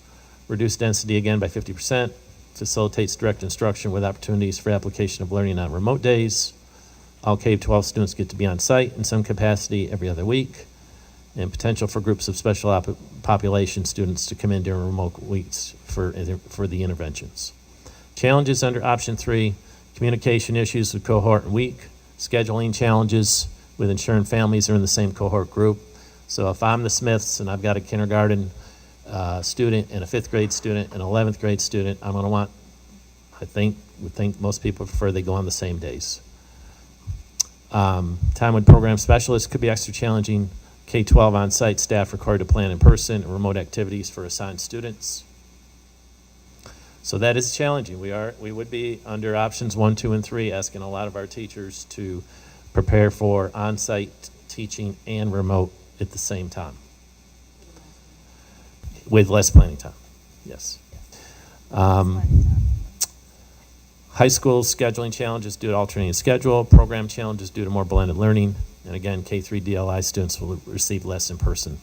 reduce density again by 50%, facilitates direct instruction with opportunities for application of learning on remote days. All K-12 students get to be on site in some capacity every other week, and potential for groups of special population students to come in during remote weeks for the interventions. Challenges under option 3, communication issues with cohort and week, scheduling challenges with ensuring families are in the same cohort group. So if I'm the Smiths and I've got a kindergarten student and a 5th grade student and an 11th grade student, I'm going to want, would think most people prefer they go on the same days. Time with program specialists could be extra challenging. K-12 on-site staff required to plan in person and remote activities for assigned students. So that is challenging. We would be under options 1, 2, and 3, asking a lot of our teachers to prepare for on-site teaching and remote at the same time, with less planning time. Yes. High school scheduling challenges due to alternating schedule, program challenges due to more blended learning, and again, K-3 DLI students will receive less in person.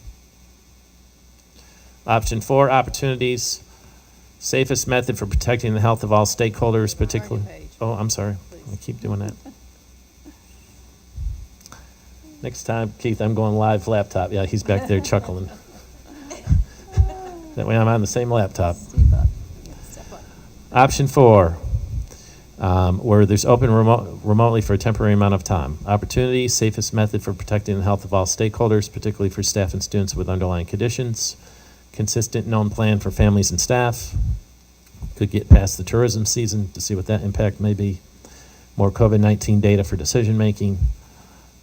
Option 4, opportunities. Safest method for protecting the health of all stakeholders, particularly. Oh, I'm sorry. I keep doing that. Next time, Keith, I'm going live laptop. Yeah, he's back there chuckling. That way I'm on the same laptop. Option 4. Where there's open remotely for a temporary amount of time. Opportunity, safest method for protecting the health of all stakeholders, particularly for staff and students with underlying conditions. Consistent known plan for families and staff. Could get past the tourism season to see what that impact may be. More COVID-19 data for decision making.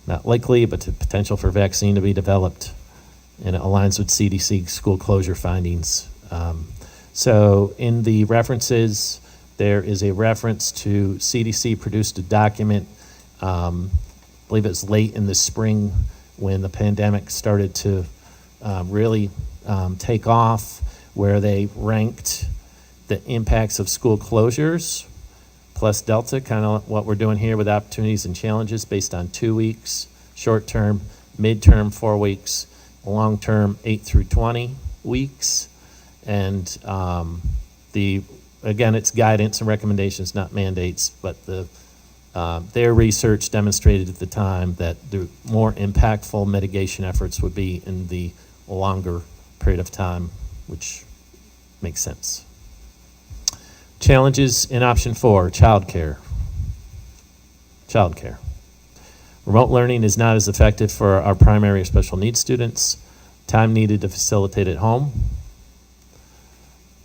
Not likely, but the potential for vaccine to be developed. And it aligns with CDC school closure findings. So in the references, there is a reference to CDC produced a document, I believe it was late in the spring when the pandemic started to really take off, where they ranked the impacts of school closures plus Delta, kind of what we're doing here with opportunities and challenges based on 2 weeks, short term, midterm 4 weeks, long term 8 through 20 weeks. And again, it's guidance and recommendations, not mandates, but the Their research demonstrated at the time that the more impactful mitigation efforts would be in the longer period of time, which makes sense. Challenges in option 4, childcare. Childcare. Remote learning is not as effective for our primary or special needs students. Time needed to facilitate at home.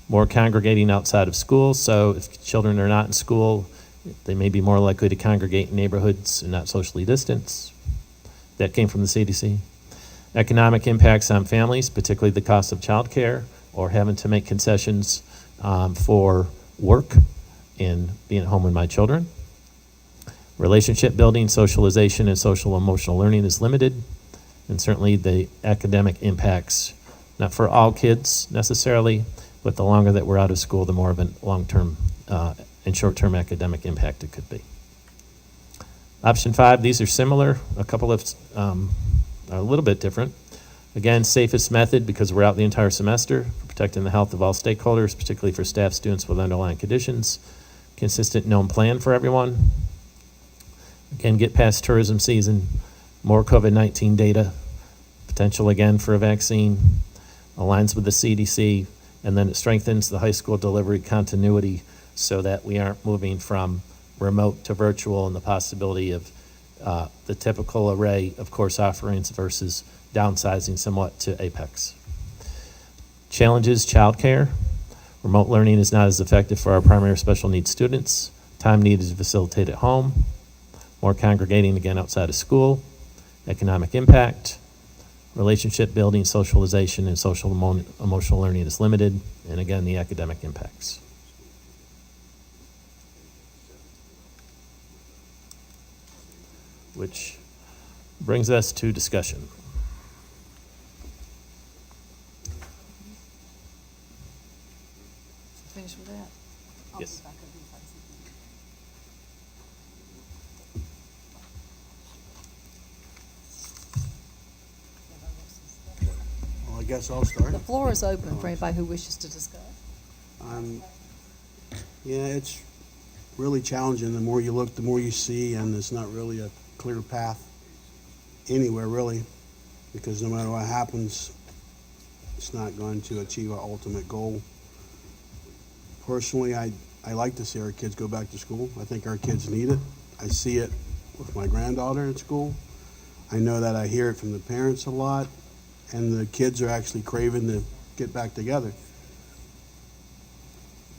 More congregating outside of school, so if children are not in school, they may be more likely to congregate in neighborhoods and not socially distance. That came from the CDC. Economic impacts on families, particularly the cost of childcare or having to make concessions for work and being at home with my children. Relationship building, socialization, and social emotional learning is limited, and certainly the academic impacts, not for all kids necessarily, but the longer that we're out of school, the more of a long-term and short-term academic impact it could be. Option 5, these are similar. A couple of are a little bit different. Again, safest method because we're out the entire semester, for protecting the health of all stakeholders, particularly for staff, students with underlying conditions. Consistent known plan for everyone. Again, get past tourism season, more COVID-19 data, potential again for a vaccine, aligns with the CDC, and then it strengthens the high school delivery continuity so that we aren't moving from remote to virtual and the possibility of the typical array of course offerings versus downsizing somewhat to Apex. Challenges, childcare. Remote learning is not as effective for our primary or special needs students. Time needed to facilitate at home. More congregating again outside of school. Economic impact. Relationship building, socialization, and social emotional learning is limited. And again, the academic impacts. Which brings us to discussion. Finish with that? Yes. Well, I guess I'll start. The floor is open for anybody who wishes to discuss. Yeah, it's really challenging. The more you look, the more you see, and it's not really a clear path anywhere, really, because no matter what happens, it's not going to achieve our ultimate goal. Personally, I like to see our kids go back to school. I think our kids need it. I see it with my granddaughter in school. I know that I hear it from the parents a lot, and the kids are actually craving to get back together.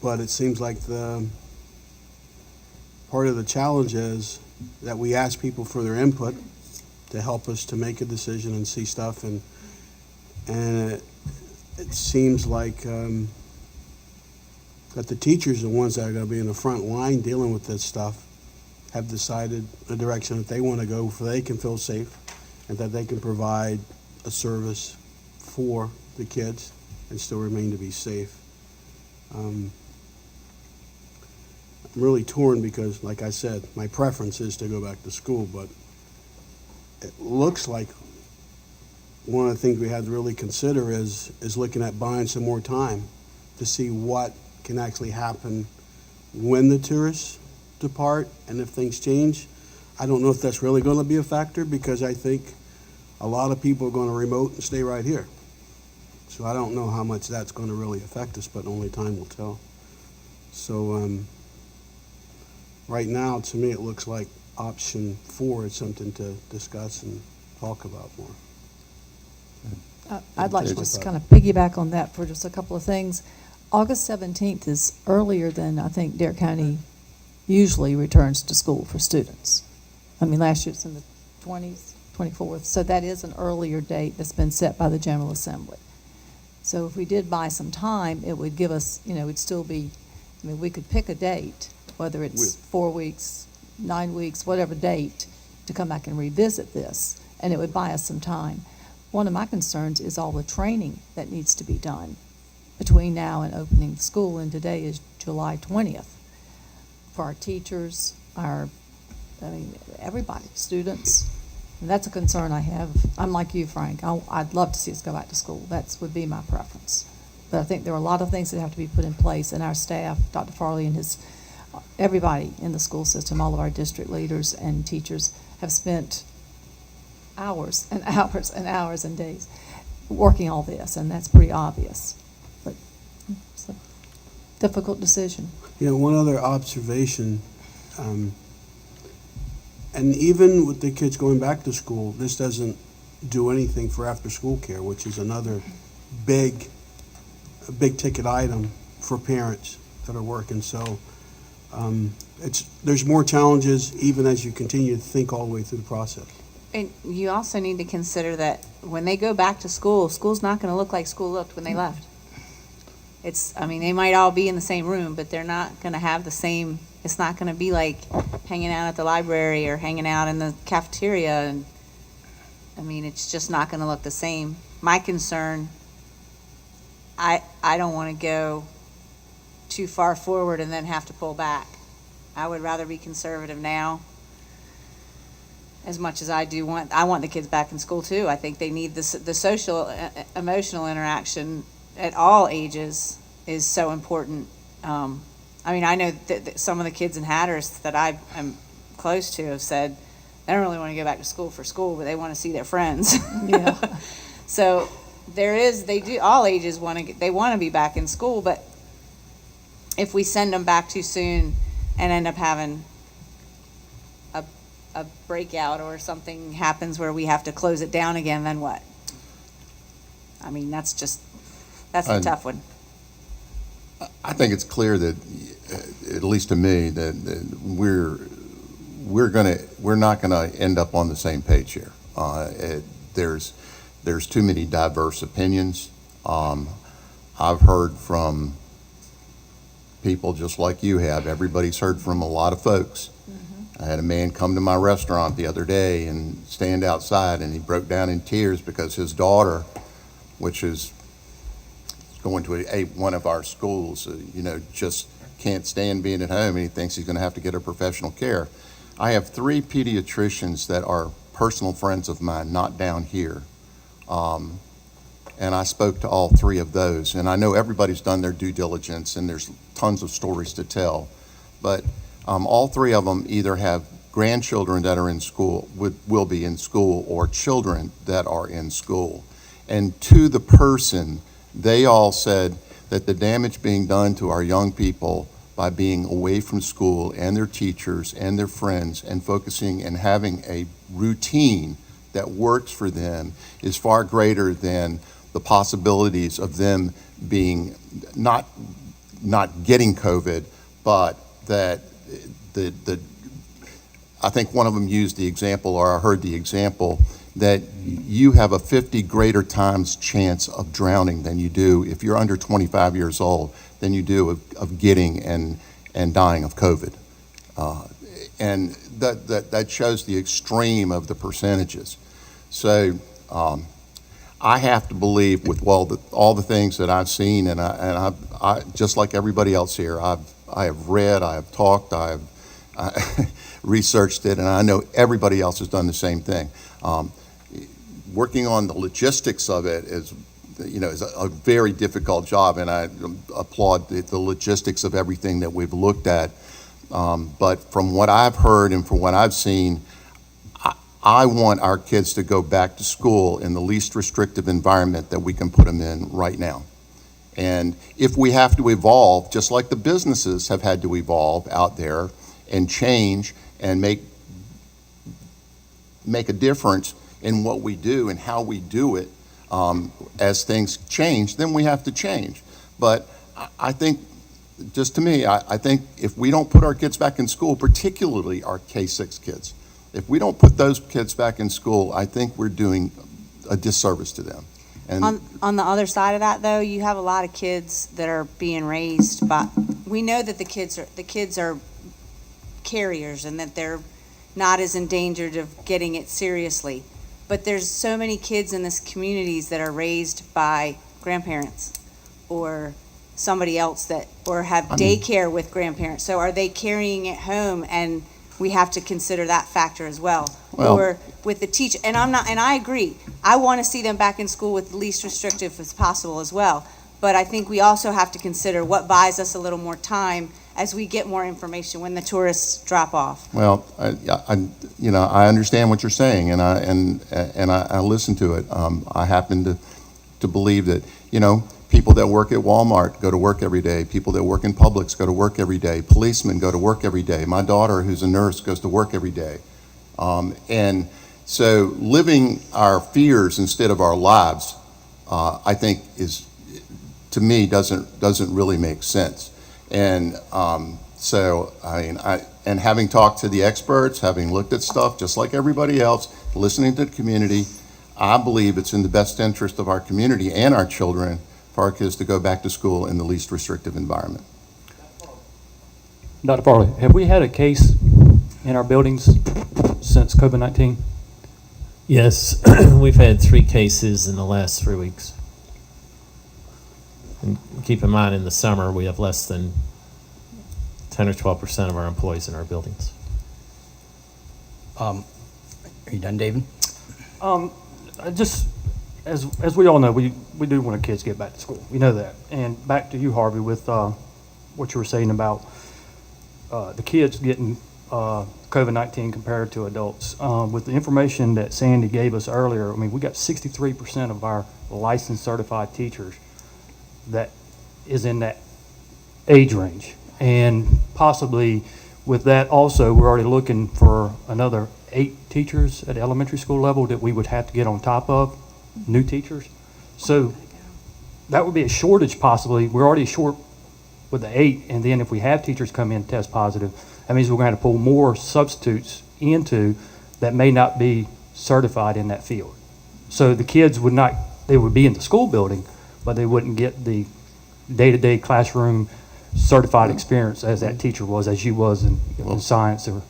But it seems like the part of the challenge is that we ask people for their input to help us to make a decision and see stuff, and it seems like that the teachers are the ones that are going to be in the front line dealing with this stuff, have decided a direction that they want to go so they can feel safe and that they can provide a service for the kids and still remain to be safe. I'm really torn because, like I said, my preference is to go back to school, but it looks like one of the things we have to really consider is looking at buying some more time to see what can actually happen when the tourists depart and if things change. I don't know if that's really going to be a factor because I think a lot of people are going to remote and stay right here. So I don't know how much that's going to really affect us, but only time will tell. So right now, to me, it looks like option 4 is something to discuss and talk about more. I'd like to just kind of piggyback on that for just a couple of things. August 17th is earlier than I think Dare County usually returns to school for students. I mean, last year it's in the 20s, 24th, so that is an earlier date that's been set by the General Assembly. So if we did buy some time, it would give us, it'd still be, we could pick a date, whether it's 4 weeks, 9 weeks, whatever date, to come back and revisit this, and it would buy us some time. One of my concerns is all the training that needs to be done between now and opening school, and today is July 20th. For our teachers, everybody, students, and that's a concern I have. I'm like you, Frank. I'd love to see us go back to school. That would be my preference. But I think there are a lot of things that have to be put in place, and our staff, Dr. Farley and his everybody in the school system, all of our district leaders and teachers have spent hours and hours and hours and days working all this, and that's pretty obvious. But it's a difficult decision. You know, one other observation, and even with the kids going back to school, this doesn't do anything for after-school care, which is another big ticket item for parents that are working. So there's more challenges even as you continue to think all the way through the process. And you also need to consider that when they go back to school, school's not going to look like school looked when they left. They might all be in the same room, but they're not going to have the same, it's not going to be like hanging out at the library or hanging out in the cafeteria. And it's just not going to look the same. My concern, I don't want to go too far forward and then have to pull back. I would rather be conservative now. As much as I want the kids back in school too. I think they need the social, emotional interaction at all ages is so important. I know that some of the kids in Hatteras that I am close to have said they don't really want to go back to school for school, but they want to see their friends. Yeah. So all ages want to be back in school, but if we send them back too soon and end up having a breakout or something happens where we have to close it down again, then what? That's a tough one. I think it's clear that, at least to me, that we're not gonna end up on the same page here. There's too many diverse opinions. I've heard from people just like you have. Everybody's heard from a lot of folks. I had a man come to my restaurant the other day and stand outside, and he broke down in tears because his daughter, which is going to one of our schools, just can't stand being at home, and he thinks he's going to have to get her professional care. I have 3 pediatricians that are personal friends of mine, not down here. And I spoke to all 3 of those, and I know everybody's done their due diligence, and there's tons of stories to tell, but all 3 of them either have grandchildren that are in school, will be in school, or children that are in school. And to the person, they all said that the damage being done to our young people by being away from school and their teachers and their friends and focusing and having a routine that works for them is far greater than the possibilities of them being not getting COVID, but that I think one of them used the example, or I heard the example, that you have a 50 greater times chance of drowning than you do if you're under 25 years old than you do of getting and dying of COVID. And that shows the extreme of the percentages. So I have to believe with all the things that I've seen, and I just like everybody else here, I have read, I have talked, I researched it, and I know everybody else has done the same thing. Working on the logistics of it is a very difficult job, and I applaud the logistics of everything that we've looked at. But from what I've heard and from what I've seen, I want our kids to go back to school in the least restrictive environment that we can put them in right now. And if we have to evolve, just like the businesses have had to evolve out there and change and make a difference in what we do and how we do it, as things change, then we have to change. But I think, just to me, I think if we don't put our kids back in school, particularly our K-6 kids, if we don't put those kids back in school, I think we're doing a disservice to them. And on the other side of that, though, you have a lot of kids that are being raised by, we know that the kids are carriers and that they're not as endangered of getting it seriously. But there's so many kids in this communities that are raised by grandparents or somebody else or have daycare with grandparents. So are they carrying it home? And we have to consider that factor as well. Or with the teacher, and I agree. I want to see them back in school with the least restrictive as possible as well. But I think we also have to consider what buys us a little more time as we get more information, when the tourists drop off. Well, I understand what you're saying, and I listen to it. I happen to believe that, people that work at Walmart go to work every day. People that work in Publix go to work every day. Policemen go to work every day. My daughter, who's a nurse, goes to work every day. And so living our fears instead of our lives, I think to me, doesn't really make sense. And so, and having talked to the experts, having looked at stuff just like everybody else, listening to the community, I believe it's in the best interest of our community and our children for our kids to go back to school in the least restrictive environment. Dr. Farley, have we had a case in our buildings since COVID-19? Yes, we've had 3 cases in the last 3 weeks. And keep in mind, in the summer, we have less than 10 or 12% of our employees in our buildings. Are you done, David? Just, as we all know, we do want our kids to get back to school. We know that. And back to you, Harvey, with what you were saying about the kids getting COVID-19 compared to adults. With the information that Sandy gave us earlier, I mean, we got 63% of our licensed certified teachers that is in that age range. And possibly with that also, we're already looking for another 8 teachers at elementary school level that we would have to get on top of, new teachers. So that would be a shortage possibly. We're already short with the 8, and then if we have teachers come in test positive, that means we're going to have to pull more substitutes into that may not be certified in that field. So the kids would not, they would be in the school building, but they wouldn't get the day-to-day classroom certified experience as that teacher was, as you was in science or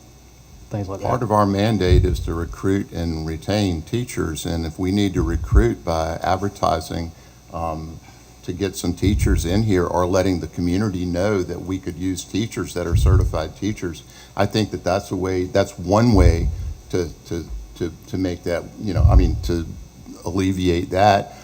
things like that. Part of our mandate is to recruit and retain teachers, and if we need to recruit by advertising to get some teachers in here or letting the community know that we could use teachers that are certified teachers, I think that's one way to make that, to alleviate that.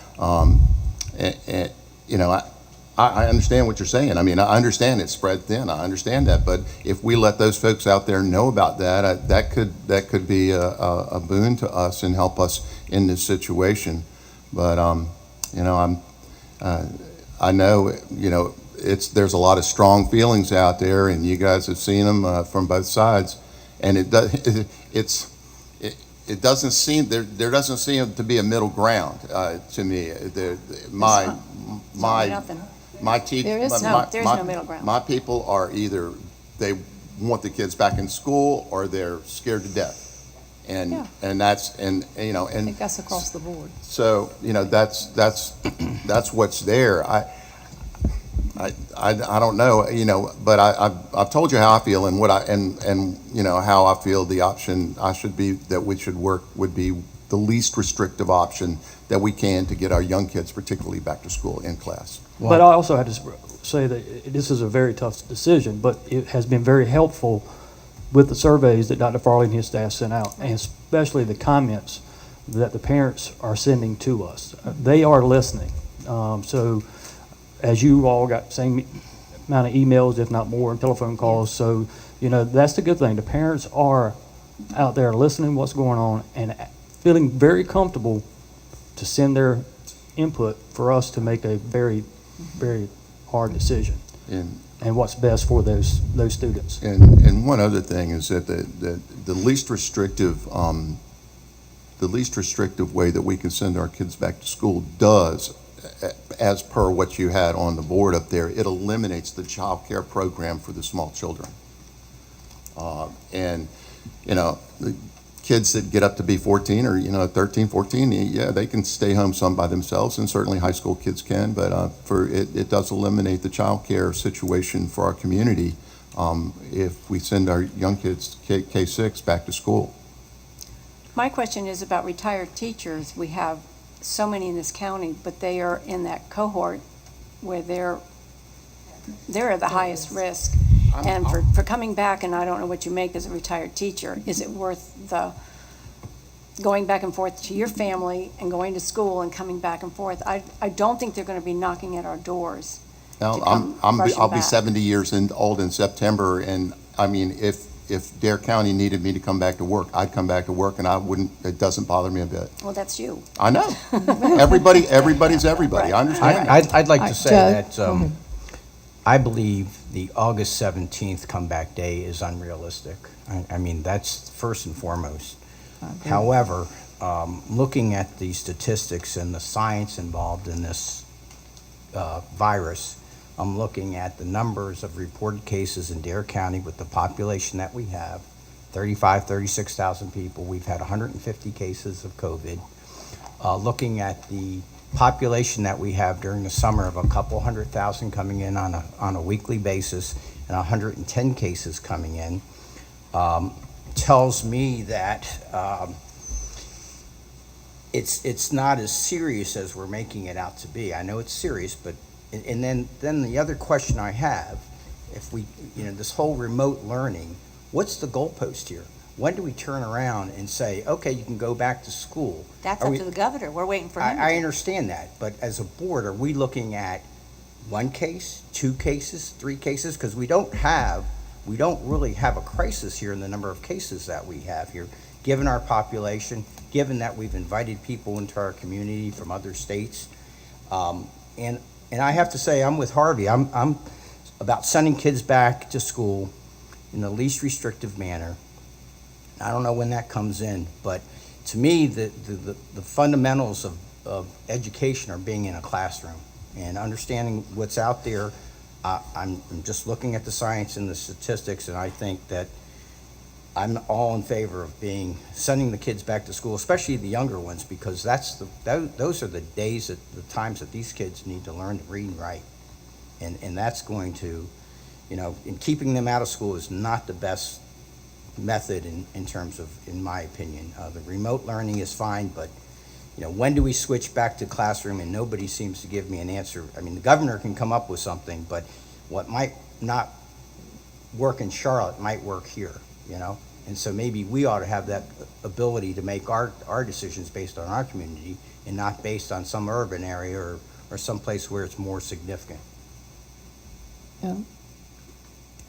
I understand what you're saying. I mean, I understand it's spread thin. I understand that. But if we let those folks out there know about that, that could be a boon to us and help us in this situation. But I know there's a lot of strong feelings out there, and you guys have seen them from both sides, and it doesn't seem there doesn't seem to be a middle ground to me. There's no middle ground. My people are either they want the kids back in school or they're scared to death, and that's I think that's across the board. So that's what's there. I don't know, but I've told you how I feel and what how I feel the option we should work would be the least restrictive option that we can to get our young kids, particularly back to school in class. But I also had to say that this is a very tough decision, but it has been very helpful with the surveys that Dr. Farley and his staff sent out, and especially the comments that the parents are sending to us. They are listening. So as you all got the same amount of emails, if not more, and telephone calls, so that's the good thing. The parents are out there listening to what's going on and feeling very comfortable to send their input for us to make a very, very hard decision and what's best for those students. And one other thing is that the least restrictive way that we can send our kids back to school does, as per what you had on the board up there, it eliminates the child care program for the small children. The kids that get up to be 14 or 13, 14, they can stay home some by themselves, and certainly high school kids can, but it does eliminate the child care situation for our community if we send our young kids, K-6, back to school. My question is about retired teachers. We have so many in this county, but they are in that cohort where they're at the highest risk. And for coming back, and I don't know what you make as a retired teacher, is it worth the going back and forth to your family and going to school and coming back and forth? I don't think they're going to be knocking at our doors. Well, come rushing I'll be back. 70 years old in September, and I mean, if Dare County needed me to come back to work, I'd come back to work, and I wouldn't, it doesn't bother me a bit. Well, that's you. I know. Everybody's everybody. I understand that. I'd like All to right, say Joe, that go ahead. I believe the August 17th comeback day is unrealistic. I mean, that's first and foremost. However, looking at the statistics and the science involved in this virus, I'm looking at the numbers of reported cases in Dare County with the population that we have, 36,000 people. We've had 150 cases of COVID. Looking at the population that we have during the summer of a couple 100,000 coming in on a weekly basis and 110 cases coming in, tells me that it's not as serious as we're making it out to be. I know it's serious, but and then the other question I have, if we, this whole remote learning, what's the goalpost here? When do we turn around and say, okay, you can go back to school? That's up to the governor. We're waiting for him. I understand that, but as a board, are we looking at one case, 2 cases, 3 cases? Because we don't really have a crisis here in the number of cases that we have here, given our population, given that we've invited people into our community from other states. And I have to say, I'm with Harvey. I'm about sending kids back to school in the least restrictive manner. I don't know when that comes in, but to me, the fundamentals of education are being in a classroom and understanding what's out there. I'm just looking at the science and the statistics, and I think that I'm all in favor of sending the kids back to school, especially the younger ones, because those are the times that these kids need to learn to read and write, and that's going to, in keeping them out of school is not the best method in terms of, in my opinion. The remote learning is fine, but when do we switch back to classroom? And nobody seems to give me an answer. I mean, the governor can come up with something, but what might not work in Charlotte might work here, and so maybe we ought to have that ability to make our decisions based on our community and not based on some urban area or some place where it's more significant. Yeah.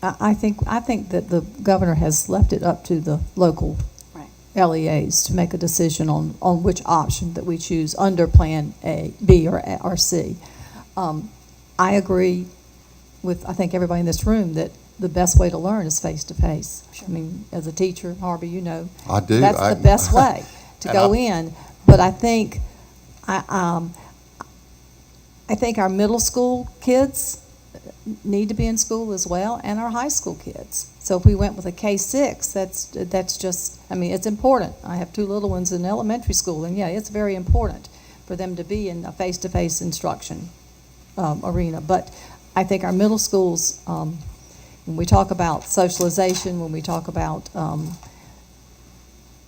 I think that the governor has left it up to the local Right. LEAs to make a decision on which option that we choose under Plan A, B, or C. I agree with, I think, everybody in this room that the best way to learn is face-to-face. I mean, as a teacher, Harvey, I do. that's the best way to go in. But I think, I think our middle school kids need to be in school as well, and our high school kids. So if we went with a K-6, that's just, I mean, it's important. I have 2 little ones in elementary school, and yeah, it's very important for them to be in a face-to-face instruction arena. But I think our middle schools, when we talk about socialization, when we talk about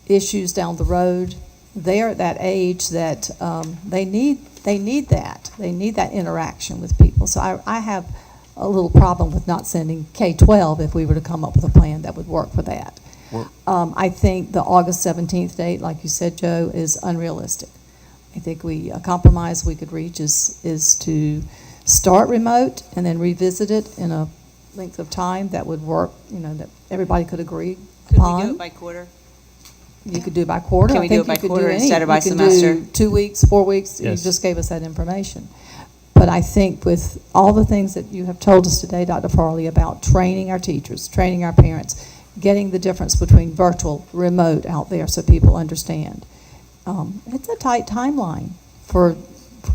issues down the road, they're at that age that they need that. They need that interaction with people. So I have a little problem with not sending K-12 if we were to come up with a plan that would work for that. I think the August 17th date, like you said, Joe, is unrealistic. I think a compromise we could reach is to start remote and then revisit it in a length of time that would work, that everybody could agree upon. Could we do it by quarter? You could do it by quarter. Can we do it by quarter instead of by You semester? can do 2 weeks, 4 weeks. Yes. You just gave us that information. But I think with all the things that you have told us today, Dr. Farley, about training our teachers, training our parents, getting the difference between virtual, remote out there so people understand. It's a tight timeline for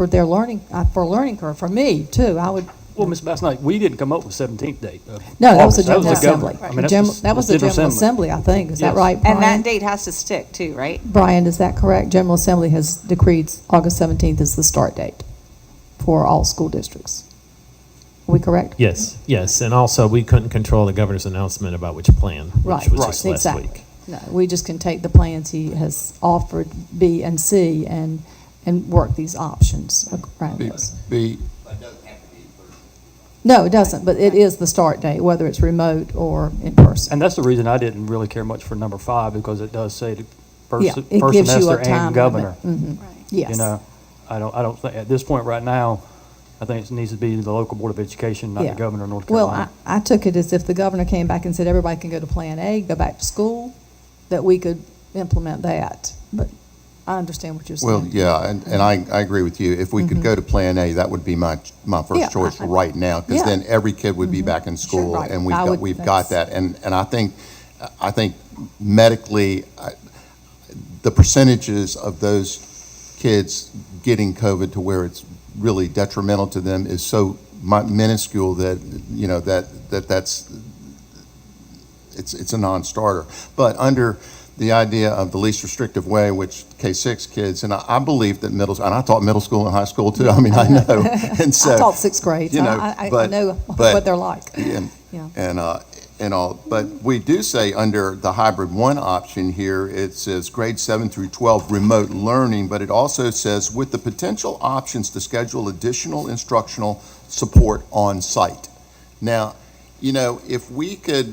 their learning, for a learning curve. For me, too, I would. Well, Ms. Bass-Knight, we didn't come up with 17th date. No, that was the August. General That was the Assembly. governor. I mean, That was the General Assembly, I think. Is that Yes. right, Brian? And that date has to stick too, right? Brian, is that correct? General Assembly has decreed August 17th as the start date for all school districts. Are we correct? Yes, and also we couldn't control the governor's announcement about which plan, Right, which was just last exactly. week. No, we just can take the plans he has offered, B and C, and work these options around those. No, it doesn't, but it is the start date, whether it's remote or in person. And that's the reason I didn't really care much for number 5, because it does say the Yeah, first it gives you semester a time and governor. limit. Mhm. Yes. I don't think, at this point right now, I think it needs to be the local Board of Education, not Yeah. the governor of North Well, Carolina. I took it as if the governor came back and said everybody can go to Plan A, go back to school, that we could implement that. But I understand what you're saying. Well, yeah, and I agree with you. If we could go to Plan A, that would be my Yeah, first choice I- right now, because yeah. then every kid would be back in school, Right. and I would- we've got that. And I think medically, the percentages of those kids getting COVID to where it's really detrimental to them is so minuscule that, you know, that's it's a non-starter. But under the idea of the least restrictive way, which K-6 kids, and I believe that and I taught middle school and high school too, I mean, I know. And so, I taught sixth grade, you so know, I but- know but- what they're like. and, Yeah. and all, but we do say under the hybrid 1 option here, it says grade 7 through 12 remote learning, but it also says with the potential options to schedule additional instructional support on site. Now, you know, if we could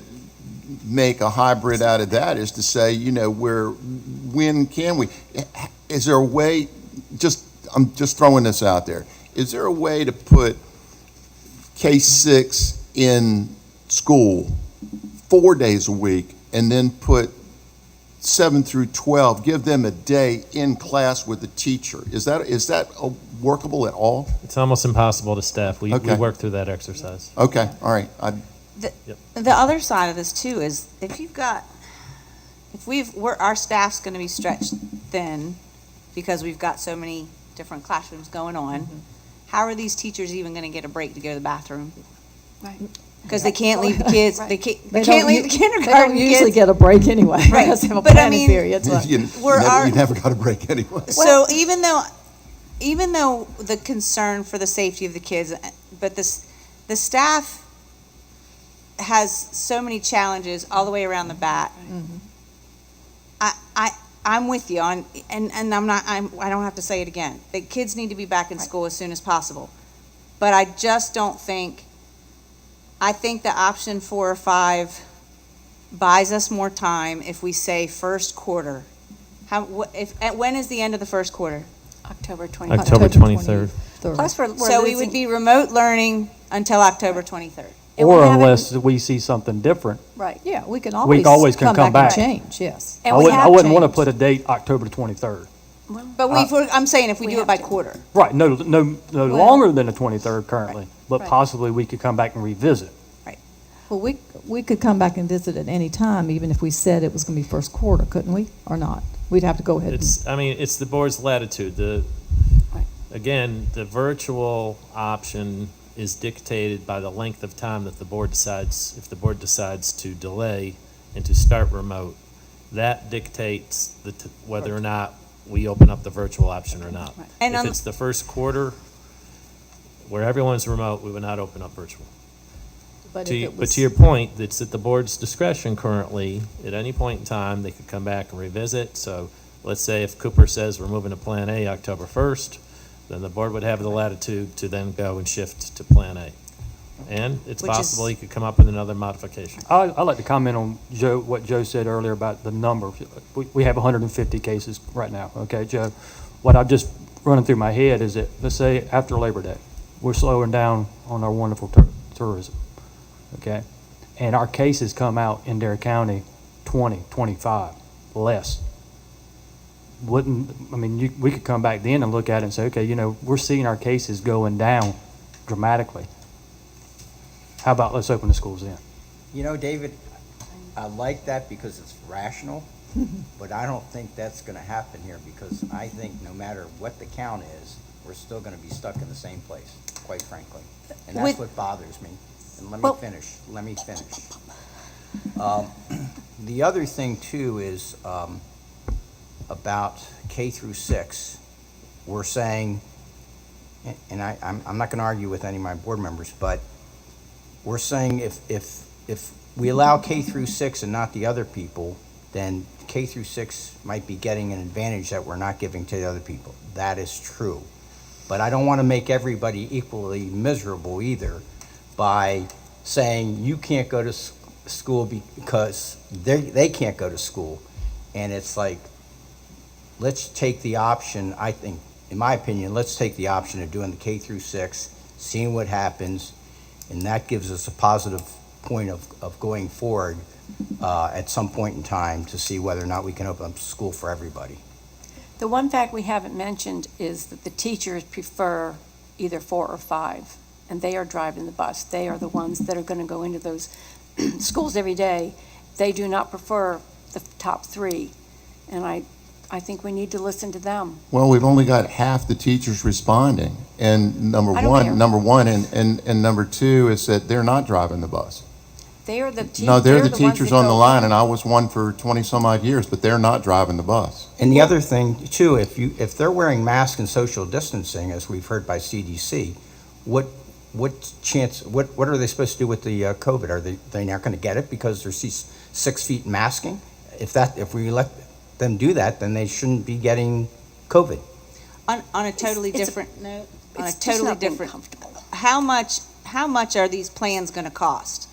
make a hybrid out of that, is to say, you know, when can we, is there a way, I'm just throwing this out there, is there a way to put K-6 in school 4 days a week and then put 7 through 12, give them a day in class with a teacher? Is that workable at all? It's almost impossible to staff. We Okay. worked through that exercise. Okay, all right. The other side of this too is our staff's gonna be stretched thin because we've got so many different classrooms going on. How are these teachers even gonna get a break to go to the bathroom? Right. Because they can't leave the kids, Right. they They can't don't leave the u- kindergarten They don't usually kids. get a break anyway. Right. Unless they have a But I planning mean- period. So. You We're our- never got a break anyway. So even though the concern for the safety of the kids, but the staff has so many challenges all the way around the bat. I'm with you on, and I don't have to say it again. The kids need to be back in school as soon as possible. But I just don't think, I think the option 4 or 5 buys us more time if we say first quarter. When is the end of the first quarter? October 20th. October 23rd. Plus, we're So we losing- would be remote learning until October 23rd. And we Or haven't- unless we see something different. Right. Yeah, we can We always can come come back and back. change, yes. And I we wouldn't, I have wouldn't want to changed. put a date October 23rd. But I'm saying if we We do it have by to. quarter. Right, no longer than the 23rd currently, but Right. possibly we could come back and revisit. Well, we could come back and visit at any time, even if we said it was going to be first quarter, couldn't we, or not? We'd have to go ahead and, It's the board's latitude. Right. Again, the virtual option is dictated by the length of time that the board decides, if the board decides to delay and to start remote, that dictates whether or not we open up the virtual option or not. Right. And If on- it's the first quarter where everyone's remote, we would not open up virtual. but if But it was. to your point, it's at the board's discretion currently. At any point in time, they could come back and revisit. So let's say if Cooper says we're moving to Plan A October 1st, then the board would have the latitude to then go and shift to Plan A. And it's Which is- possible you could come up with another modification. I'd like to comment on what Joe said earlier about the number. We have 150 cases right now, okay, Joe? What I'm just running through my head is that, let's say after Labor Day, we're slowing down on our wonderful tourism, okay? And our cases come out in Dare County 20, 25, less. We could come back then and look at it and say, okay, you know, we're seeing our cases going down dramatically. How about let's open the schools then? You know, David, I like that because it's rational, but I don't think that's gonna happen here because I think no matter what the count is, we're still gonna be stuck in the same place, quite frankly. And that's With- what bothers me. And let Well- me finish. The other thing too is, about K through 6, we're saying, and I'm not gonna argue with any of my board members, but we're saying if we allow K through 6 and not the other people, then K through 6 might be getting an advantage that we're not giving to the other people. That is true. But I don't want to make everybody equally miserable either by saying you can't go to school because they can't go to school. And it's like, let's take the option, I think, in my opinion, let's take the option of doing the K through 6 seeing what happens, and that gives us a positive point of going forward at some point in time to see whether or not we can open up school for everybody. The one fact we haven't mentioned is that the teachers prefer either 4 or 5, and they are driving the bus. They are the ones that are going to go into those schools every day. They do not prefer the top 3, and I think we need to listen to them. Well, we've only got half the teachers responding, and number I don't one, care. and number two is that they're not driving the bus. They are the teachers. No, they're the ones teachers that on the go line, in. and I was one for 20-some-odd years, but they're not driving the bus. And the other thing too, if they're wearing masks and social distancing, as we've heard by CDC, what are they supposed to do with the COVID? Are they not going to get it because they're 6 feet masking? If we let them do that, then they shouldn't be getting COVID. On a totally different note, It's just not being comfortable. how much are these plans going to cost?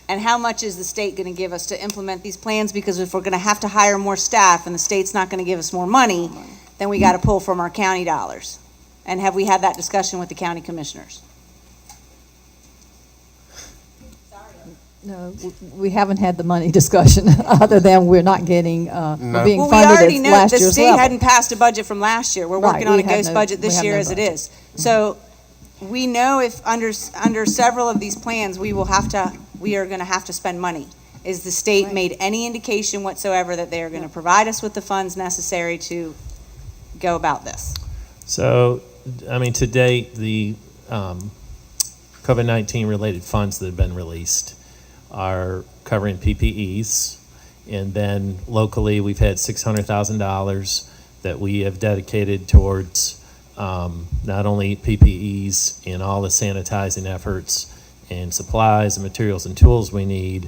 And how much is the state going to give us to implement these plans? Because if we're going to have to hire more staff and the state's not going to give us more money, then we got to pull from our county dollars. And have we had that discussion with the county commissioners? No, we haven't had the money discussion, other than we're not getting, we're being Well, we funded already at know last the year's state level. hadn't passed a budget from last year. We're Right, working on we a had ghost no- budget we this have year no as it budget. is. So we know if under several of these plans, we are going to have to spend money. Is the state Right. made any indication whatsoever that they are going to provide us with the funds necessary to go about this? So, I mean, to date, the COVID-19 related funds that have been released are covering PPEs. And then locally, we've had $600,000 that we have dedicated towards not only PPEs and all the sanitizing efforts and supplies and materials and tools we need,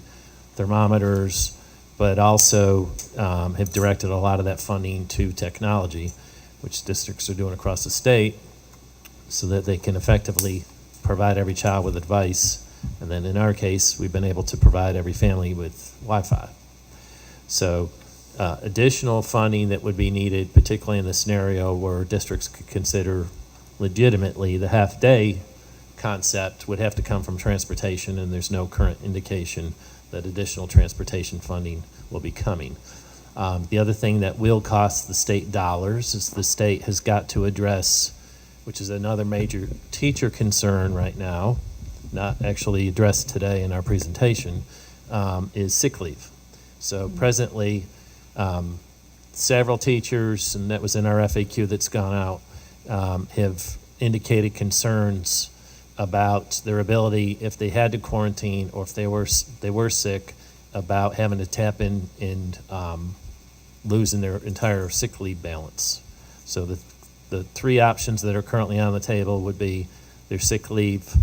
thermometers, but also have directed a lot of that funding to technology, which districts are doing across the state, so that they can effectively provide every child with a device. And then in our case, we've been able to provide every family with Wi-Fi. So additional funding that would be needed, particularly in the scenario where districts could consider legitimately the half-day concept, would have to come from transportation, and there's no current indication that additional transportation funding will be coming. The other thing that will cost the state dollars is the state has got to address, which is another major teacher concern right now, not actually addressed today in our presentation, is sick leave. So presently, several teachers, and that was in our FAQ that's gone out, have indicated concerns about their ability, if they had to quarantine or if they were sick, about having to tap in and losing their entire sick leave balance. So the 3 options that are currently on the table would be their sick leave,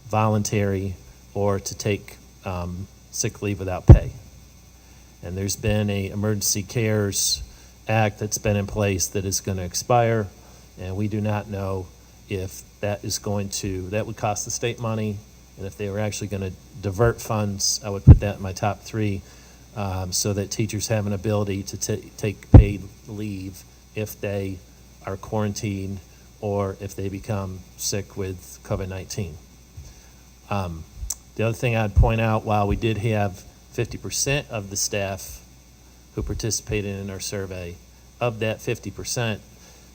voluntary, or to take sick leave without pay. And there's been a Emergency Cares Act that's been in place that is going to expire, and we do not know if that would cost the state money, and if they were actually going to divert funds, I would put that in my top 3, so that teachers have an ability to take paid leave if they are quarantined or if they become sick with COVID-19. The other thing I'd point out, while we did have 50% of the staff who participated in our survey, of that 50%,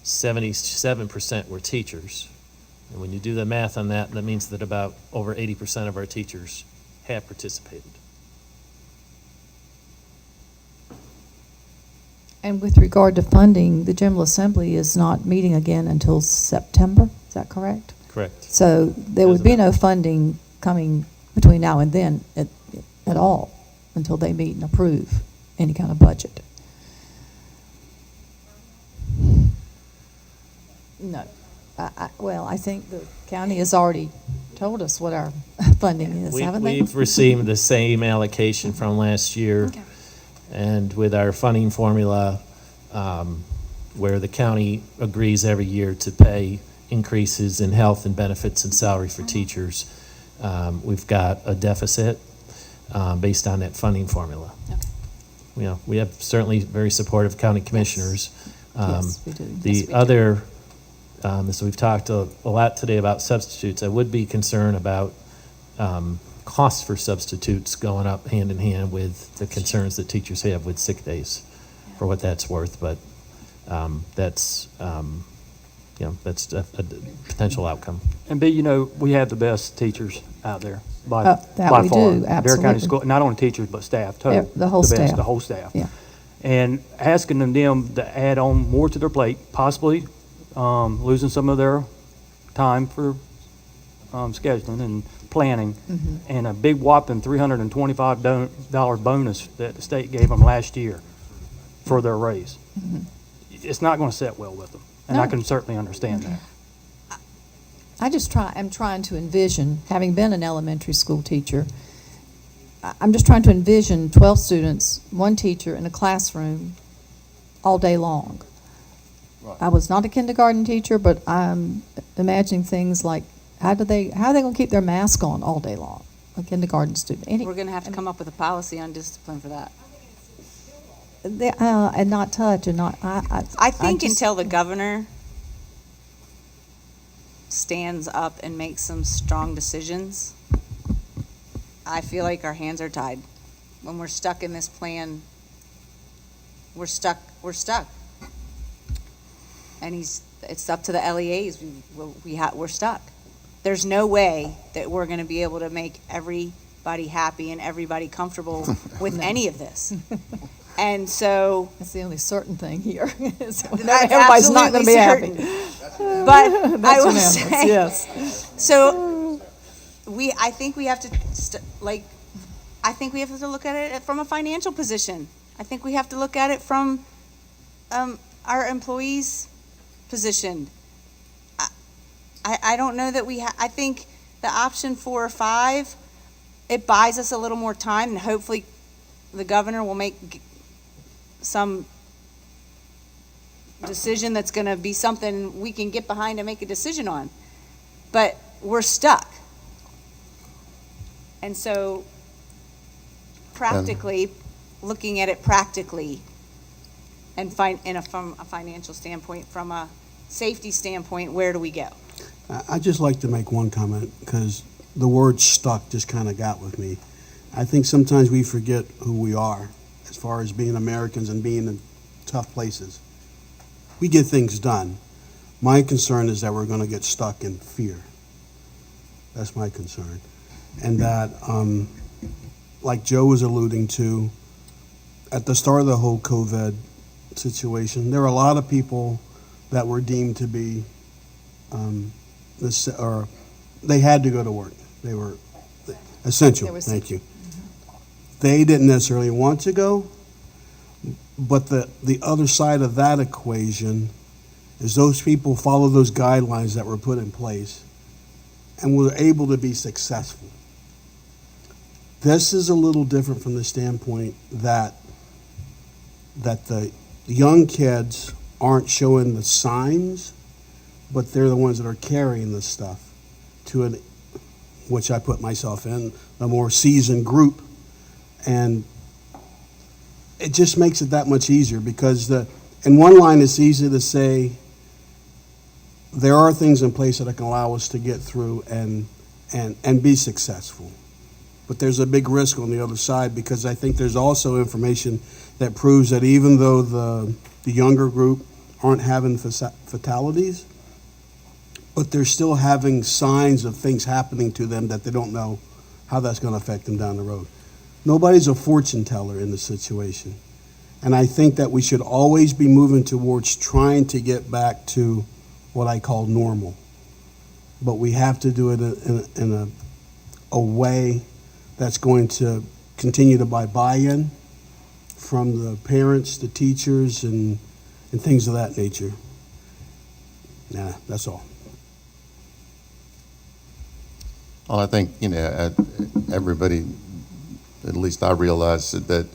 77% were teachers. And when you do the math on that, that means that about over 80% of our teachers have participated. And with regard to funding, the General Assembly is not meeting again until September, is that correct? Correct. So there would be no funding coming between now and then at all, until they meet and approve any kind of budget. No. Well, I think the county has already told us what our funding is, haven't they? We've received the same allocation from last year. Okay. And with our funding formula, where the county agrees every year to pay increases in health and benefits and salary for teachers, we've got a deficit based on that funding formula. Okay. You know, we have certainly very supportive county commissioners. Yes, we do. Yes, The we do. other So we've talked a lot today about substitutes. I would be concerned about costs for substitutes going up hand in hand with the concerns that teachers have with sick days, for what that's worth. But that's that's a potential outcome. And B, we have the best teachers out there by That by we far. do, Dare County absolutely. School, not only teachers, but staff, too. The whole best, staff. The whole staff. Yeah. And asking them to add on more to their plate, possibly losing some of their time for scheduling and planning, and a big whopping $325 bonus that the state gave them last year for their raise. It's not going to sit well with them, and I No. can certainly understand that. I'm trying to envision, having been an elementary school teacher, I'm just trying to envision 12 students, one teacher in a classroom all day long. Right. I was not a kindergarten teacher, but I'm imagining things like, how are they going to keep their mask on all day long? A kindergarten student. We're going to have to come up with a policy on discipline for that. And not touch and not, I think until the governor stands up and makes some strong decisions, I feel like our hands are tied. When we're stuck in this plan, we're stuck. And it's up to the LEAs. We're stuck. There's no way that we're going to be able to make everybody happy and everybody comfortable with any of this. And so that's the only certain thing here. That's Everybody's not going to be happy. But I will unanimous, say, yes. So I think we have to I think we have to look at it from a financial position. I think we have to look at it from our employees' position. I don't know that I think the option 4 or 5, it buys us a little more time, and hopefully the governor will make some decision that's going to be something we can get behind and make a decision on. But we're stuck. And so practically, looking at it practically, and from a financial standpoint, from a safety standpoint, where do we go? I'd just like to make one comment, because the word stuck just kind of got with me. I think sometimes we forget who we are as far as being Americans and being in tough places. We get things done. My concern is that we're going to get stuck in fear. That's my concern. And that, like Joe was alluding to, at the start of the whole COVID situation, there were a lot of people that were deemed to be, they had to go to work. They were essential. Thank you. They didn't necessarily want to go, but the other side of that equation is those people followed those guidelines that were put in place and were able to be successful. This is a little different from the standpoint that the young kids aren't showing the signs, but they're the ones that are carrying this stuff to which I put myself in, a more seasoned group. And it just makes it that much easier, because in one line it's easy to say there are things in place that can allow us to get through and be successful. But there's a big risk on the other side, because I think there's also information that proves that even though the younger group aren't having fatalities, but they're still having signs of things happening to them that they don't know how that's going to affect them down the road. Nobody's a fortune teller in the situation. And I think that we should always be moving towards trying to get back to what I call normal. But we have to do it in a way that's going to continue to buy buy-in from the parents, the teachers, and things of that nature. That's all. Well, I think, everybody, at least I realize that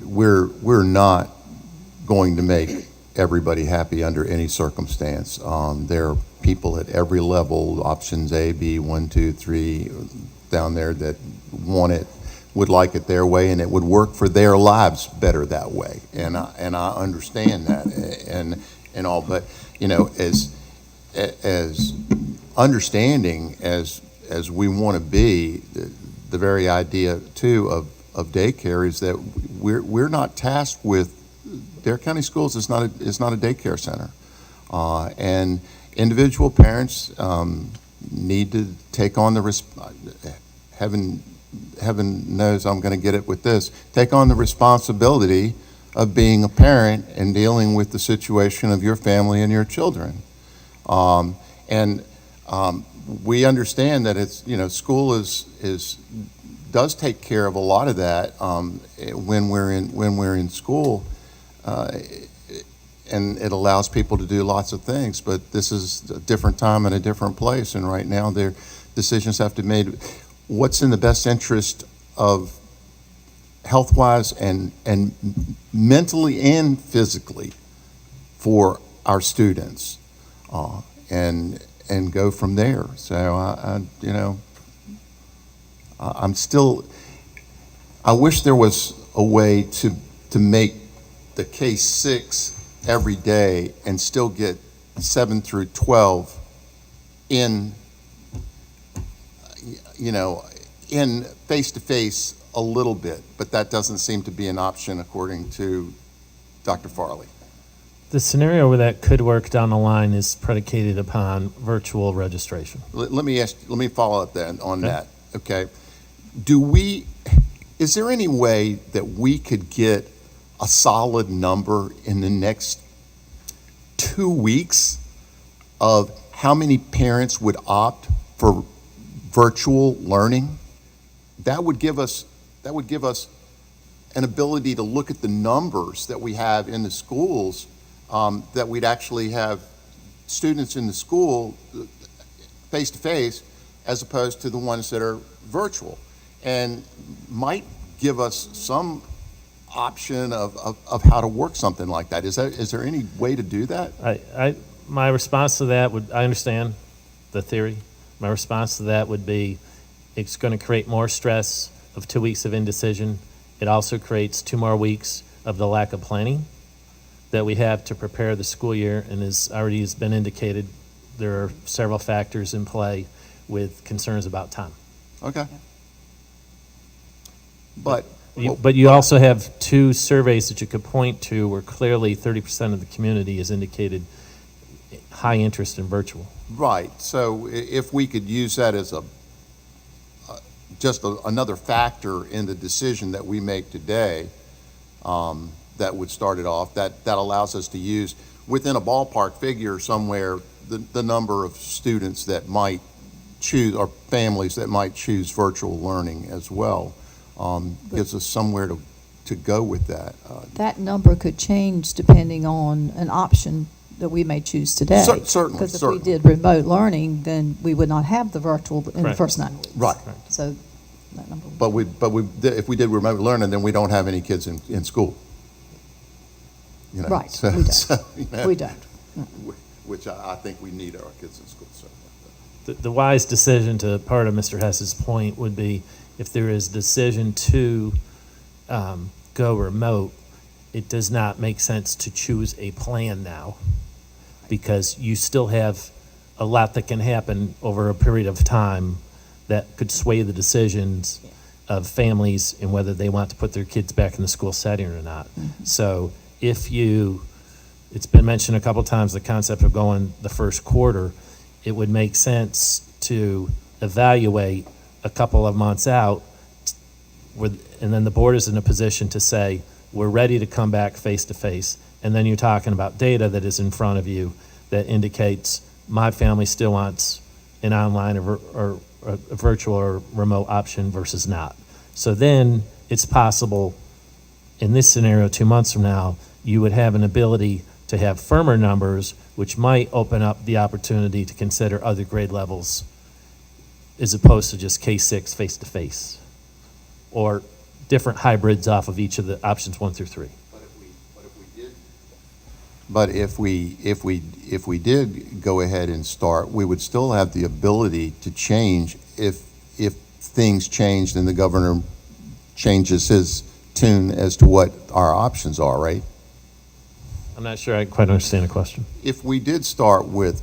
we're not going to make everybody happy under any circumstance. There are people at every level, options A, B, 1, 2, 3, down there, that would like it their way, and it would work for their lives better that way. And I understand that. and all, but, you know, as understanding as we want to be, the very idea too of daycare is that we're not tasked with, Dare County Schools is not a daycare center. And individual parents need to take on heaven knows I'm going to get it with this, take on the responsibility of being a parent and dealing with the situation of your family and your children. We understand that it's, you know, school does take care of a lot of that when we're in school, and it allows people to do lots of things. But this is a different time and a different place, and right now their decisions have to be made. What's in the best interest of health-wise and mentally and physically for our students, and go from there. So you know, I wish there was a way to make the K-6 every day and still get 7 through 12 in, you know, in face-to-face a little bit, but that doesn't seem to be an option according to Dr. Farley. The scenario where that could work down the line is predicated upon virtual registration. Let me follow up then on that, okay? Is there any way that we could get a solid number in the next 2 weeks of how many parents would opt for virtual learning? That would give us an ability to look at the numbers that we have in the schools, that we'd actually have students in the school face-to-face as opposed to the ones that are virtual, and might give us some option of how to work something like that. Is there any way to do that? My response to that would, I understand the theory. My response to that would be, it's going to create more stress of 2 weeks of indecision. It also creates 2 more weeks of the lack of planning that we have to prepare the school year, and as already has been indicated, there are several factors in play with concerns about time. Okay. But you also have 2 surveys that you could point to where clearly 30% of the community has indicated high interest in virtual. Right. So if we could use that as another factor in the decision that we make today, that would start it off. That allows us to use within a ballpark figure somewhere the number of students that might choose, or families that might choose virtual learning as well. Gives us somewhere to go with that. That number could change depending on an option that we may choose today. Certainly. Because if we did remote learning, then we would not have the virtual in the first 9 weeks. Right. So that number. If we did remote learning, then we don't have any kids in school. You know, Right. So, we don't. So, you know, We don't. Which I think we need our kids in school. So. The wise decision, to part of Mr. Hess's point, would be if there is decision to go remote, it does not make sense to choose a plan now, because you still have a lot that can happen over a period of time that could sway the decisions of families and whether they want to put their kids back in the school setting or not. Mm-hmm. So it's been mentioned a couple times, the concept of going the first quarter, it would make sense to evaluate a couple of months out, and then the board is in a position to say, we're ready to come back face-to-face, and then you're talking about data that is in front of you that indicates my family still wants an online or a virtual or remote option versus not. So then it's possible, in this scenario 2 months from now, you would have an ability to have firmer numbers, which might open up the opportunity to consider other grade levels as opposed to just K-6 face-to-face, or different hybrids off of each of the options 1 through 3. But if we did go ahead and start, we would still have the ability to change if things changed and the governor changes his tune as to what our options are, right? I'm not sure I quite understand the question. If we did start with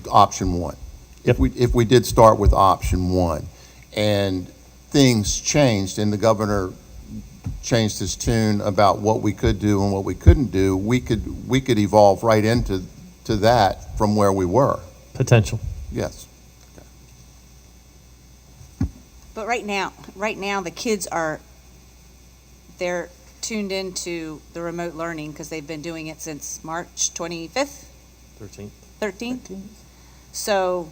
option one, Yep. if we did start with option one, and things changed and the governor changed his tune about what we could do and what we couldn't do, we could evolve right into that from where we were. Potential. Yes. But right now, the kids they're tuned into the remote learning because they've been doing it since March 25th, 13th. So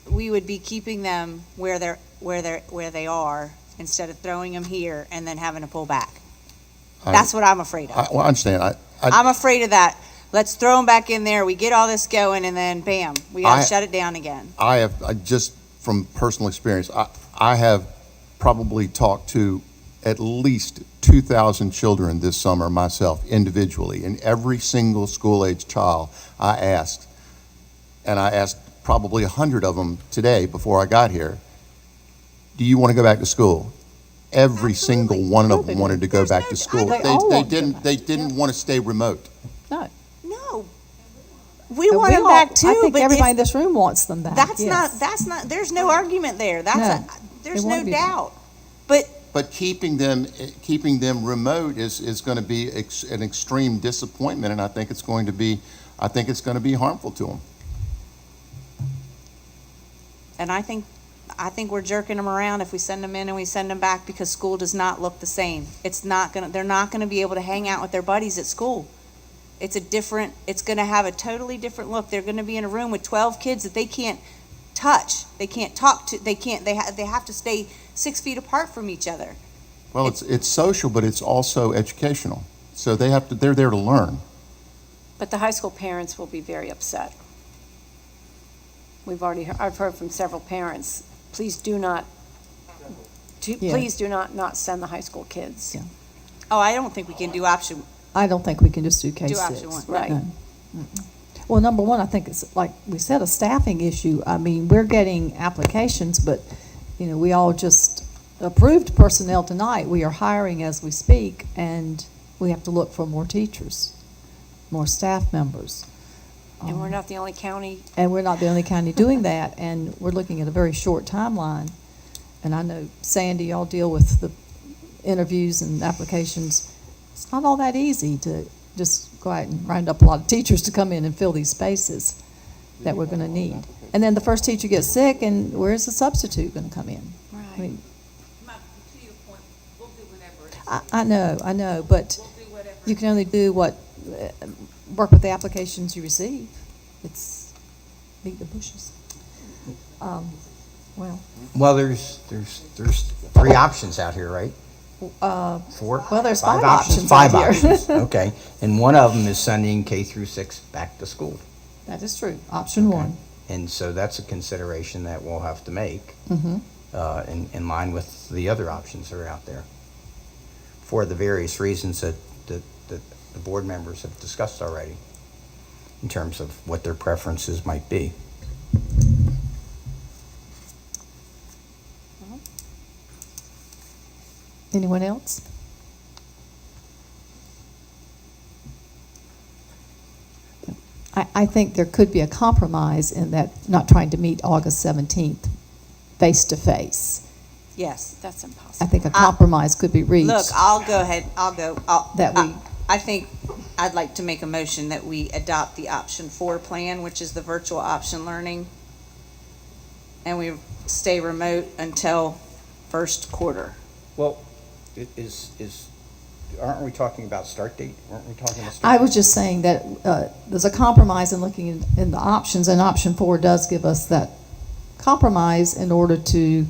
we would be keeping them where they are instead of throwing them here and then having to pull back. That's what I'm afraid of. I understand. I'm afraid of that. Let's throw them back in there. We get all this going, and then bam, we got to shut it down again. I just from personal experience, I have probably talked to at least 2,000 children this summer myself, individually, and every single school-age child I asked, and I asked probably 100 of them today before I got here, do you want to go back to school? Every single one of them wanted to go back to school. They didn't want to stay remote. No. No. We want them back too. I think but everybody in this room wants them back. That's yes. not, there's no argument there. There's no doubt. But keeping them remote is going to be an extreme disappointment, and I think it's going to be harmful to them. And I think we're jerking them around if we send them in and we send them back because school does not look the same. They're not gonna be able to hang out with their buddies at school. It's gonna have a totally different look. They're gonna be in a room with 12 kids that they can't touch, they can't talk to, they have to stay 6 feet apart from each other. Well, it's social, but it's also educational. So they're there to learn. But the high school parents will be very upset. I've heard from several parents, please do not send the high school kids. Yeah. Oh, I don't think we can do option. I don't think we can just do K-6. option one. Right. No. Well, number one, I think it's, like we said, a staffing issue. I mean, we're getting applications, but, we all just approved personnel tonight. We are hiring as we speak, and we have to look for more teachers, more staff members. And we're not the only county. And we're not the only county doing that, and we're looking at a very short timeline. And I know, Sandy, y'all deal with the interviews and applications. It's not all that easy to just go out and round up a lot of teachers to come in and fill these spaces that we're going to need. And then the first teacher gets sick, and where's the substitute going to come in? Right. I mean, To your point, we'll do whatever. I know, but you can only do what, work with the applications you receive. It's beat the bushes. Well, there's 3 options out here, right? 4? Well, there's 5 options Five out here. options, okay. And one of them is sending K through 6 back to school. That is true. Option Okay. 1. And so that's a consideration that we'll have to make Mm-hmm. in line with the other options that are out there for the various reasons that the board members have discussed already in terms of what their preferences might be. Anyone else? I think there could be a compromise in that not trying to meet August 17th face-to-face. Yes. That's I impossible. think a compromise could be reached. Look, I'll go ahead. I'll go. That I think I'd like to make a motion that we adopt the option 4 plan, which is the virtual option learning, and we stay remote until first quarter. Well, aren't we talking about start date? Aren't we talking about I was just saying that there's a compromise in looking in the options, and option 4 does give us that compromise in order to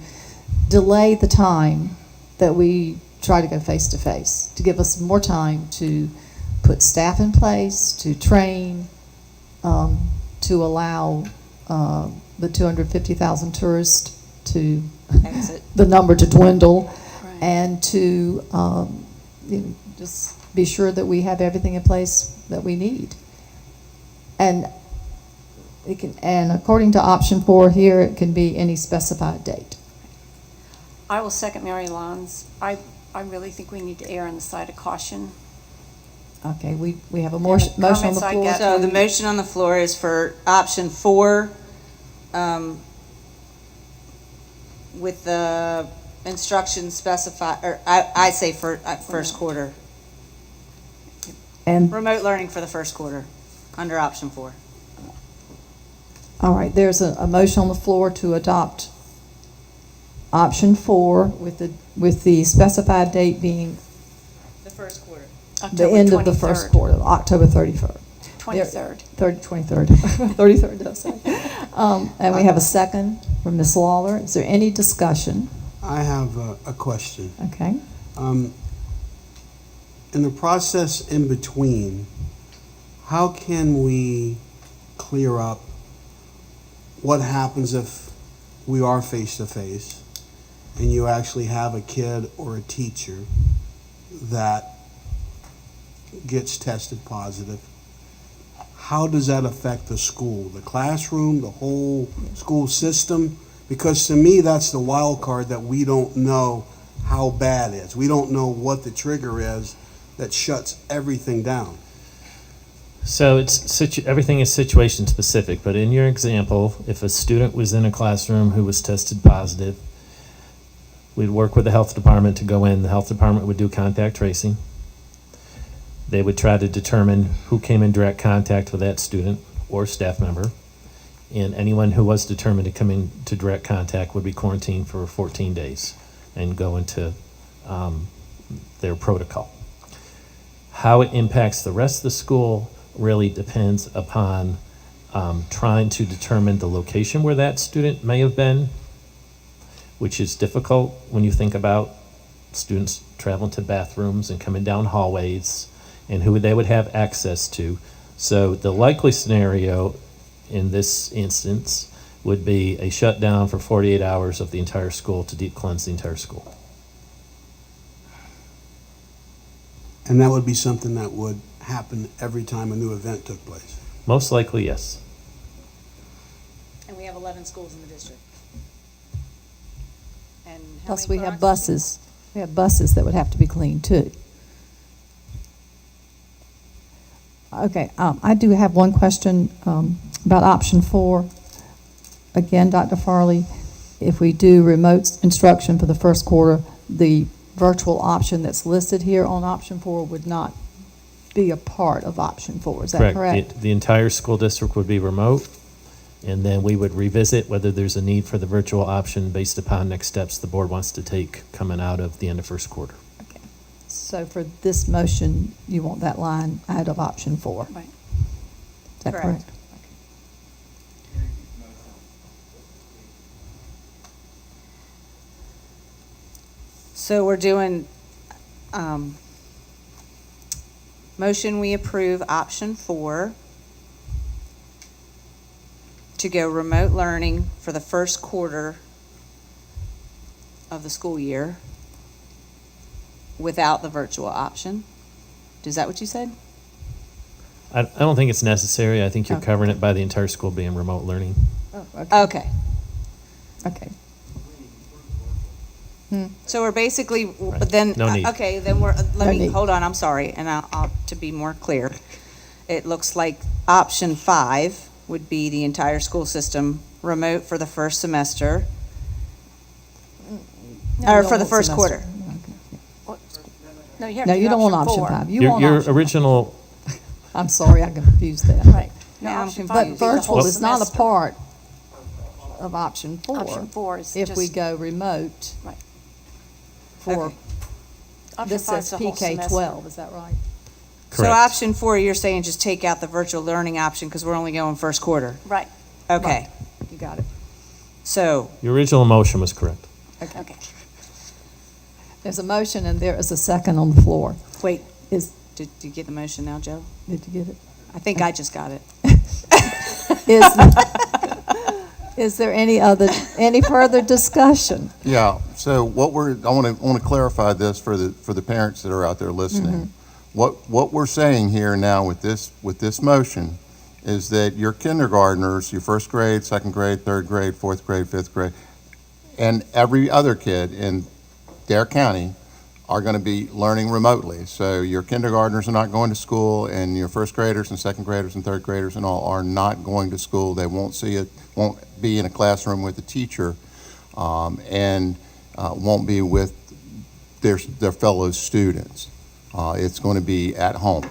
delay the time that we try to go face-to-face, to give us more time to put staff in place, to train, to allow the 250,000 tourists to Exit. the number to dwindle, Right. and to just be sure that we have everything in place that we need. And and according to option 4 here, it can be any specified date. I will second Mary Lon's. I really think we need to err on the side of caution Okay, we have a motion on the comments I floor. got- So the motion on the floor is for option 4, with the instructions specified, or I say for first quarter. And, Remote learning for the first quarter, under option 4. all right, there's a motion on the floor to adopt option 4 with the specified date being The first quarter. the October end of the first 23rd. quarter, October 31st. 23rd. 23rd. 33rd does say. And we have a second from Ms. Lawler. Is there any discussion? I have a question. Okay. In the process in between, how can we clear up what happens if we are face-to-face and you actually have a kid or a teacher that gets tested positive? How does that affect the school, the classroom, the whole school system? Because to me, that's the wild card that we don't know how bad it is. We don't know what the trigger is that shuts everything down. So everything is situation specific, but in your example, if a student was in a classroom who was tested positive, we'd work with the health department to go in. The health department would do contact tracing. They would try to determine who came in direct contact with that student or staff member. And anyone who was determined to come into direct contact would be quarantined for 14 days and go into their protocol. How it impacts the rest of the school really depends upon trying to determine the location where that student may have been, which is difficult when you think about students traveling to bathrooms and coming down hallways and who they would have access to. So the likely scenario in this instance would be a shutdown for 48 hours of the entire school to deep cleanse the entire school. And that would be something that would happen every time a new event took place. Most likely, yes. And we have 11 schools in the district. And how Plus, many we have per buses. We have buses that would have to be cleaned, too. Okay, I do have one question about option 4. Again, Dr. Farley, if we do remote instruction for the first quarter, the virtual option that's listed here on option 4 would not be a part of option 4. Is that correct? The entire school district would be remote, and then we would revisit whether there's a need for the virtual option based upon next steps the board wants to take coming out of the end of first quarter. Okay. So for this motion, you want that line out of option 4? Right. Is that Correct. correct? So we're doing, motion we approve option 4 to go remote learning for the first quarter of the school year without the virtual option. Is that what you said? I don't think it's necessary. I think you're Okay. covering it by the entire school being remote learning. Oh, okay. Okay. Okay. So we're basically, Right. then, No need. okay, then we're, No let me, need. hold on, I'm sorry, and I'll, to be more clear. It looks like option 5 would be the entire school system remote for the first semester, No, or you for don't the want first semester. quarter. No, you have No, to do you don't want option option 4. 5. You Your want your option. original, I'm sorry, I confused that. Right. No, Now I'm option confused. But 5 would be the virtual whole is not a semester. part of option 4. Option 4 is If we just- go remote Right. for, Okay. Option this 5 is says the whole PK-12, semester. is that right? So correct. option 4, you're saying just take out the virtual learning option because we're only going first quarter? Right, Okay, You got it. so, Your original motion was correct. okay. There's a motion and there is a second on the floor. wait, Is, did you get the motion now, Joe? did you get it? I think I just got it. Is there any further discussion? Yeah, so I want to clarify this for the parents that are out there listening. What we're saying here now with this motion is that your kindergartners, your first grade, second grade, third grade, fourth grade, fifth grade, and every other kid in Dare County are going to be learning remotely. So your kindergartners are not going to school, and your first graders and second graders and third graders and all are not going to school. They won't see it, won't be in a classroom with a teacher, and won't be with their fellow students. It's going to be at home.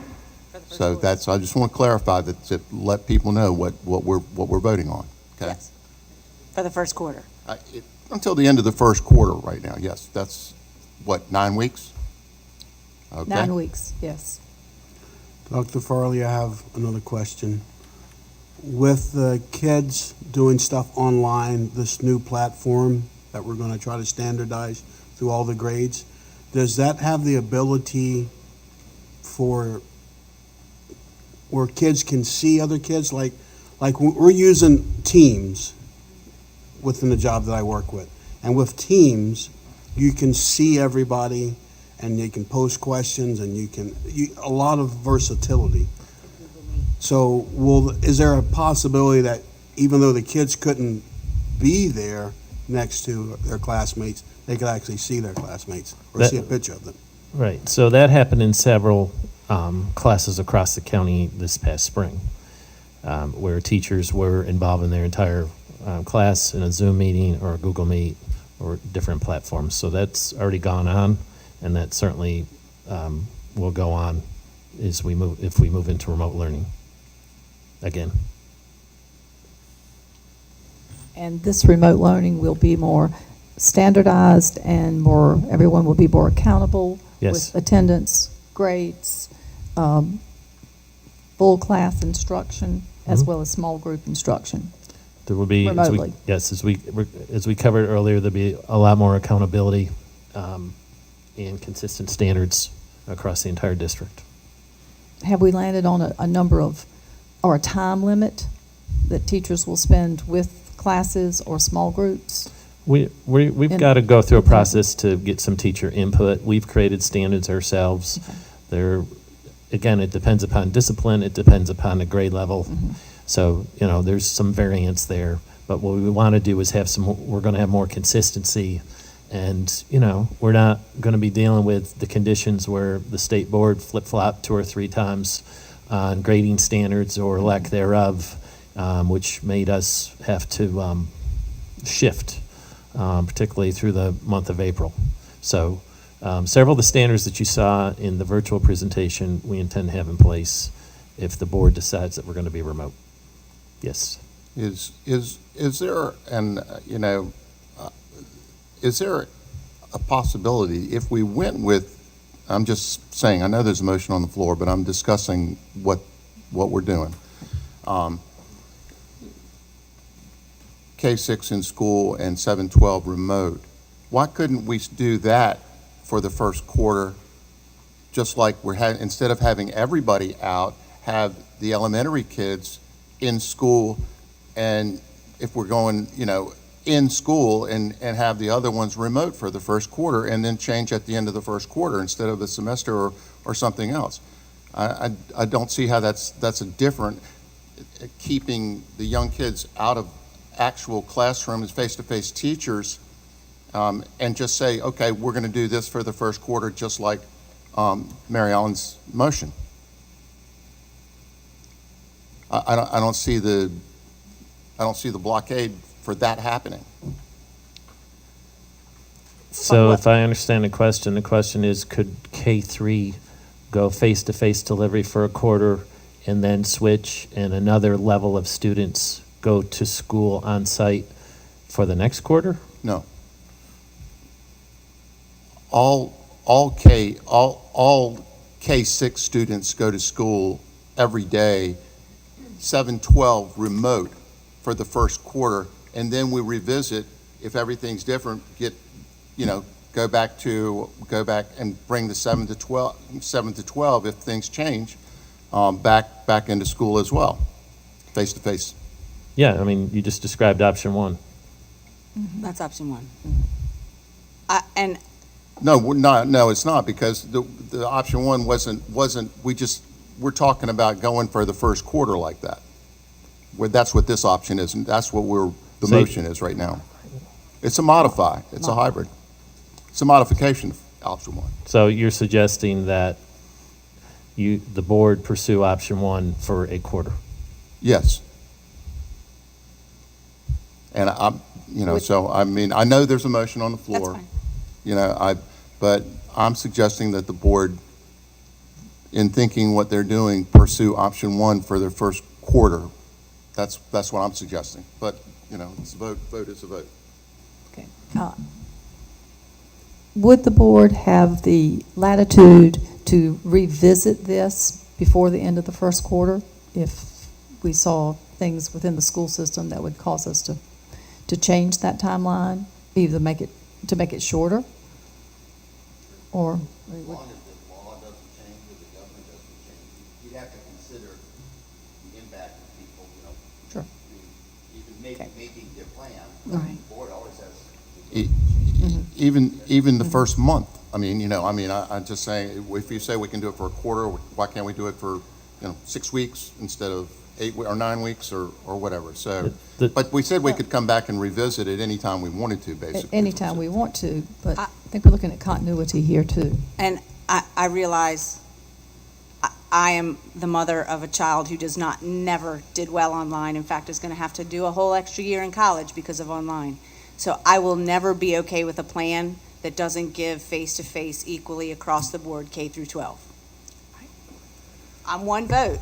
So that's, I just want to clarify that, to let people know what we're voting on. Okay. Yes. For the first quarter. Until the end of the first quarter right now, yes. That's, what, 9 weeks? Okay. 9 weeks, yes. Dr. Farley, I have another question. With the kids doing stuff online, this new platform that we're going to try to standardize through all the grades, does that have the ability for where kids can see other kids? Like we're using Teams within the job that I work with. And with Teams, you can see everybody and you can post questions and a lot of versatility. So is there a possibility that even though the kids couldn't be there next to their classmates, they could actually see their classmates or see a picture of them? Right. So that happened in several classes across the county this past spring, where teachers were involved in their entire class in a Zoom meeting or a Google Meet or different platforms. So that's already gone on, and that certainly will go on if we move into remote learning again. And this remote learning will be more standardized and everyone will be more accountable. Yes. With attendance, grades, full class instruction, as well as small group instruction. There will be, remotely. as we covered earlier, there'll be a lot more accountability and consistent standards across the entire district. Have we landed on a number of, or a time limit that teachers will spend with classes or small groups? We've got to go through a process to get some teacher input. We've created standards ourselves. Okay. Again, it depends upon discipline. It depends upon the grade level. Mm-hmm. So, there's some variance there. But what we want to do is we're going to have more consistency. And, we're not going to be dealing with the conditions where the state board flip-flopped 2 or 3 times on grading standards or lack thereof, which made us have to shift, particularly through the month of April. So several of the standards that you saw in the virtual presentation, we intend to have in place if the board decides that we're going to be remote. Yes. Is there is there a possibility if we went with, I'm just saying, I know there's a motion on the floor, but I'm discussing what we're doing. K-6 in school and 7-12 remote. Why couldn't we do that for the first quarter, just like instead of having everybody out, have the elementary kids in school, and if we're going, in school and have the other ones remote for the first quarter and then change at the end of the first quarter instead of a semester or something else. I don't see how that's a different, keeping the young kids out of actual classrooms, face-to-face teachers, and just say, okay, we're going to do this for the first quarter, just like Mary Ellen's motion. I don't see the blockade for that happening. So if I understand the question is, could K-3 go face-to-face delivery for a quarter and then switch, and another level of students go to school on site for the next quarter? No. All K-6 students go to school every day, 7-12 remote for the first quarter, and then we revisit if everything's different, go back and bring the 7 to 12 if things change, back into school as well, face to face. Yeah, you just described option 1. That's option 1. No, it's not, because the option 1 wasn't. We're talking about going for the first quarter like that. That's what this option is, and that's what motion is right now. It's a modify. It's a hybrid. It's a modification option one. So you're suggesting that the board pursue option one for a quarter? Yes. And I know there's a motion on the floor. That's fine. But I'm suggesting that the board, in thinking what they're doing, pursue option one for their first quarter. That's what I'm suggesting. But, it's a vote. Vote is a vote. Okay. Would the board have the latitude to revisit this before the end of the first quarter if we saw things within the school system that would cause us to change that timeline, either make it shorter, or? As long as the law doesn't change or the government doesn't change, you'd have to consider the impact of people, Sure. You can make their plan. Right. The board always has. Even the first month. I'm just saying, if you say we can do it for a quarter, why can't we do it for, 6 weeks instead of 8 or 9 weeks or whatever? So, but we said we could come back and revisit it anytime we wanted to, basically. Anytime we want to, but I think we're looking at continuity here too. And I realize I am the mother of a child who never did well online. In fact, is going to have to do a whole extra year in college because of online. So I will never be okay with a plan that doesn't give face-to-face equally across the board, K through 12. I'm one vote.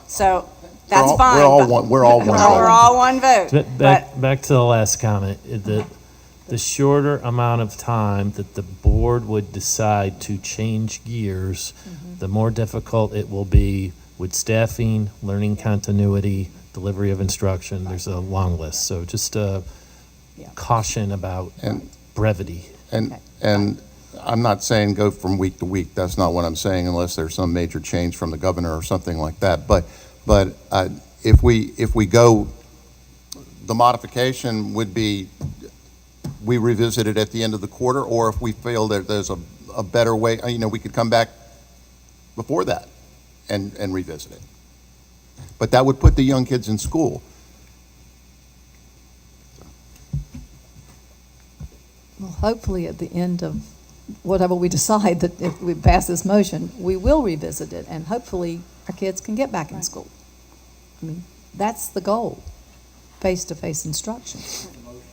So that's fine. We're all one We're vote. all one vote. Back to the last comment, the shorter amount of time that the board would decide to change gears, the more difficult it will be with staffing, learning continuity, delivery of instruction. There's a long list. So just caution about brevity. And I'm not saying go from week to week. That's not what I'm saying, unless there's some major change from the governor or something like that. But if we go, the modification would be we revisit it at the end of the quarter, or if we feel that there's a better way, we could come back before that and revisit it. But that would put the young kids in school. Well, hopefully at the end of whatever we decide, that if we pass this motion, we will revisit it, and hopefully our kids can get back in school. That's the goal, face-to-face instruction.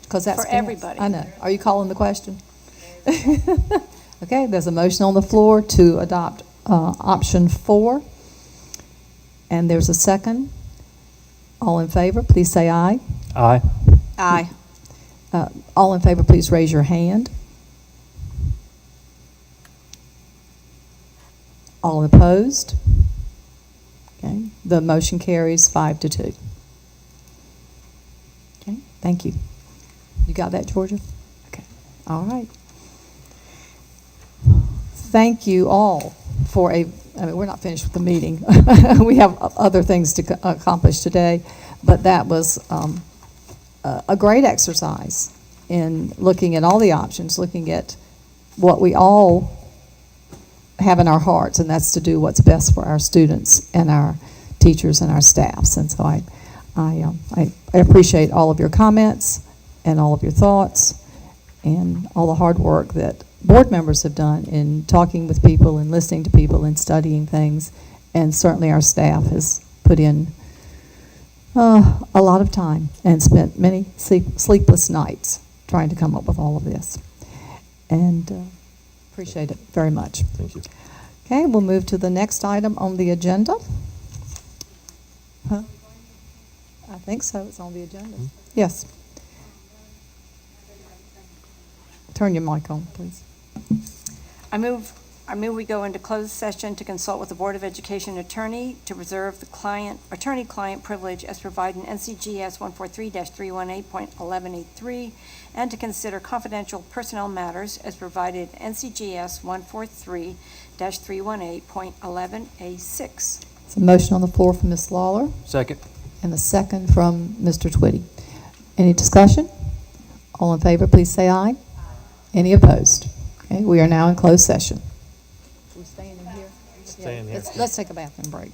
Because that's For everybody. I know. Are you calling the question? Okay, there's a motion on the floor to adopt option 4, and there's a second. All in favor, please say aye. Aye. Aye. All in favor, please raise your hand. All opposed? Okay, the motion carries 5-2. Okay, thank you. You got that, Georgia? Okay, all right. Thank you all for we're not finished with the meeting. We have other things to accomplish today, but that was a great exercise in looking at all the options, looking at what we all have in our hearts, and that's to do what's best for our students and our teachers and our staffs. And so I appreciate all of your comments and all of your thoughts and all the hard work that board members have done in talking with people and listening to people and studying things. And certainly our staff has put in a lot of time and spent many sleepless nights trying to come up with all of this. And appreciate it very much. Thank you. Okay, we'll move to the next item on the agenda. Huh? I think so. It's on the agenda. Yes. Turn your mic on, please. I move we go into closed session to consult with the Board of Education attorney to preserve the attorney-client privilege as provided in N.C.G.S. 143-318.1183, and to consider confidential personnel matters as provided in N.C.G.S. 143-318.11A6. It's a motion on the floor from Ms. Lawler Second. and a second from Mr. Twitty. Any discussion? All in favor, please say aye. Any opposed? Okay, we are now in closed session. Are we staying in here? Stay in here. Let's take a bathroom break.